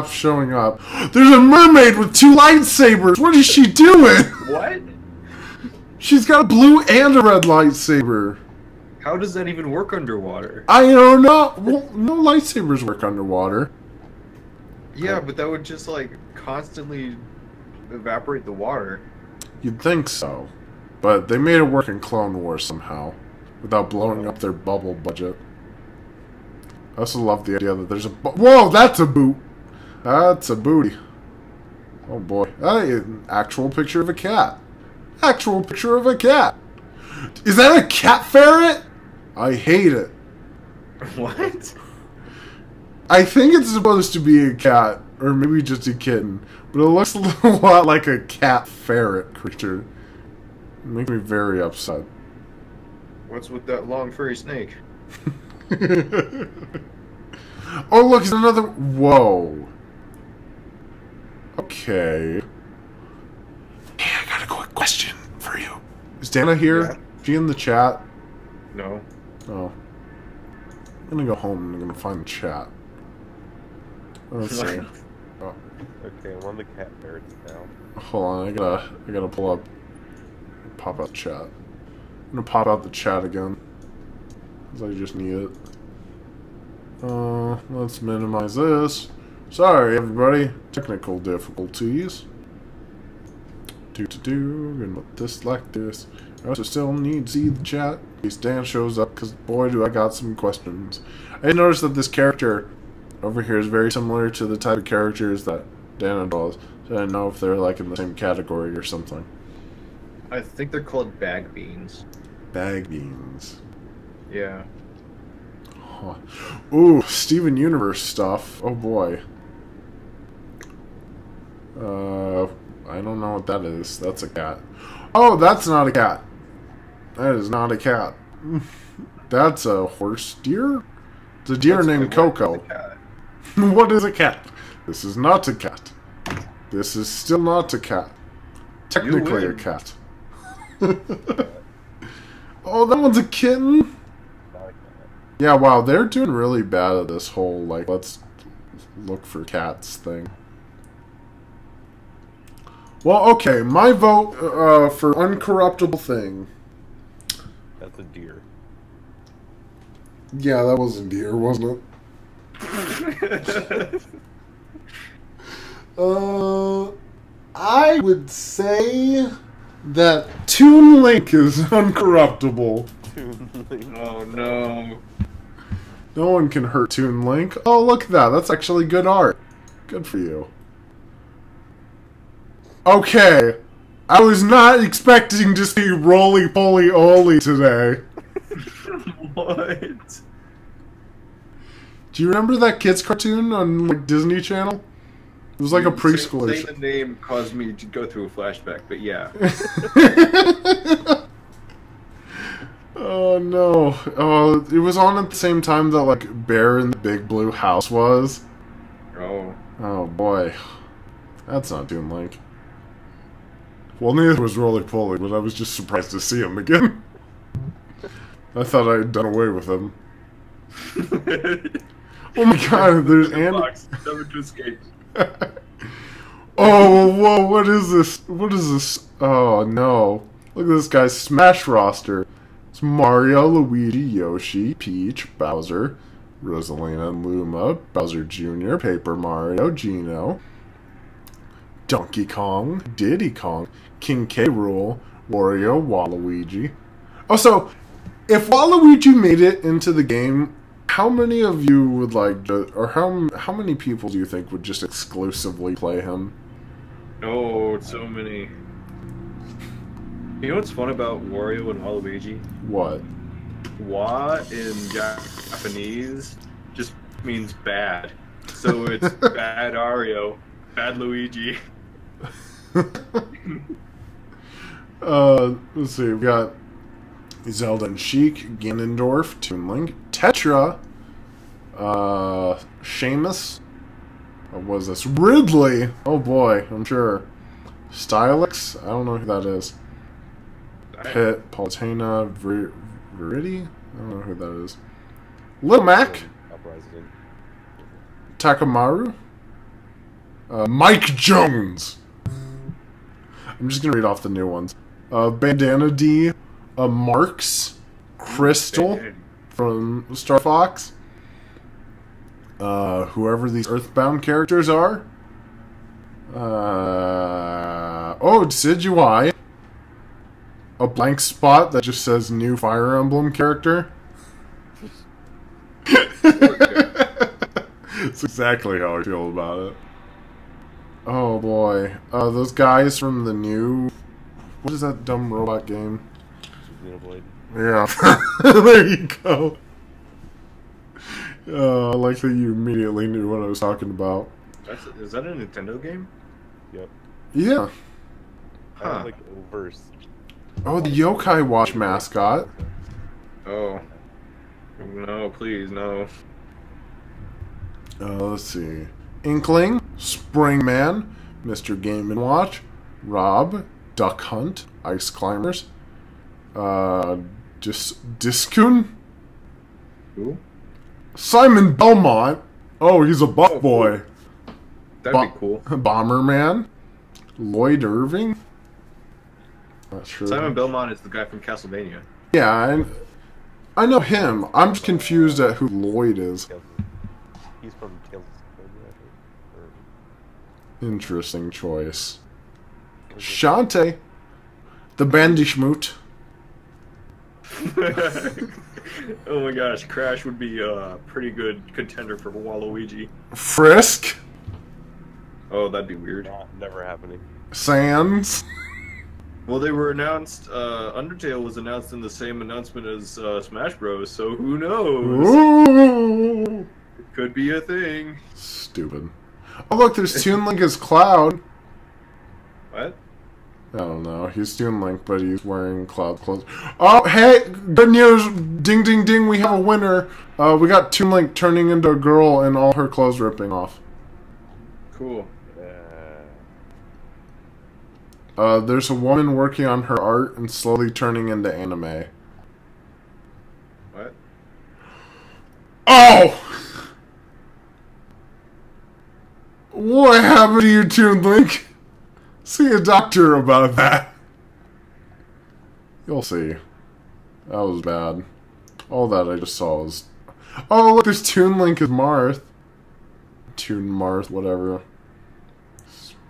showing up. There's a mermaid with 2 lightsabers! What is she doing? What? She's got a blue and a red lightsaber. How does that even work underwater? I don't know. Well, no lightsabers work underwater. Yeah, but that would just like constantly evaporate the water. You'd think so. But they made it work in Clone Wars somehow. Without blowing up their bubble budget. I also love the idea that there's a... Whoa, that's a boot! That's a booty. Oh boy. An actual picture of a cat. Actual picture of a cat. Is that a cat ferret? I hate it. What? I think it's supposed to be a cat. Or maybe just a kitten. But it looks a little lot like a cat ferret creature. It makes me very upset. What's with that long furry snake? Oh, look, it's another... Whoa. Okay. Hey, I got a quick question for you. Is Dana here? Yeah. Is she in the chat? No. Oh. I'm gonna go home and I'm gonna find the chat. Let's see. Oh. Okay, I'm on the cat ferrets now. Hold on, I gotta pull up... Pop out the chat. I'm gonna pop out the chat again. Because I just need it. Let's minimize this. Sorry, everybody. Technical difficulties. And with this like this. I also still need to see the chat in case Dan shows up, because boy do I got some questions. I noticed that this character over here is very similar to the type of characters that Dana does. So I don't know if they're like in the same category or something. I think they're called bag beans. Bag beans. Yeah. Huh. Ooh, Steven Universe stuff. Oh boy. I don't know what that is. That's a cat. Oh, that's not a cat. That is not a cat. That's a horse deer? It's a deer named Coco. What is a cat? This is not a cat. This is still not a cat. Technically a cat. Oh, that one's a kitten? Yeah, wow, they're doing really bad at this whole, like, let's look for cats thing. Well, okay, my vote for uncorruptible thing. That's a deer. Yeah, that was a deer, wasn't it? I would say that Toon Link is uncorruptible. Oh no. No one can hurt Toon Link. Oh, look at that. That's actually good art. Good for you. Okay, I was not expecting to see Roly Poly Oly today. What? Do you remember that kids cartoon on like Disney Channel? It was like a preschooler Saying show. the name caused me to go through a flashback, but yeah. Oh no! Oh, it was on at the same time that like Bear in the Big Blue House was. Oh. Oh boy, that's not Toon Link. Well, neither was Roly Poly, but I was just surprised to see him again. I thought I had done away with him. Oh my god, there's Andy. Never to escape. Oh, whoa, what is this? What is this? Oh no. Look at this guy's Smash roster. It's Mario, Luigi, Yoshi, Peach, Bowser, Rosalina, Luma, Bowser Jr., Paper Mario, Geno, Donkey Kong, Diddy Kong, King K. Rool, Wario, Waluigi. Oh, so, if Waluigi made it into the game, how many of you would like to, or how many people do you think would just exclusively play him? Oh, so many. You know what's fun about Wario and Waluigi? What? Wa in Japanese just means bad. So it's bad Wario, bad Luigi. Let's see, we got Zelda and Sheik, Ganondorf, Toon Link, Tetra, Seamus, what was this? Ridley! Oh boy, I'm sure. Stylix? I don't know who that is. Pit, Palutena, Viridi? I don't know who that is. Lil Mac? Uprising. Takamaru? Mike Jones! I'm just gonna read off the new ones. Bandana D, Marks, Crystal from Star Fox, whoever these Earthbound characters are. Oh, Decidueye. A blank spot that just says new Fire Emblem character. It's exactly how I feel about it. Oh boy. Those guys from the new... What is that dumb robot game? Xenoblade. Yeah. There you go. I like that you immediately knew what I was talking about. Is that a Nintendo game? Yep. Yeah. I have, like verse. Oh, the Yokai Watch mascot. Oh. No, please, no. Let's see. Inkling, Springman, Mr. Game & Watch, Rob, Duck Hunt, Ice Climbers, Diskun, Who? Simon Belmont. Oh, he's a buff boy. That'd be cool. Bomberman, Lloyd Irving. Not sure. Simon Belmont is the guy from Castlevania. Yeah, I know him. I'm just confused at who Lloyd is. He's from Tales of Or... Interesting choice. Shantae, the Bandyschmoot. Oh my gosh, Crash would be a pretty good contender for Waluigi. Frisk, Oh, that'd be weird. Never happening. Sans. Well, they were announced, Undertale was announced in the same announcement as Smash Bros, so who knows? Ooh. It could be a thing. Stupid. Oh look, there's Toon Link as Cloud. What? I don't know. He's Toon Link, but he's wearing Cloud clothes. Oh, hey! Good news! Ding, ding, ding! We have a winner. We got Toon Link turning into a girl and all her clothes ripping off. Cool. There's a woman working on her art and slowly turning into anime. What? Oh! What happened to you, Toon Link? See a doctor about that. You'll see. That was bad. All that I just saw was... Oh, look, there's Toon Link as Marth. Toon Marth, whatever.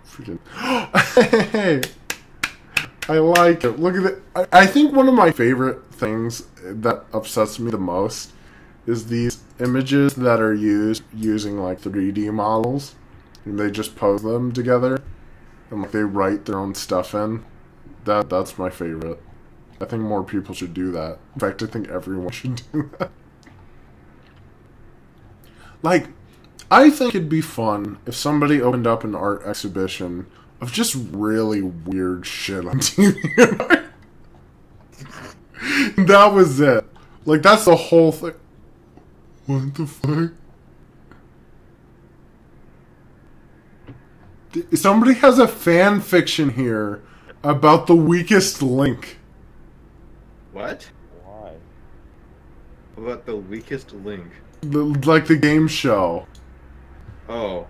Freaking... Hey! I like it. Look at it. I think one of my favorite things that upsets me the most is these images that are used using like 3D models. And they just pose them together. and like they write their own stuff in. That's my favorite. I think more people should do that. In fact, I think everyone should do that. Like, I think it'd be fun if somebody opened up an art exhibition of just really weird shit on TV. That was it. Like, that's the whole thing. What the fuck? Somebody has a fan fiction here about the weakest link. What? Why? About the weakest link? Like the game show. Oh.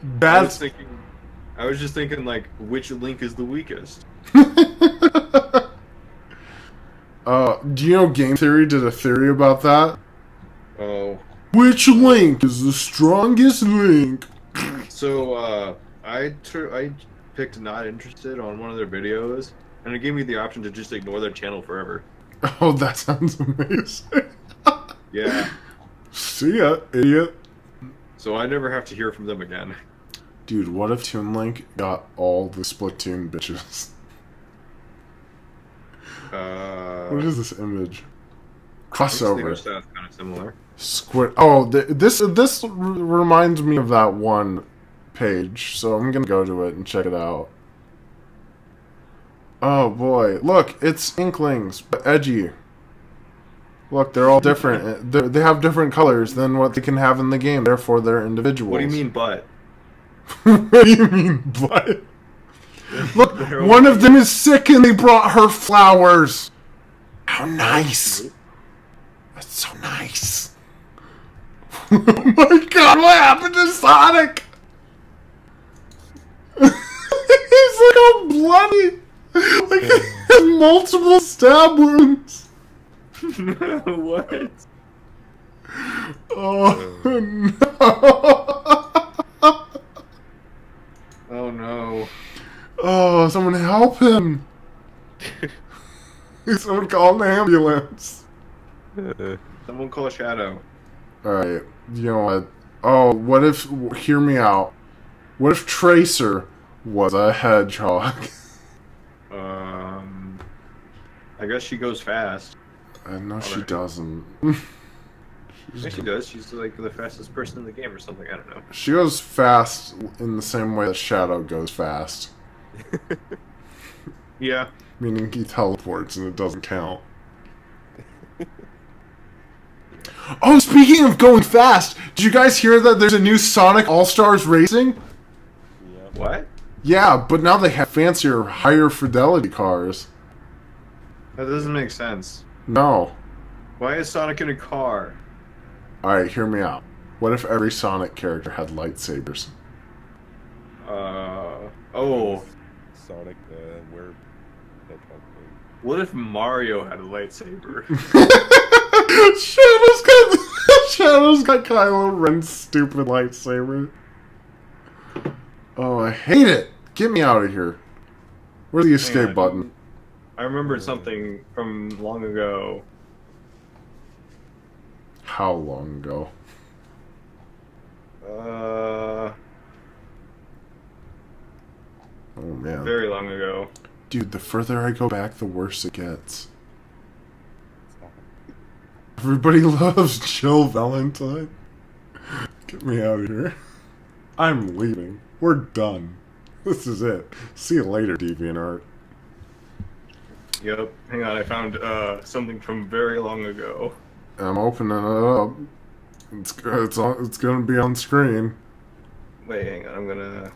That's... I was just thinking, like, which link is the weakest? Do you know Game Theory did a theory about that? Oh. Which link is the strongest link? So, I picked not interested on one of their videos, and it gave me the option to just ignore their channel forever. Oh, that sounds amazing. Yeah. See ya, idiot. So I never have to hear from them again. Dude, what if Toon Link got all the Splatoon bitches? What is this image? Crossover. Their style's kind of similar. Squid. Oh, this reminds me of that one page, so I'm gonna go to it and check it out. Oh boy, look, it's Inklings, but edgy. Look, they're all different. They have different colors than what they can have in the game, therefore they're individuals. What do you mean, but? What do you mean, but? Look, one of them is sick and they brought her flowers. How nice. That's so nice. Oh my god, what happened to Sonic? He's like all bloody. Like he has multiple stab wounds. What? Oh no. Oh no. Oh, someone help him. Someone call an ambulance. Someone call Shadow. Alright, you know what? Oh, what if... Hear me out. What if Tracer was a hedgehog? I guess she goes fast. I know she doesn't. Yeah, she does. She's like the fastest person in the game or something. I don't know. She goes fast in the same way that Shadow goes fast. Yeah. Meaning he teleports and it doesn't count. Oh, speaking of going fast, did you guys hear that there's a new Sonic All-Stars Racing? Yeah. What? Yeah, but now they have fancier, higher fidelity cars. That doesn't make sense. No. Why is Sonic in a car? Alright, hear me out. What if every Sonic character had lightsabers? Oh. Sonic, where that kind of thing. What if Mario had a lightsaber? Shadow's got Kylo Ren's stupid lightsaber. Oh, I hate it. Get me out of here. Where's the escape button? I remembered something from long ago. How long ago? Oh man. Very long ago. Dude, the further I go back, the worse it gets. Everybody loves Jill Valentine. Get me out of here. I'm leaving. We're done. This is it. See you later, Deviant Art. Yep. Hang on, I found something from very long ago. I'm opening it up. It's gonna be on screen. Wait, hang on. I'm gonna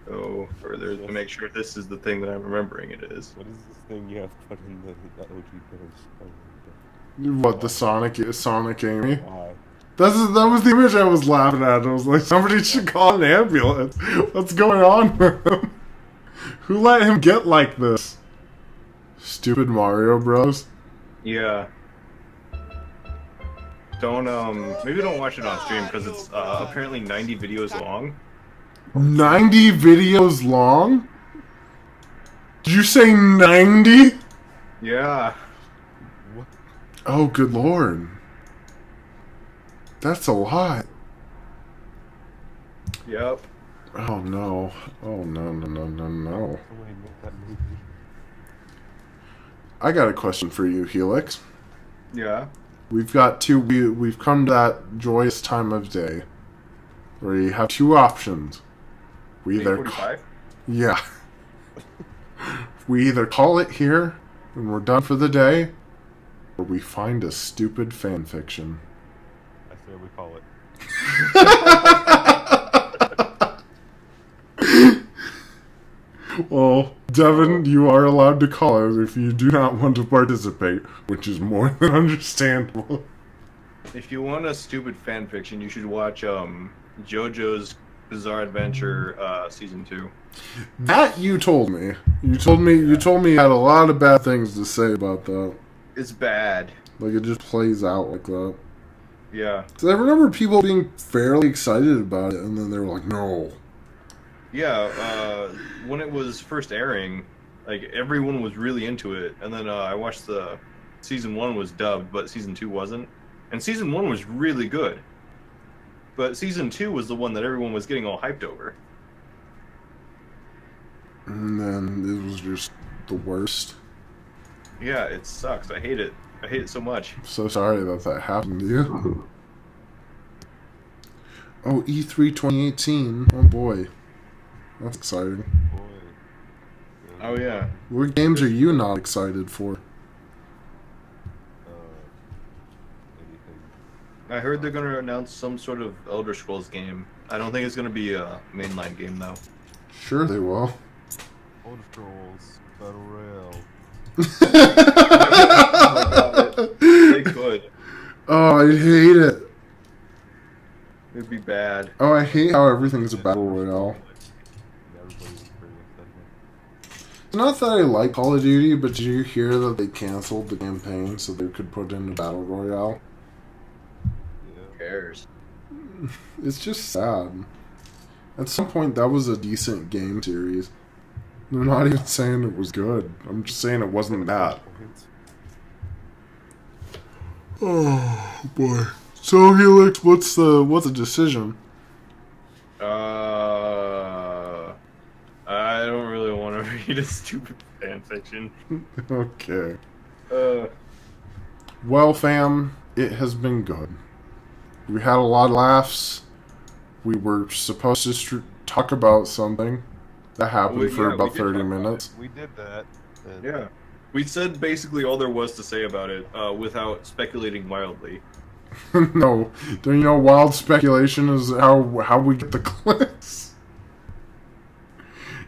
go further to make sure this is the thing that I'm remembering it is. What is this thing you have to put in the OG pillars? What, the Sonic Amy? Why? That was the image I was laughing at. I was like, somebody should call an ambulance. What's going on with him? Who let him get like this? Stupid Mario Bros. Yeah. Don't maybe don't watch it on stream because it's apparently 90 videos long. 90 videos long? Did you say 90? Yeah. What? Oh, good lord. That's a lot. Yep. Oh no. Oh no, no, no, no, no. Somebody make that movie. I got a question for you, Helix. Yeah. We've come to that joyous time of day where you have two options. We either 45? yeah. We either call it here and we're done for the day, or we find a stupid fan fiction. I say we call it. Well, Devin, you are allowed to call it if you do not want to participate, which is more than understandable. If you want a stupid fan fiction, you should watch JoJo's Bizarre Adventure season 2. That you told me. You told me you had a lot of bad things to say about that. It's bad. Like it just plays out like that. Yeah. So I remember people being fairly excited about it, and then they were like, "No." Yeah, when it was first airing, like everyone was really into it, and then I watched the season 1 was dubbed, but season 2 wasn't, and season 1 was really good, but season 2 was the one that everyone was getting all hyped over. And then it was just the worst. Yeah, it sucks. I hate it. I hate it so much. I'm so sorry that happened to you. Oh, E3 2018. Oh boy. That's exciting. Boy. Oh yeah. What games are you not excited for? Anything. I heard they're gonna announce some sort of Elder Scrolls game. I don't think it's gonna be a mainline game though. Sure they will. Old Scrolls Battle Royale. They could. Oh, I hate it. It'd be bad. Oh, I hate how everything's a battle royale. Everybody was pretty upset. It's not that I like Call of Duty, but did you hear that they canceled the campaign so they could put in a battle royale? Who cares? It's just sad. At some point, that was a decent game series. I'm not even saying it was good. I'm just saying it wasn't bad. Oh boy. So Helix, what's the decision? I don't really want to read a stupid fan fiction. Okay. Uh, Well, fam, it has been good. We had a lot of laughs. We were supposed to talk about something that happened for about 30 minutes. We did that. And yeah. We said basically all there was to say about it, without speculating wildly. No, you know, wild speculation is how we get the clicks.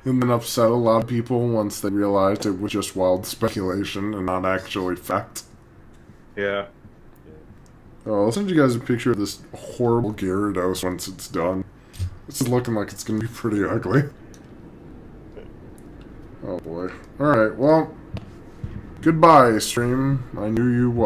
And then upset a lot of people once they realized it was just wild speculation and not actually fact. Yeah. Oh, I'll send you guys a picture of this horrible Gyarados once it's done. This is looking like it's gonna be pretty ugly. Oh boy. Alright, well, goodbye, stream. I knew you well.